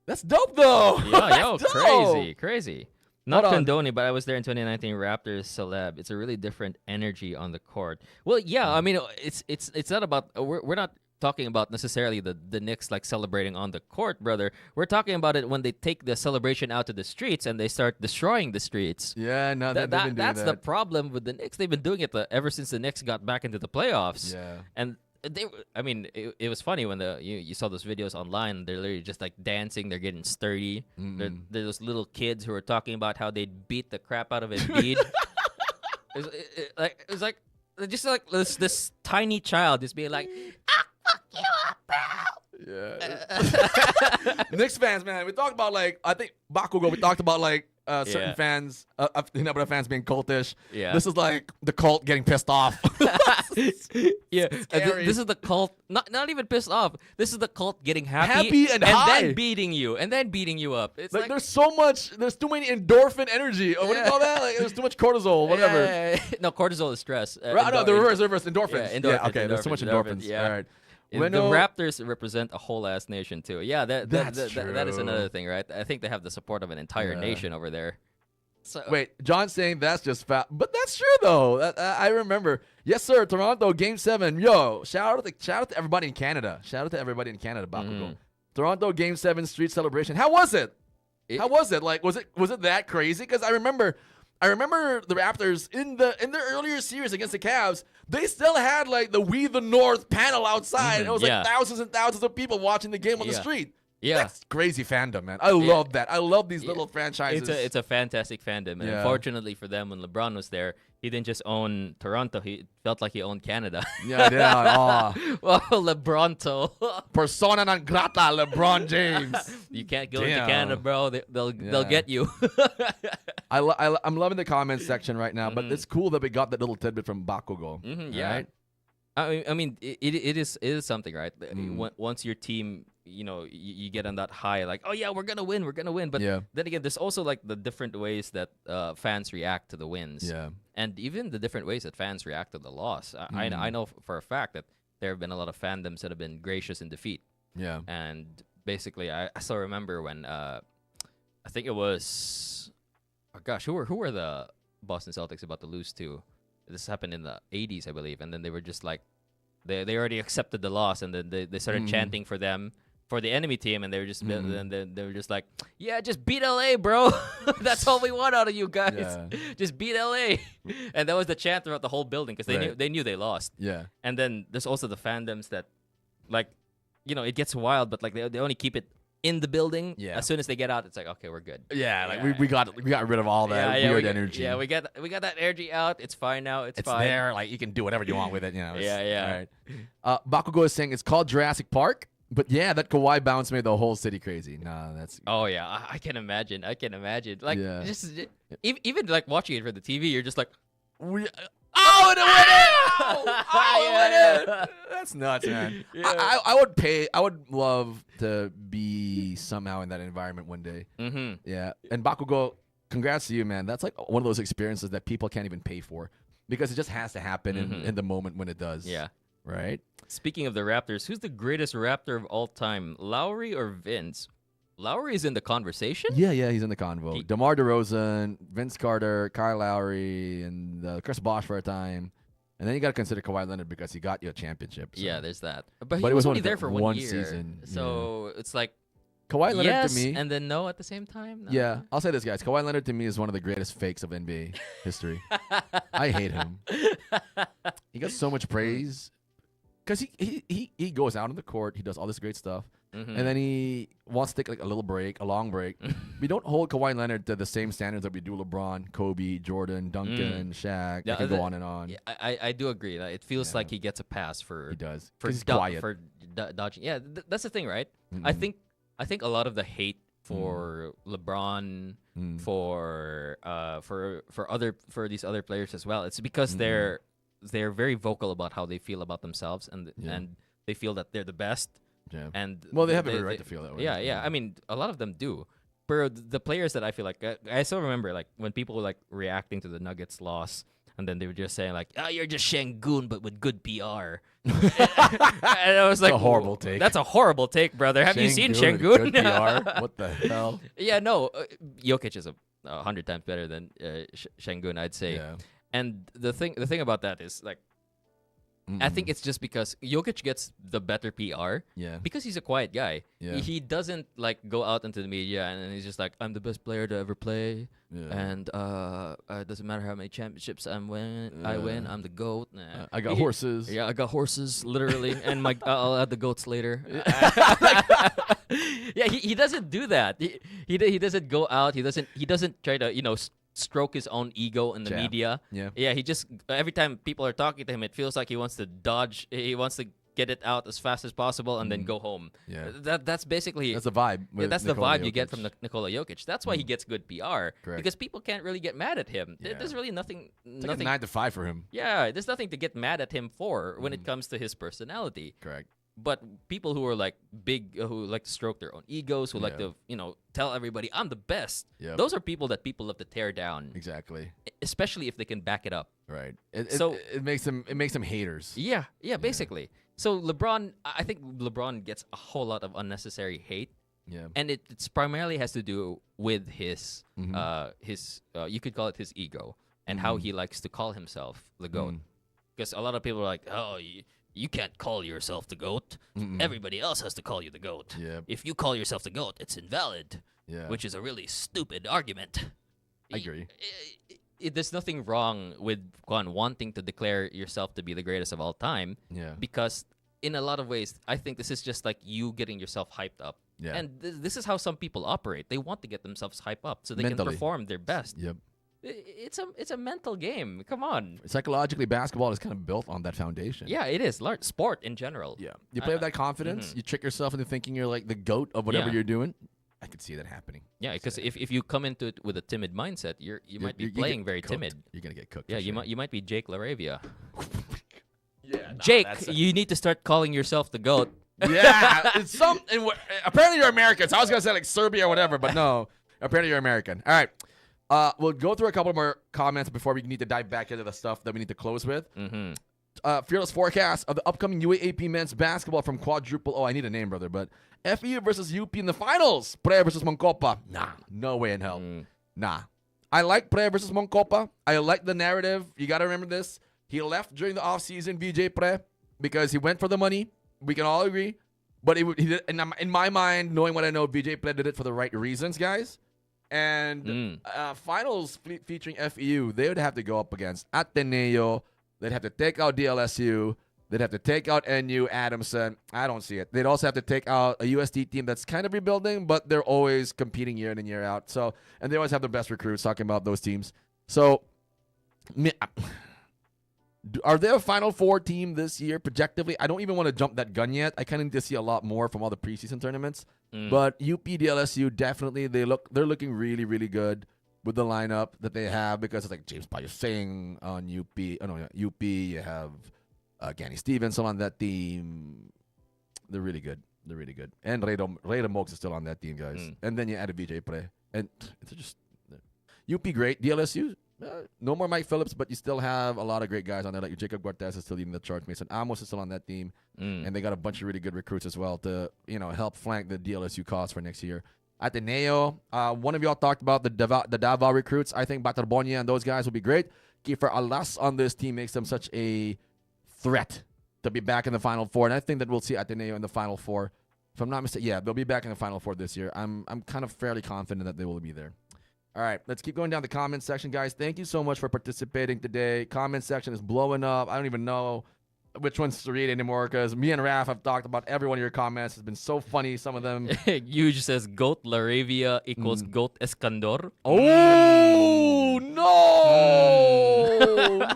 That's dope, though. Yeah, yo, That's dope. crazy. Not Hold on. condoning, but I was there in 2019 Raptors Celeb. It's a really different energy on the court. Well, yeah, I mean, it's not about we're not talking about necessarily the Knicks like celebrating on the court, brother. We're talking about it when they take the celebration out to the streets and they start destroying the streets. Yeah, no, they've been doing That's the that. problem with the Knicks. They've been doing it ever since the Knicks got back into the playoffs. Yeah. And it was funny when you saw those videos online. They're literally just like dancing. They're getting sturdy. They're those little kids who are talking about how they'd beat the crap out of Embiid. it was like just like this tiny child just being like, "I'll fuck you up, bro." Yeah. Knicks fans, man. We talked about I think Bakugo. We talked about certain Yeah. fans, the fans being cultish. Yeah. This is like the cult getting pissed off. Yeah, scary. this is the cult. Not even pissed off. This is the cult getting Happy and high. then beating you up. It's like There's too many endorphin energy. Or what do you call that? There's too much cortisol, whatever. Yeah. No, cortisol is stress. Right, no, the reverse, endorphins. Yeah, endorphins, okay, there's too much endorphins, endorphins. yeah. All right. The Bueno, Raptors represent a whole ass nation too. Yeah, that is true. another thing, right? I think they have the support of an entire Yeah. nation over there. So Wait, John's saying that's just fat, but that's true though. I remember. Yes, sir. Toronto Game 7. Yo, shout out to everybody in Canada. Shout out to everybody in Canada. Bakugo. Toronto Game 7 street celebration. How was it? How was it? Was it that crazy? Because I remember the Raptors in their earlier series against the Cavs. They still had the We the North panel outside. And it was Yeah. thousands and thousands of people watching the game on the Yeah. street. Yeah. That's crazy fandom, man. I love that. I love these little franchises. It's a fantastic fandom, and Yeah. unfortunately for them, when LeBron was there, he didn't just own Toronto. He felt like he owned Canada. Yeah. Well, LeBronto. Persona non grata, LeBron James. You can't go into Damn. Canada, bro. They'll get you. I'm loving the comments section right now, but it's cool that we got that little tidbit from Bakugo. Yeah. Right? I mean, it is something, right? Once your team, you get on that high, like, oh yeah, we're gonna win. But Yeah. then again, there's also the different ways that fans react to the wins, Yeah. and even the different ways that fans react to the loss. I know for a fact that there have been a lot of fandoms that have been gracious in defeat, Yeah. and basically, I still remember when I think it was, oh gosh, who were the Boston Celtics about to lose to? This happened in the 80s, I believe, and then they were just like, they already accepted the loss, and then they started chanting for them, for the enemy team, and they were just then they were just like, yeah, just beat LA, bro. That's all we want out of you guys. Yeah. Just beat LA. And that was the chant throughout the whole building because Right. they knew they lost. Yeah. And then there's also the fandoms that, it gets wild, but they only keep it in the building. Yeah. As soon as they get out, it's like, okay, we're good. Yeah, like we got rid of all that weird energy. Yeah, we got that energy out. It's fine now. It's fine. There. Like you can do whatever you want with it. You know. Yeah. All right. Bakugo is saying it's called Jurassic Park, but yeah, that Kawhi bounce made the whole city crazy. Nah, that's. Oh yeah, I can imagine. Like Yeah. just even like watching it for the TV, you're just like, Oh, oh, it went in! yeah. That's nuts, man. Yeah. I would love to be somehow in that environment one day. Mm-hmm. Yeah. And Bakugo, congrats to you, man. That's like one of those experiences that people can't even pay for because it just has to happen in the moment when it does. Yeah. Right? Speaking of the Raptors, who's the greatest Raptor of all time, Lowry or Vince? Lowry is in the conversation? Yeah, he's in the convo. DeMar DeRozan, Vince Carter, Kyle Lowry, and Chris Bosh for a time. And then you got to consider Kawhi Leonard because he got you a championship. So. Yeah, there's that. But he it was was only only there for one year. season. So it's like, Kawhi Leonard yes, to me. and then no at the same time? No. Yeah, I'll say this, guys. Kawhi Leonard to me is one of the greatest fakes of NBA history. I hate him. He got so much praise because he goes out on the court. He does all this great stuff. Mm-hmm. And then he wants to take like a little break, a long break. We don't hold Kawhi Leonard to the same standards that we do LeBron, Kobe, Jordan, Duncan, Shaq. Yeah, I can go on and on. Yeah, I do agree. That it feels like he gets a pass for He does. for 'Cause he's do- quiet. for dodging. Yeah, that's the thing, right? Mm-mm. I think a lot of the hate for LeBron, for these other players as well. It's because they're very vocal about how they feel about themselves and they feel that they're the best. Yeah. And Well, they have every right to feel that way. Yeah. I mean, a lot of them do. But the players that I feel like I still remember like when people were like reacting to the Nuggets loss, and then they were just saying like, "Oh, you're just Şengün, but with good PR." And I was like, a horrible take. That's a horrible take, brother. Have you seen Şengün with Şengün? good PR? What the hell? Yeah, no. Jokic is 100 times better than Şengün, I'd say. Yeah. And the thing about that is like, I think it's just because Jokic gets the better PR. Yeah. Because he's a quiet guy. Yeah. He doesn't like go out into the media and he's just like, I'm the best player to ever play. Yeah. And it doesn't matter how many championships I win. I'm the GOAT. Nah. I got horses. Yeah, I got horses, literally. And I'll add the goats later. Yeah, he doesn't do that. He doesn't go out. He doesn't try to, stroke his own ego in the media. Yeah. He just every time people are talking to him, it feels like he wants to dodge. He wants to get it out as fast as possible and then go home. Yeah. That's basically That's the vibe. Yeah, that's the Nikola vibe you get Jokic. from Nikola Jokic. That's why he gets good PR. Correct. Because people can't really get mad at him. Yeah. There's really nothing. It's like a 9 to 5 for him. Yeah, there's nothing to get mad at him for when it comes to his personality. Correct. But people who are like big, who like to stroke their own egos, who like to, tell everybody, I'm the best. Yep. Those are people that people love to tear down. Exactly. Especially if they can back it up. Right. So- it makes them haters. Yeah, basically. So LeBron, I think LeBron gets a whole lot of unnecessary hate. Yeah. And it's primarily has to do with his you could call it his ego and how he likes to call himself the GOAT. Because a lot of people are like, oh, you can't call yourself the GOAT. Everybody else has to call you the GOAT. Yeah. If you call yourself the GOAT, it's invalid. Yeah. Which is a really stupid argument. I agree. There's nothing wrong with wanting to declare yourself to be the greatest of all time. Yeah. Because in a lot of ways, I think this is just like you getting yourself hyped up. Yeah. And this is how some people operate. They want to get themselves hyped up so they Mentally. can perform their best. Yep. It's a mental game. Come on. Psychologically, basketball is kind of built on that foundation. Yeah, it is. Sport in general. Yeah. You play with that confidence. You trick yourself into thinking you're like the GOAT of whatever you're doing. I could see that happening. Yeah, because if you come into it with a timid mindset, you might be playing very timid. You're gonna get cooked. Yeah, for sure. you might be Jake LaRavia. Yeah. Jake, you need to start calling yourself the GOAT. Yeah, it's apparently you're American. So I was gonna say like Serbia or whatever, but no. Apparently you're American. All right. We'll go through a couple more comments before we need to dive back into the stuff that we need to close with. Fearless forecast of the upcoming UAAP men's basketball from quadruple. Oh, I need a name, brother. But FEU versus UP in the finals. Pre versus Moncopa. Nah, no way in hell. Nah. I like Pre versus Moncopa. I like the narrative. You got to remember this. He left during the offseason, VJ Pre, because he went for the money. We can all agree. But he did, in my mind, knowing what I know, VJ Pre did it for the right reasons, guys. And finals featuring FEU, they would have to go up against Ateneo. They'd have to take out DLSU. They'd have to take out NU, Adamson. I don't see it. They'd also have to take out a USD team that's kind of rebuilding, but they're always competing year in and year out. So, and they always have the best recruits, talking about those teams. So, are they a Final Four team this year, projectively? I don't even want to jump that gun yet. I kind of need to see a lot more from all the preseason tournaments. But UP, DLSU, definitely, they're looking really, really good with the lineup that they have, because it's like James Bayo saying on UP. Oh, no, yeah, UP, you have Ganny Stevenson on that team. They're really good. They're really good. And Ray Mokes is still on that team, guys. And then you add a VJ Pre. And it's just UP great. DLSU, no more Mike Phillips, but you still have a lot of great guys on there. Like Jacob Cortez is still leading the charge. Mason Amos is still on that team. And they got a bunch of really good recruits as well to, help flank the DLSU cause for next year. Ateneo, one of y'all talked about the Davao recruits. I think Batarbonia and those guys will be great. Kiefer Alas on this team makes them such a threat to be back in the Final Four. And I think that we'll see Ateneo in the Final Four. If I'm not mistaken, yeah, they'll be back in the Final Four this year. I'm kind of fairly confident that they will be there. All right, let's keep going down the comment section, guys. Thank you so much for participating today. Comment section is blowing up. I don't even know which ones to read anymore, because me and Raph have talked about every one of your comments. It's been so funny, some of them. Huge says Goat Laravia equals Goat Escandor. Oh, no!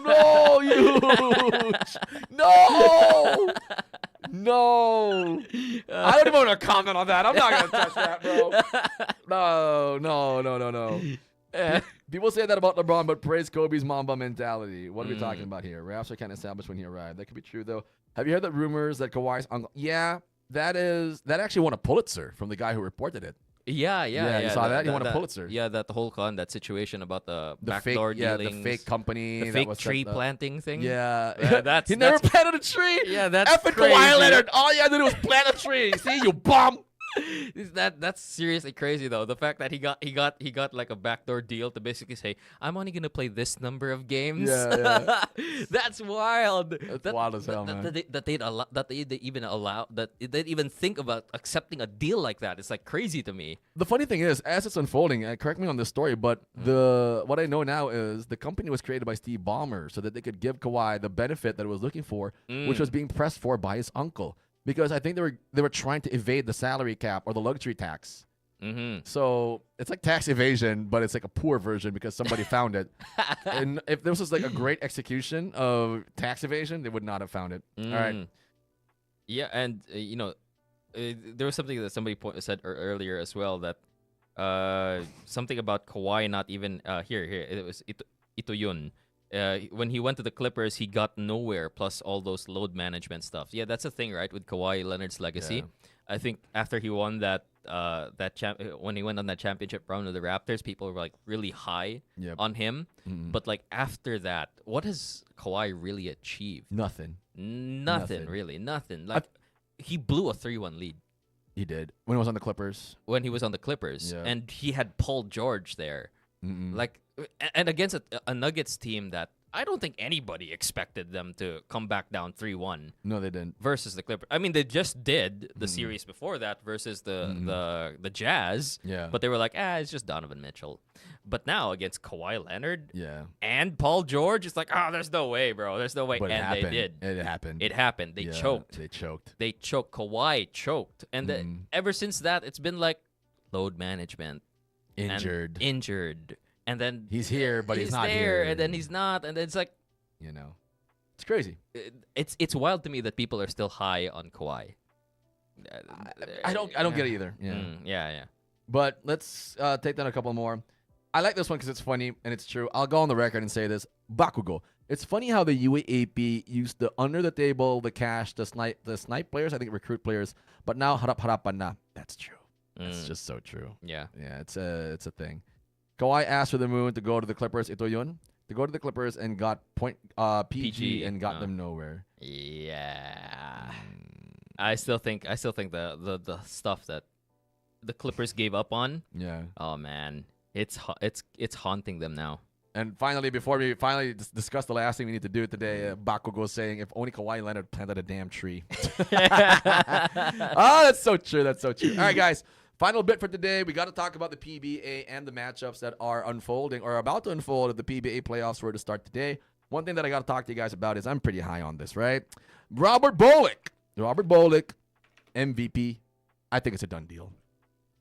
No, Huge! No! No! I don't even want to comment on that. I'm not going to touch that, bro. No. People say that about LeBron, but praise Kobe's Mamba mentality. What are we talking about here? Raps are kind of established when he arrived. That could be true, though. Have you heard the rumors that Kawhi's uncle? Yeah, that actually won a Pulitzer from the guy who reported it. Yeah. You saw that? He won a Pulitzer. Yeah, that whole that situation about the backdoor fake, dealings. the fake company. The fake tree planting thing. Yeah. He never planted a tree. Yeah, that's Effing crazy. Kawhi Leonard. All you had to do was plant a tree. See, you bum. That's seriously crazy, though. The fact that he got like a backdoor deal to basically say, I'm only gonna play this number of games. Yeah. That's wild. That's wild as hell, man. That they'd even think about accepting a deal like that. It's like crazy to me. The funny thing is, as it's unfolding, correct me on this story, but what I know now is the company was created by Steve Ballmer so that they could give Kawhi the benefit that it was looking for, which was being pressed for by his uncle. Because I think they were trying to evade the salary cap or the luxury tax. So it's like tax evasion, but it's like a poor version because somebody found it. And if this was like a great execution of tax evasion, they would not have found it. All right. Yeah, and there was something that somebody said earlier as well, that something about Kawhi not even here. It was ito yun. When he went to the Clippers, he got nowhere, plus all those load management stuff. Yeah, that's the thing, right, with Kawhi Leonard's legacy. Yeah. I think after he won when he went on that championship run with the Raptors, people were like really high on him. But like after that, what has Kawhi really achieved? Nothing, really, nothing. Like he blew a 3-1 lead. He did when he was on the Clippers. And he had Paul George there. Like, and against a Nuggets team that I don't think anybody expected them to come back down 3-1. No, they didn't. Versus the Clippers. I mean, they just did the series before that versus the Jazz. Yeah. But they were like, it's just Donovan Mitchell. But now against Kawhi Leonard and Paul George, it's like, there's no way, bro. There's no way. But and they did. It happened. They choked. They choked. Kawhi choked. And ever since that, it's been like load management. Injured. And then he's here, but he's not there, here. And then he's not. And then it's like, it's crazy. It's wild to me that people are still high on Kawhi. I don't get it either. Yeah. But let's take down a couple more. I like this one because it's funny and it's true. I'll go on the record and say this. Bakugo. It's funny how the UAAP used the under the table, the cash, the snipe players, I think recruit players, but now harap-harapan na. That's true. That's just so true. Yeah, it's a thing. Kawhi asked for the moon to go to the Clippers. Ito yun. To go to the Clippers and got PG and got them nowhere. Yeah. I still think the stuff that the Clippers gave up on. Yeah. Oh man, it's haunting them now. And finally, before we finally discuss the last thing we need to do today, Bakugo saying, if only Kawhi Leonard planted a damn tree. That's so true. That's so true. All right, guys. Final bit for today. We got to talk about the PBA and the matchups that are unfolding or about to unfold if the PBA playoffs were to start today. one thing that I got to talk to you guys about is I'm pretty high on this, right? Robert Bolick, MVP. I think it's a done deal.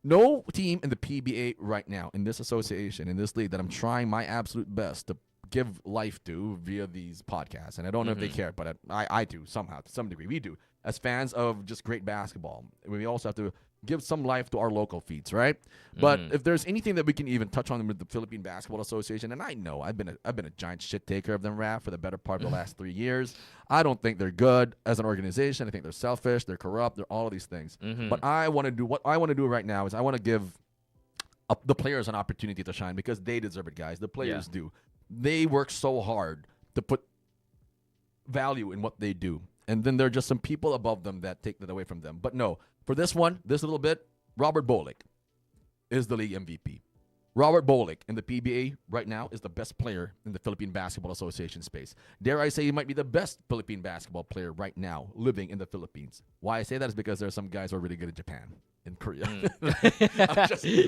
No team in the PBA right now, in this association, in this league, that I'm trying my absolute best to give life to via these podcasts. And I don't know if they care, but I do somehow, to some degree. We do. As fans of just great basketball, we also have to give some life to our local feeds, right? But if there's anything that we can even touch on with the Philippine Basketball Association, and I know I've been a giant shit taker of them, Raph, for the better part of the last 3 years. I don't think they're good as an organization. I think they're selfish, they're corrupt, they're all of these things. But what I want to do right now is I want to give the players an opportunity to shine because they deserve it, guys. The players do. They work so hard to put value in what they do. And then there are just some people above them that take that away from them. But no, for this little bit, Robert Bolick is the league MVP. Robert Bolick in the PBA right now is the best player in the Philippine Basketball Association space. Dare I say he might be the best Philippine basketball player right now living in the Philippines. Why I say that is because there are some guys who are really good in Japan, in Korea.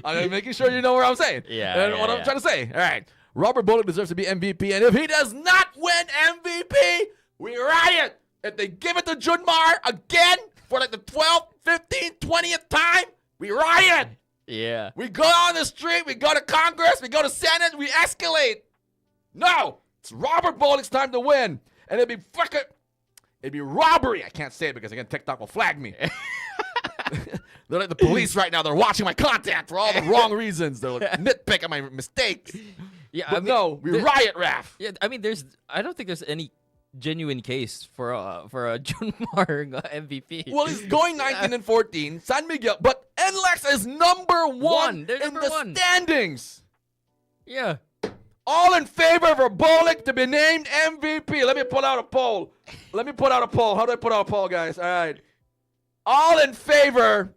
I'm making sure you know what I'm saying. I'm trying to say. All right. Robert Bolick deserves to be MVP, and if he does not win MVP, we riot. If they give it to Junmar again for like the 12th, 15th, 20th time, we riot. Yeah. We go on the street, we go to Congress, we go to Senate, we escalate. No, it's Robert Bolick's time to win. And it'd be robbery. I can't say it because again, TikTok will flag me. They're like the police right now. They're watching my content for all the wrong reasons. They're like nitpicking my mistakes. Yeah, but we riot, Raph. Yeah, I mean, I don't think there's any genuine case for a Junmar MVP. Well, he's going 19 and 14. San Miguel, but NLEX is number one in the standings. Yeah. All in favor for Bolick to be named MVP. Let me pull out a poll. How do I put out a poll, guys? All right. All in favor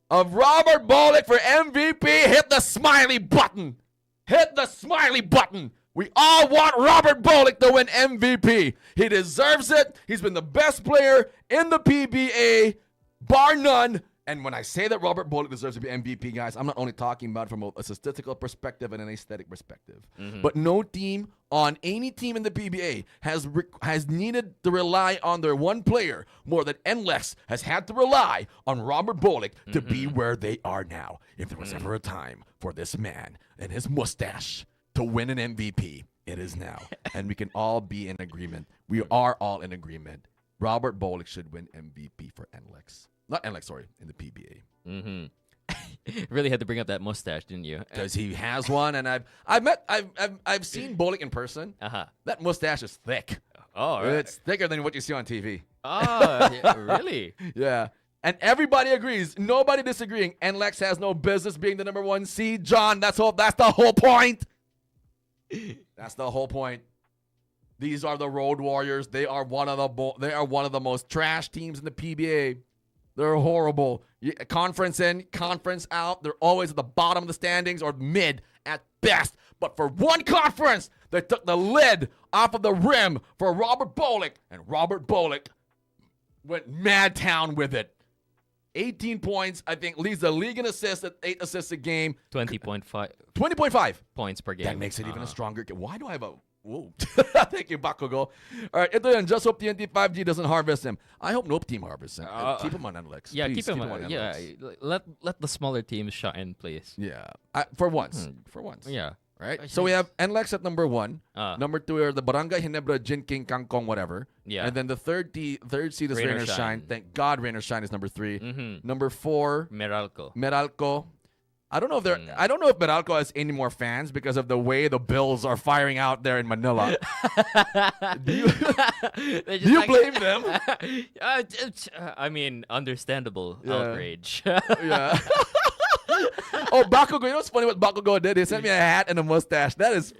of Robert Bolick for MVP, hit the smiley button. Hit the smiley button. We all want Robert Bolick to win MVP. He deserves it. He's been the best player in the PBA, bar none. And when I say that Robert Bolick deserves to be MVP, guys, I'm not only talking about from a statistical perspective and an aesthetic perspective. But no team on any team in the PBA has needed to rely on their one player more than NLEX has had to rely on Robert Bolick to be where they are now. If there was ever a time for this man and his mustache to win an MVP, it is now. And we can all be in agreement. We are all in agreement. Robert Bolick should win MVP for NLEX. Not NLEX, sorry, in the PBA. Really had to bring up that mustache, didn't you? Because he has one, and I've seen Bolick in person. That mustache is thick. Oh, right. It's thicker than what you see on TV. Oh, yeah, really? Yeah. And everybody agrees. Nobody disagreeing. NLEX has no business being the number 1 seed. John, that's the whole point. That's the whole point. These are the Road Warriors. They are one of the most trash teams in the PBA. They're horrible. Conference in, conference out. They're always at the bottom of the standings or mid at best. But for one conference, they took the lid off of the rim for Robert Bolick, and Robert Bolick went mad town with it. 18 points, I think, leads the league in assists at 8 assists a game. 20.5 points per game. That makes it even a stronger game. Why do I have a... Whoa. Thank you, Bakugo. All right, ito yan. Just hope TNT 5G doesn't harvest him. I hope no team harvests him. Keep him on NLEX. Yeah, please, keep him on. Yeah, let the smaller teams shine, please. Yeah, for once. For once. Yeah. Right? So we have NLEX at number 1. Number 2 are the Barangay Ginebra, Jin King, Kangkong, whatever. Yeah. And then the third seed is Rain or Shine. Thank God Rain or Shine is number 3. Number 4, Meralco. I don't know if Meralco has any more fans because of the way the Bills are firing out there in Manila. Do you blame them? I mean, understandable outrage. Yeah. Oh, Bakugo. You know what's funny what Bakugo did? He sent me a hat and a mustache. That's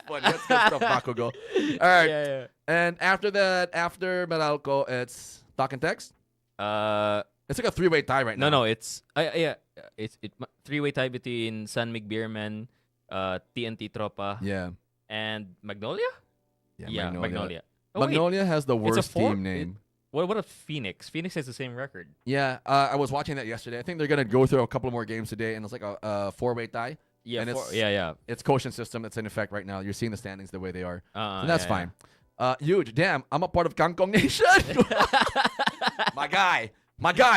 funny. That's good stuff, Bakugo. All right. Yeah. And after that, after Meralco, it's Talk and Text? It's like a 3-way tie right now. No, it's it's 3-way tie between San Mig Beerman, TNT Tropa, and Magnolia. Yeah, Magnolia. Magnolia has the worst team name. What if Phoenix? Phoenix has the same record. Yeah, I was watching that yesterday. I think they're gonna go through a couple more games today, and it's like a 4-way tie. Yeah, And yeah. it's quotient system that's in effect right now. You're seeing the standings the way they are. So that's Yeah, fine. Huge. Damn, I'm a part of Kangkong Nation. My guy.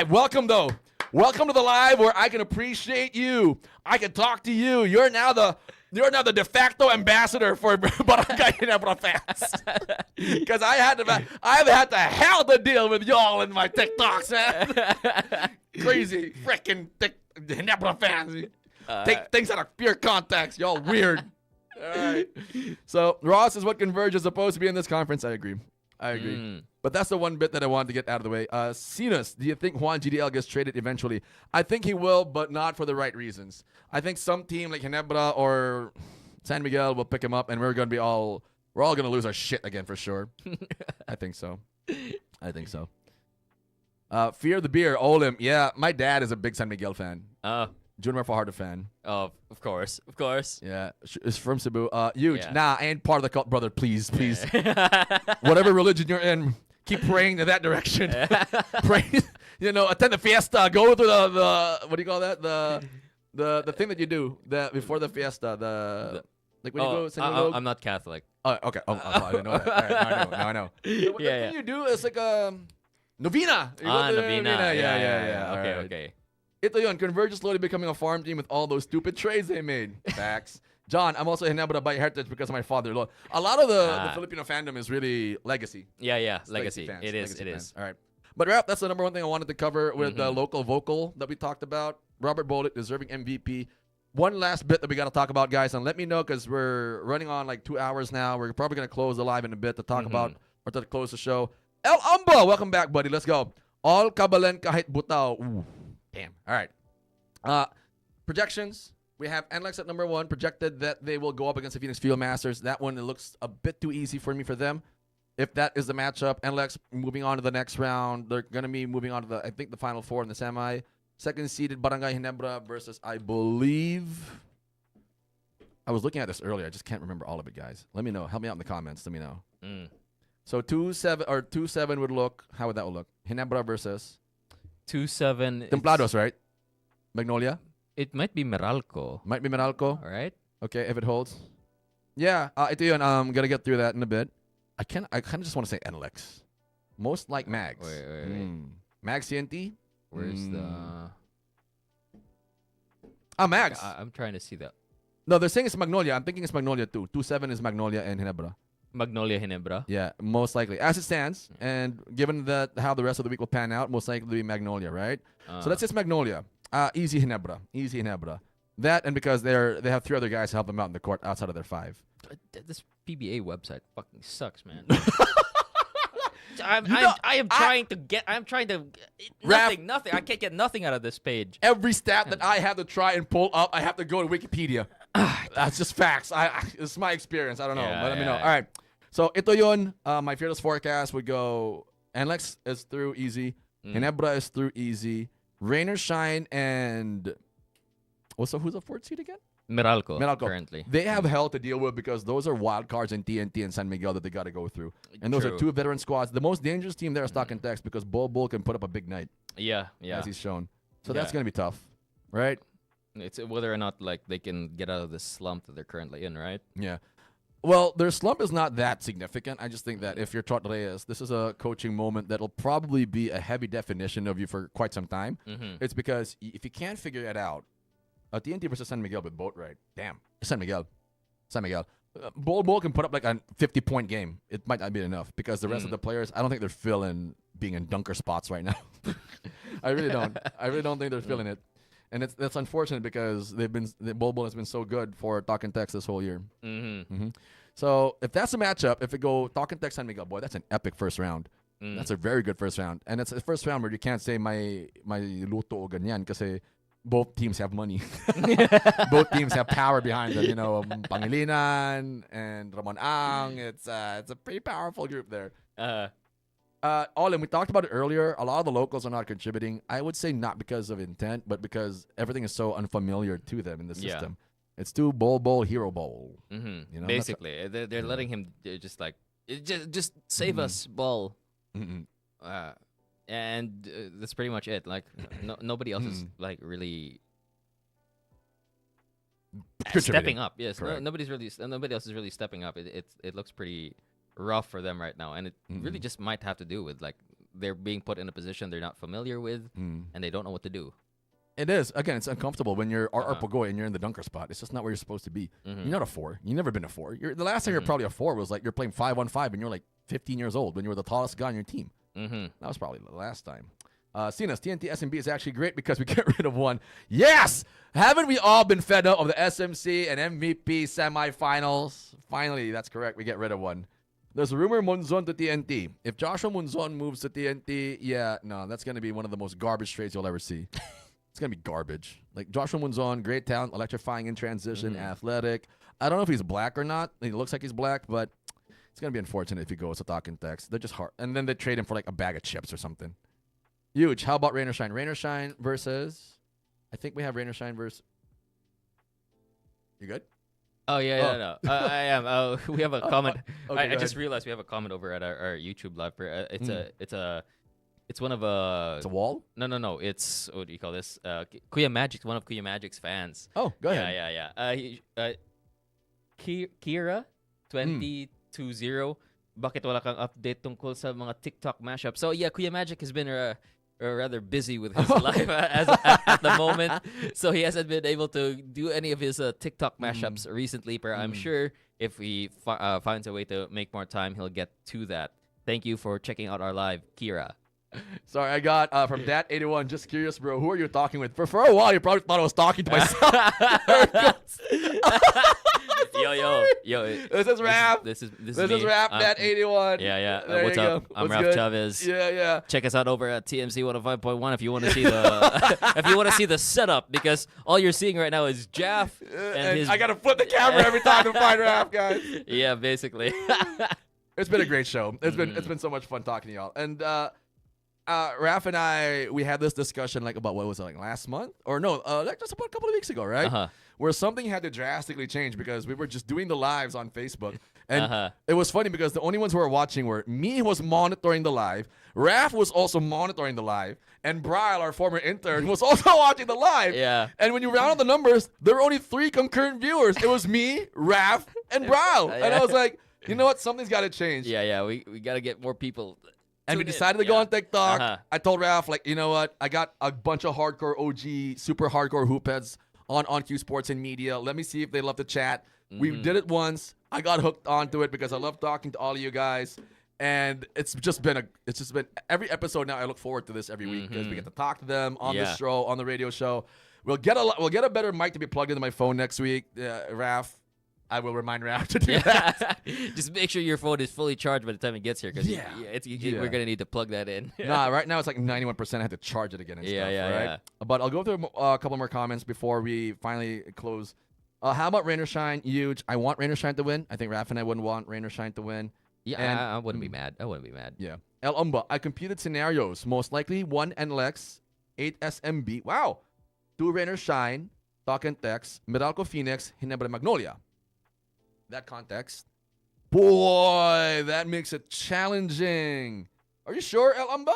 Welcome, though. Welcome to the live where I can appreciate you. I can talk to you. You're now the de facto ambassador for Barangay Ginebra fans. Because I've had to hell to deal with y'all in my TikToks, man. Crazy freaking Ginebra fans. Take things out of pure context. Y'all weird. All right. So Ross is what Converge is supposed to be in this conference. I agree. But that's the one bit that I wanted to get out of the way. Sinus, do you think Juan GDL gets traded eventually? I think he will, but not for the right reasons. I think some team like Ginebra or San Miguel will pick him up, and we're all gonna lose our shit again for sure. I think so. Fear the beer, Olim. Yeah, my dad is a big San Miguel fan. Junior Fajardo fan. Oh, of course. Yeah, it's from Cebu. Huge. Yeah. Nah, I ain't part of the cult, brother. Please. Whatever religion you're in, keep praying in that direction. Pray, attend the fiesta. Go to the what do you call that? The thing that you do before the fiesta. Like when you go. I'm not Catholic. Oh, okay. I didn't know that. All right, now I know. The thing you do is like novena. You go to the novena. Yeah. Okay. Ito yun, Converge is slowly becoming a farm team with all those stupid trades they made. Facts. John, I'm also Ginebra by heritage because of my father-in-law. A lot of the Filipino fandom is really legacy. Yeah. Legacy. Fans, It legacy is. fans. All right. But Rap, that's the number one thing I wanted to cover with the local vocal that we talked about. Robert Bullock, deserving MVP. One last bit that we got to talk about, guys, and let me know because we're running on like 2 hours now. We're probably going to close the live in a bit to talk about or to close the show. El Amba, welcome back, buddy. Let's go. All kabalen kahit butaw. Ooh, damn. All right. Projections. We have NLEX at number 1, projected that they will go up against the Phoenix Field Masters. That one, it looks a bit too easy for them. If that is the matchup, NLEX moving on to the next round. They're going to be moving on to the final 4 in the semi. Second seeded Barangay Ginebra versus, I believe, I was looking at this earlier. I just can't remember all of it, guys. Let me know. Help me out in the comments. Let me know. So 2-7 would look, how would that look? Ginebra versus 2-7. Templados, right? Magnolia? It might be Meralco. All right. Okay, if it holds. Yeah, ito yun. I'm going to get through that in a bit. I kind of just want to say NLEX. Most like Mags. Wait. Mags CNT? Where's the... Mags. I'm trying to see that. No, they're saying it's Magnolia. I'm thinking it's Magnolia too. 2-7 is Magnolia and Ginebra. Magnolia Ginebra? Yeah, most likely. As it stands, and given that how the rest of the week will pan out, most likely to be Magnolia, right? So that's just Magnolia. Easy Ginebra. That and because they have 3 other guys to help them out in the court outside of their 5. This PBA website fucking sucks, man. I'm trying to nothing. I can't get nothing out of this page. Every stat that I have to try and pull up, I have to go to Wikipedia. That's just facts. It's my experience. I don't know, but let me know. All right. So ito yun. My fearless forecast would go. NLEX is through easy. Ginebra is through easy. Rain or Shine and who's the 4th seed again? Meralco currently. They have hell to deal with because those are wild cards in TNT and San Miguel that they got to go through. And those are 2 veteran squads. The most dangerous team there is Stock and Text because Bull can put up a big night. Yeah. As he's shown. So that's going to be tough, right? It's whether or not like they can get out of the slump that they're currently in, right? Yeah. Well, their slump is not that significant. I just think that if you're Trot Reyes, this is a coaching moment that'll probably be a heavy definition of you for quite some time. It's because if you can't figure it out, TNT versus San Miguel with boat right. Damn. San Miguel. Bull can put up like a 50-point game. It might not be enough because the rest of the players, I don't think they're feeling being in dunker spots right now. I really don't. I really don't think they're feeling it. And that's unfortunate because Bull has been so good for Talk and Text this whole year. So if that's a matchup, if it go Talk and Text San Miguel, boy, that's an epic first round. That's a very good first round. And it's a first round where you can't say my luto o ganyan kasi both teams have money. Both teams have power behind them. Pangilinan and Ramon Ang. It's a pretty powerful group there. Olin, we talked about it earlier. A lot of the locals are not contributing. I would say not because of intent, but because everything is so unfamiliar to them in the system. It's too bowl, hero bowl. Basically, they're letting him just save us, ball. And that's pretty much it. Like nobody else is like really stepping up. Yes, Correct. nobody else is really stepping up. It looks pretty rough for them right now, and it really just might have to do with like they're being put in a position they're not familiar with, and they don't know what to do. It is. Again, it's uncomfortable when you're Arpagoy and you're in the dunker spot. It's just not where you're supposed to be. You're not a 4. You've never been a 4. The last time you're probably a 4 was like you're playing 5-on-5 and you're like 15 years old when you were the tallest guy on your team. That was probably the last time. Cena's TNT SMB is actually great because we get rid of one. Yes! Haven't we all been fed up of the SMC and MVP semifinals? Finally, that's correct. We get rid of one. There's a rumor Monzon to TNT. If Joshua Monzon moves to TNT, that's going to be one of the most garbage trades you'll ever see. It's going to be garbage. Like Joshua Monzon, great talent, electrifying in transition, athletic. I don't know if he's black or not. He looks like he's black, but it's going to be unfortunate if he goes to Talk and Text. They're just hard. And then they trade him for like a bag of chips or something. Huge. How about Rain or Shine? Rain or Shine versus... I think we have Rain or Shine versus... You good? Oh, yeah. I am. We have a comment. Okay, I just realized we have a comment over at our YouTube live. It's one of It's a wall? No. It's, what do you call this? Kuya Magic, one of Kuya Magic's fans. Oh, go ahead. Yeah. Kira 2020. Bakit wala kang update tungkol sa mga TikTok mashup? So yeah, Kuya Magic has been rather busy with his life at the moment, so he hasn't been able to do any of his TikTok mashups recently. But I'm sure if he finds a way to make more time, he'll get to that. Thank you for checking out our live, Kira. Sorry, I got from Dat81. Just curious, bro. Who are you talking with? For a while, you probably thought I was talking to myself. Yo. This is Raph. This is Raph. Dat81. Yeah. There What's you up? go. I'm What's Raph good? Chavez. Yeah. Check us out over at TMC 105.1 if you want to see the setup, because all you're seeing right now is Jaff and his. I gotta flip the camera every time to find Raph, guys. Yeah, basically. It's been a great show. It's been so much fun talking to y'all. And Raph and I, we had this discussion like about what was it, like last month or no, like just about a couple of weeks ago, right? Where something had to drastically change because we were just doing the lives on Facebook, and it was funny because the only ones who were watching were me, who was monitoring the live, Raph was also monitoring the live, and Bryle, our former intern, was also watching the live. Yeah. And when you round up the numbers, there were only 3 concurrent viewers. It was me, Raph, and Bryle, and I was like, you know what? Something's got to change. Yeah. We got to get more people. And we decided to go on TikTok. I told Raph, like, you know what? I got a bunch of hardcore OG, super hardcore hoop heads on Q Sports and Media. Let me see if they love to chat. We did it once. I got hooked onto it because I love talking to all of you guys. And it's just been every episode now. I look forward to this every week because we get to talk to them on the show, on the radio show. We'll get a better mic to be plugged into my phone next week, Raph. I will remind Raph to do that. Just make sure your phone is fully charged by the time it gets here, because we're gonna need to plug that in. Nah, right now it's like 91%. I have to charge it again and stuff. Right? But I'll go through a couple more comments before we finally close. How about Rain or Shine? Huge. I want Rain or Shine to win. I think Raph and I wouldn't want Rain or Shine to win. Yeah, and, I wouldn't be mad. Yeah. El Umba, I computed scenarios. Most likely 1 NLEX, 8 SMB. Wow. 2 Rain or Shine, Talk and Text, Meralco Phoenix, Hinebra Magnolia. That context. Boy, that makes it challenging. Are you sure, El Umba?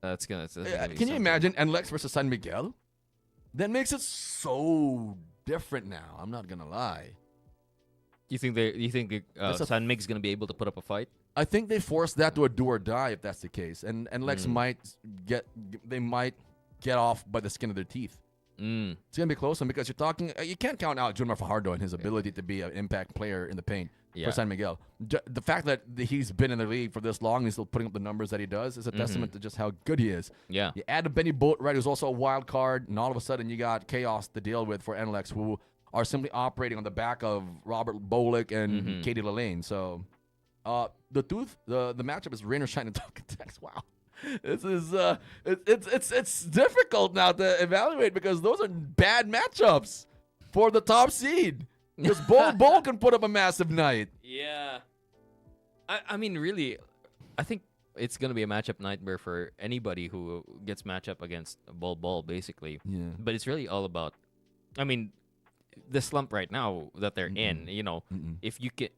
That's gonna can you imagine NLEX versus San Miguel? That makes it so different now. I'm not gonna lie. You think San Mig's gonna be able to put up a fight? I think they forced that to a do or die if that's the case, and NLEX might get off by the skin of their teeth. It's gonna be close, and because you're talking, you can't count out Junmar Fajardo and his ability to be an impact player in the paint for San Miguel. The fact that he's been in the league for this long and he's still putting up the numbers that he does is a testament to just how good he is. Yeah. You add a Benny Boatwright, who's also a wild card, and all of a sudden you got chaos to deal with for NLEX, who are simply operating on the back of Robert Bolick and Katie Lalaine. So, the matchup is Rain or Shine and Talk and Text. Wow. This is it's difficult now to evaluate because those are bad matchups for the top seed. Because Bull can put up a massive night. Yeah. I mean, really, I think it's gonna be a matchup nightmare for anybody who gets matchup against Bull, basically. Yeah. But it's really all about, I mean, the slump right now that they're in. You know, if you can,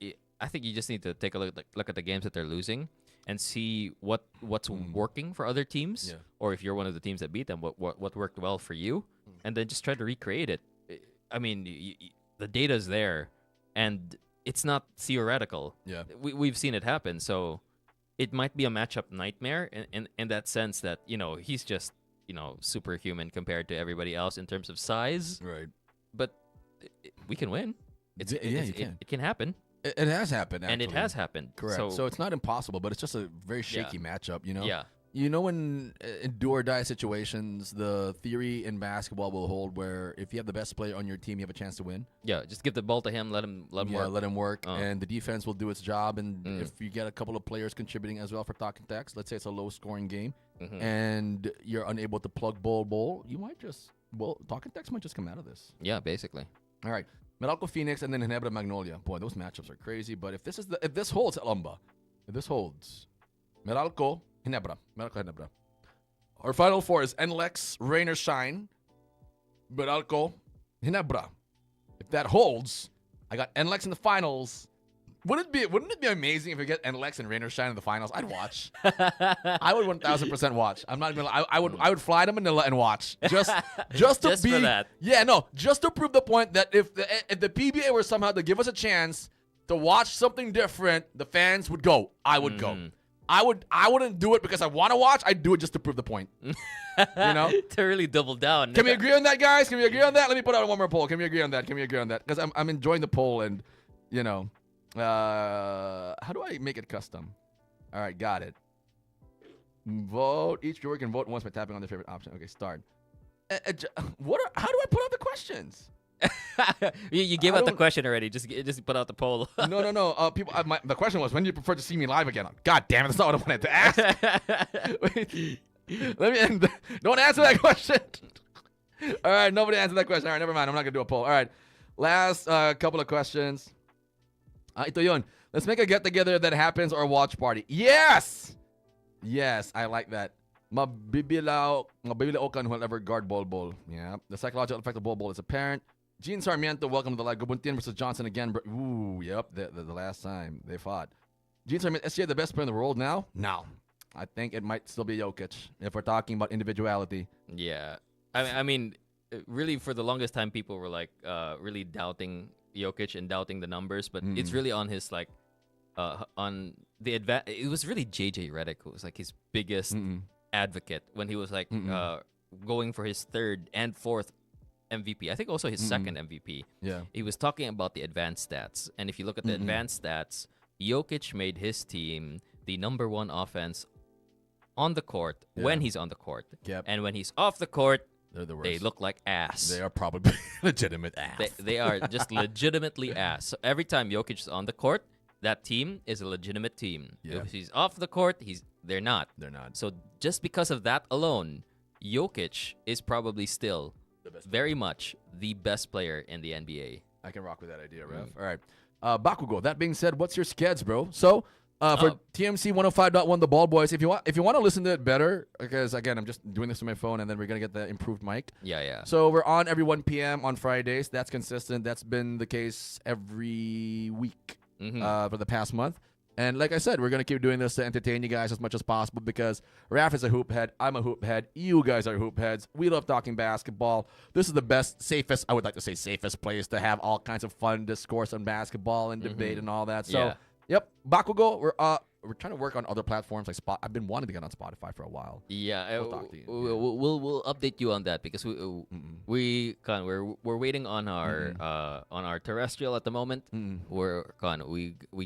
I think you just need to take a look at the games that they're losing and see what's working for other teams, or if you're one of the teams that beat them, what worked well for you, and then just try to recreate it. I mean, the data's there, and it's not theoretical. Yeah. We've seen it happen, so it might be a matchup nightmare in that sense that, he's just, superhuman compared to everybody else in terms of size. Right. But we can win. You can. It can happen. It has happened, actually. And it has happened. Correct. So it's not impossible, but it's just a very shaky matchup, Yeah. In do or die situations, the theory in basketball will hold where if you have the best player on your team, you have a chance to win. Yeah, just give the ball to him, let him work. Let him work, and the defense will do its job. And if you get a couple of players contributing as well for Talking Text, let's say it's a low-scoring game, and you're unable to plug ball, you might Talking Text might just come out of this. Yeah, basically. All right, Meralco Phoenix and then Ginebra Magnolia. Boy, those matchups are crazy. But if this holds at Lumba, Meralco Ginebra. Our final four is NLEX, Rain or Shine, Meralco, Ginebra. If that holds, I got NLEX in the finals. Wouldn't it be amazing if we get NLEX and Rain or Shine in the finals? I'd watch. I would 1,000% watch. I'm not gonna. I would fly to Manila and watch just to be. For that. Yeah, no, just to prove the point that if the PBA were somehow to give us a chance to watch something different, the fans would go. I would go. I wouldn't do it because I want to watch. I'd do it just to prove the point. To really double down. Can we agree on that, guys? Can we agree on that? Let me put out one more poll. Can we agree on that? Because I'm enjoying the poll and how do I make it custom? All right, got it. Vote. Each viewer can vote once by tapping on their favorite option. Okay, start. How do I put out the questions? you gave out the question already. Just put out the poll. No. People. The question was, when do you prefer to see me live again? God damn it! That's not what I wanted to ask. Wait, let me end. Don't answer that question. All right, nobody answered that question. All right, never mind. I'm not gonna do a poll. All right, last couple of questions. Ito yun. Let's make a get-together that happens or a watch party. Yes, I like that. Mabibilao kan whoever guard ball. Yeah, the psychological effect of ball is apparent. Gene Sarmiento, welcome to the live. Gabuntin versus Johnson again. Ooh, yep, the last time they fought. Gene Sarmiento, SGA the best player in the world now? No. I think it might still be Jokic if we're talking about individuality. Yeah. I mean, really for the longest time, people were like really doubting Jokic and doubting the numbers, but it's really on his on the it was really JJ Redick who was like his biggest advocate when he was like going for his third and fourth MVP. I think also his second MVP. Yeah. He was talking about the advanced stats. And if you look at the advanced stats, Jokic made his team the number one offense on the court when he's on the court. Yep. And when he's off the court, they're the worst. they look like ass. They are probably legitimate ass. They are just legitimately ass. So every time Jokic is on the court, that team is a legitimate team. Yeah. If he's off the court, they're not. They're not. So just because of that alone, Jokic is probably still very much the best player in the NBA. I can rock with that idea, Rev. All right. Bakugo, that being said, what's your skeds, bro? So, for TMC 105.1, the Ball Boys, if you want to listen to it better, because, again, I'm just doing this on my phone, and then we're going to get the improved mic. Yeah. So, we're on every 1 p.m. on Fridays. That's consistent. That's been the case every week for the past month. And like I said, we're going to keep doing this to entertain you guys as much as possible because Raph is a hoop head. I'm a hoop head. You guys are hoop heads. We love talking basketball. This is the best, safest place to have all kinds of fun discourse on basketball and debate and all that. So, yep, Bakugo, we're trying to work on other platforms like Spot. I've been wanting to get on Spotify for a while. Yeah, we'll talk to you. We'll update you on that because we're waiting on our terrestrial at the moment. We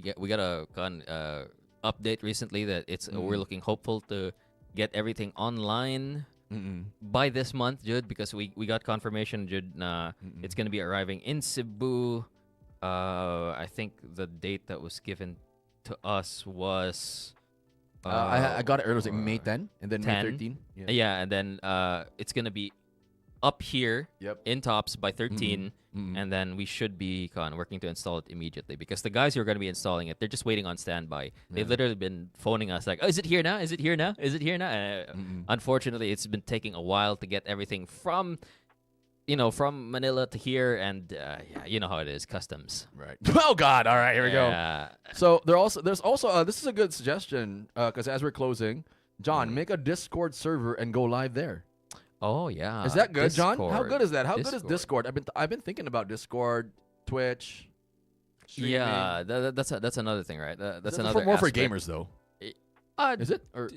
got a update recently that we're looking hopeful to get everything online by this month, Jude, because we got confirmation, Jude. It's gonna be arriving in Cebu. I think the date that was given to us was I got it earlier. It was like May 10 and then 10. May 13. Yeah, and then it's gonna be up here in Tops by 13, and then we should be working to install it immediately because the guys who are gonna be installing it, they're just waiting on standby. They've literally been phoning us like, "Oh, is it here now? Is it here now? Is it here now?" Unfortunately, it's been taking a while to get everything from Manila to here, and you know how it is, customs. Right. Oh God! All right, here we go. Yeah. So there's also this is a good suggestion because as we're closing, John, make a Discord server and go live there. Oh yeah. Is that good, John? How good is that? How good is Discord. Discord? I've been thinking about Discord, Twitch, streaming. Yeah, that's another thing, right? That's another more for aspect. gamers though. Is it? Or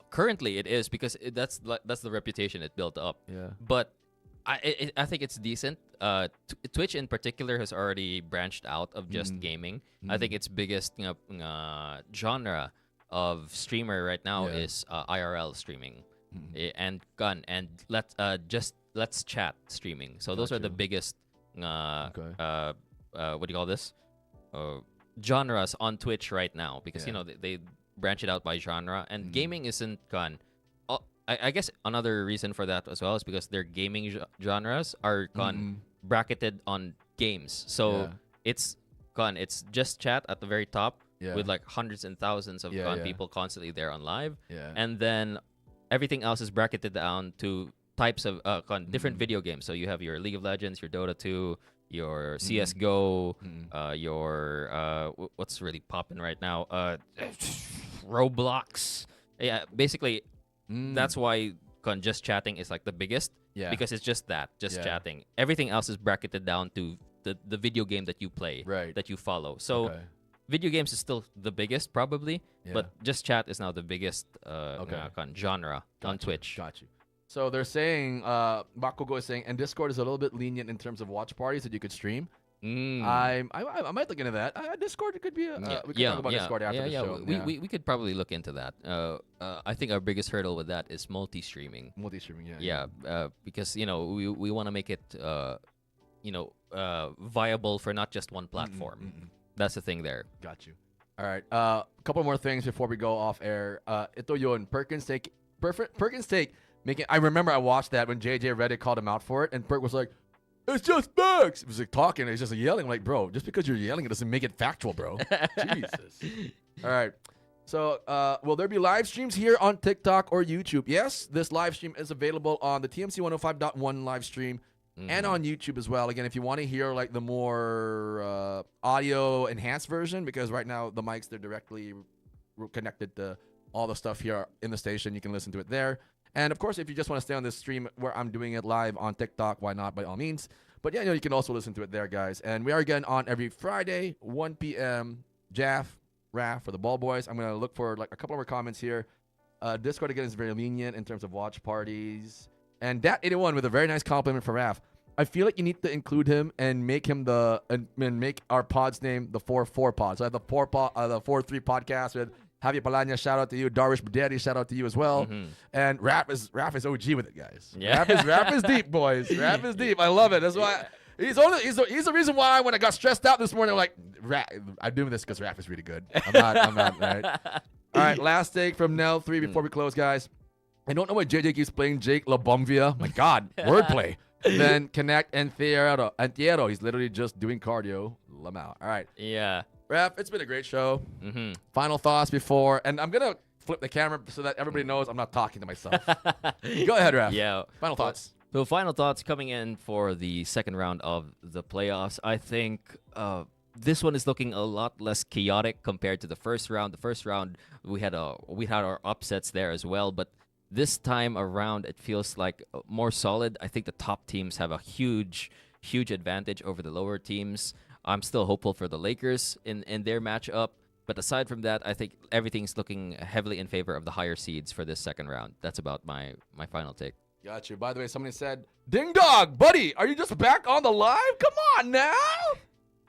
currently it is because that's the reputation it built up. Yeah. But I think it's decent. Twitch in particular has already branched out of just gaming. I think its biggest genre of streamer right now is IRL streaming, and let's chat streaming. So those are the biggest what do you call this? Genres on Twitch right now because they branch it out by genre, and gaming isn't gone. I guess another reason for that as well is because their gaming genres are bracketed on games. So it's just chat at the very top with like hundreds and thousands of people constantly there on live. And then everything else is bracketed down to types of different video games. So you have your League of Legends, your Dota 2, your CS:GO, your what's really popping right now? Roblox. Yeah, basically that's why just chatting is like the biggest. Yeah. Because it's just chatting. Everything else is bracketed down to the video game that you play, that you follow. So video games is still the biggest probably, but just chat is now the biggest genre on Twitch. Got you. So they're saying, Bakugo is saying, and Discord is a little bit lenient in terms of watch parties that you could stream. I might look into that. Discord could be. We can talk about Discord after the show. We could probably look into that. I think our biggest hurdle with that is multi-streaming. Yeah, because we want to make it viable for not just one platform. That's the thing there. Got you. All right. A couple more things before we go off air. Ito yun. Perkins take. I remember I watched that when JJ Reddick called him out for it, and Perk was like, "It's just bugs." He was like talking, and he's just yelling. I'm like, bro, just because you're yelling, it doesn't make it factual, bro. Jesus. All right. So, will there be live streams here on TikTok or YouTube? Yes, this live stream is available on the TMC 105.1 live stream and on YouTube as well. Again, if you want to hear like the more audio enhanced version, because right now the mics, they're directly connected to all the stuff here in the station. You can listen to it there. And of course, if you just want to stay on this stream where I'm doing it live on TikTok, why not, by all means. But yeah, you can also listen to it there, guys. And we are again on every Friday, 1 p.m. Jaff, Raph for the Ball Boys. I'm going to look for like a couple more comments here. Discord, again, is very lenient in terms of watch parties. And Dat81 with a very nice compliment for Raph. I feel like you need to include him and make him and make our pod's name the 4-4 pod. So I have the 4-3 podcast with Javi Palanya, shout out to you. Darwish Baderi, shout out to you as well. And Raph is OG with it, guys. Yeah. Raph is deep, boys. Raph is deep. I love it. That's why he's the reason why when I got stressed out this morning, I'm like, I'm doing this because Raph is really good. I'm not, right? All right, last take from Nell3 before we close, guys. I don't know why JJ keeps playing Jake LaBombia. My God, wordplay. Then Connect and Thiero. He's literally just doing cardio. Lamau. All right. Yeah. Raph, it's been a great show. Final thoughts before, and I'm going to flip the camera so that everybody knows I'm not talking to myself. Go ahead, Raph. Yeah. Final thoughts. So final thoughts coming in for the second round of the playoffs. I think this one is looking a lot less chaotic compared to the first round. The first round, we had our upsets there as well, but this time around, it feels like more solid. I think the top teams have a huge advantage over the lower teams. I'm still hopeful for the Lakers in their matchup. But aside from that, I think everything's looking heavily in favor of the higher seeds for this second round. That's about my final take. Got you. By the way, somebody said, Ding Dog, buddy, are you just back on the live? Come on now.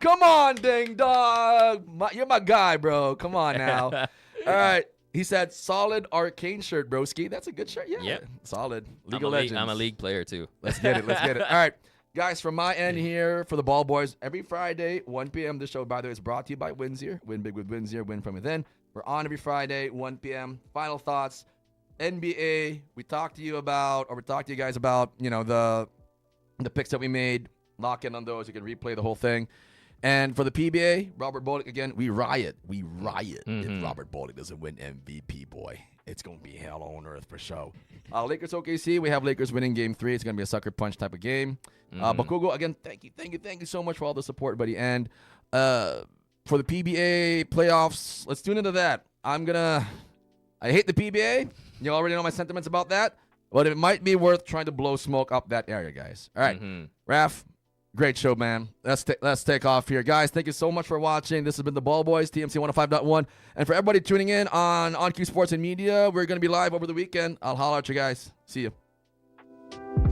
Come on, Ding Dog. You're my guy, bro. Come on now. All right. He said, solid Arcane shirt, broski. That's a good shirt. Yeah. Yep. Solid. League of Legends. I'm a league player, too. Let's get it. All right. Guys, from my end here for the Ball Boys, every Friday, 1 p.m. This show, by the way, is brought to you by Windsor. Win big with Windsor. Win from within. We're on every Friday, 1 p.m. Final thoughts. NBA, we talk to you guys about, the picks that we made. Lock in on those. You can replay the whole thing. And for the PBA, Robert Bolick, again, we riot. If Robert Bolick doesn't win MVP, boy. It's going to be hell on earth for sure. Lakers OKC, we have Lakers winning game 3. It's going to be a sucker punch type of game. Bakugo, again, thank you so much for all the support, buddy. And for the PBA playoffs, let's tune into that. I hate the PBA. You already know my sentiments about that. but it might be worth trying to blow smoke up that area, guys. All right, Raph, great show, man. Let's take off here, guys. Thank you so much for watching. This has been the Ball Boys, TMC 105.1, and for everybody tuning in on Q Sports and Media, we're gonna be live over the weekend. I'll holler at you guys. See you.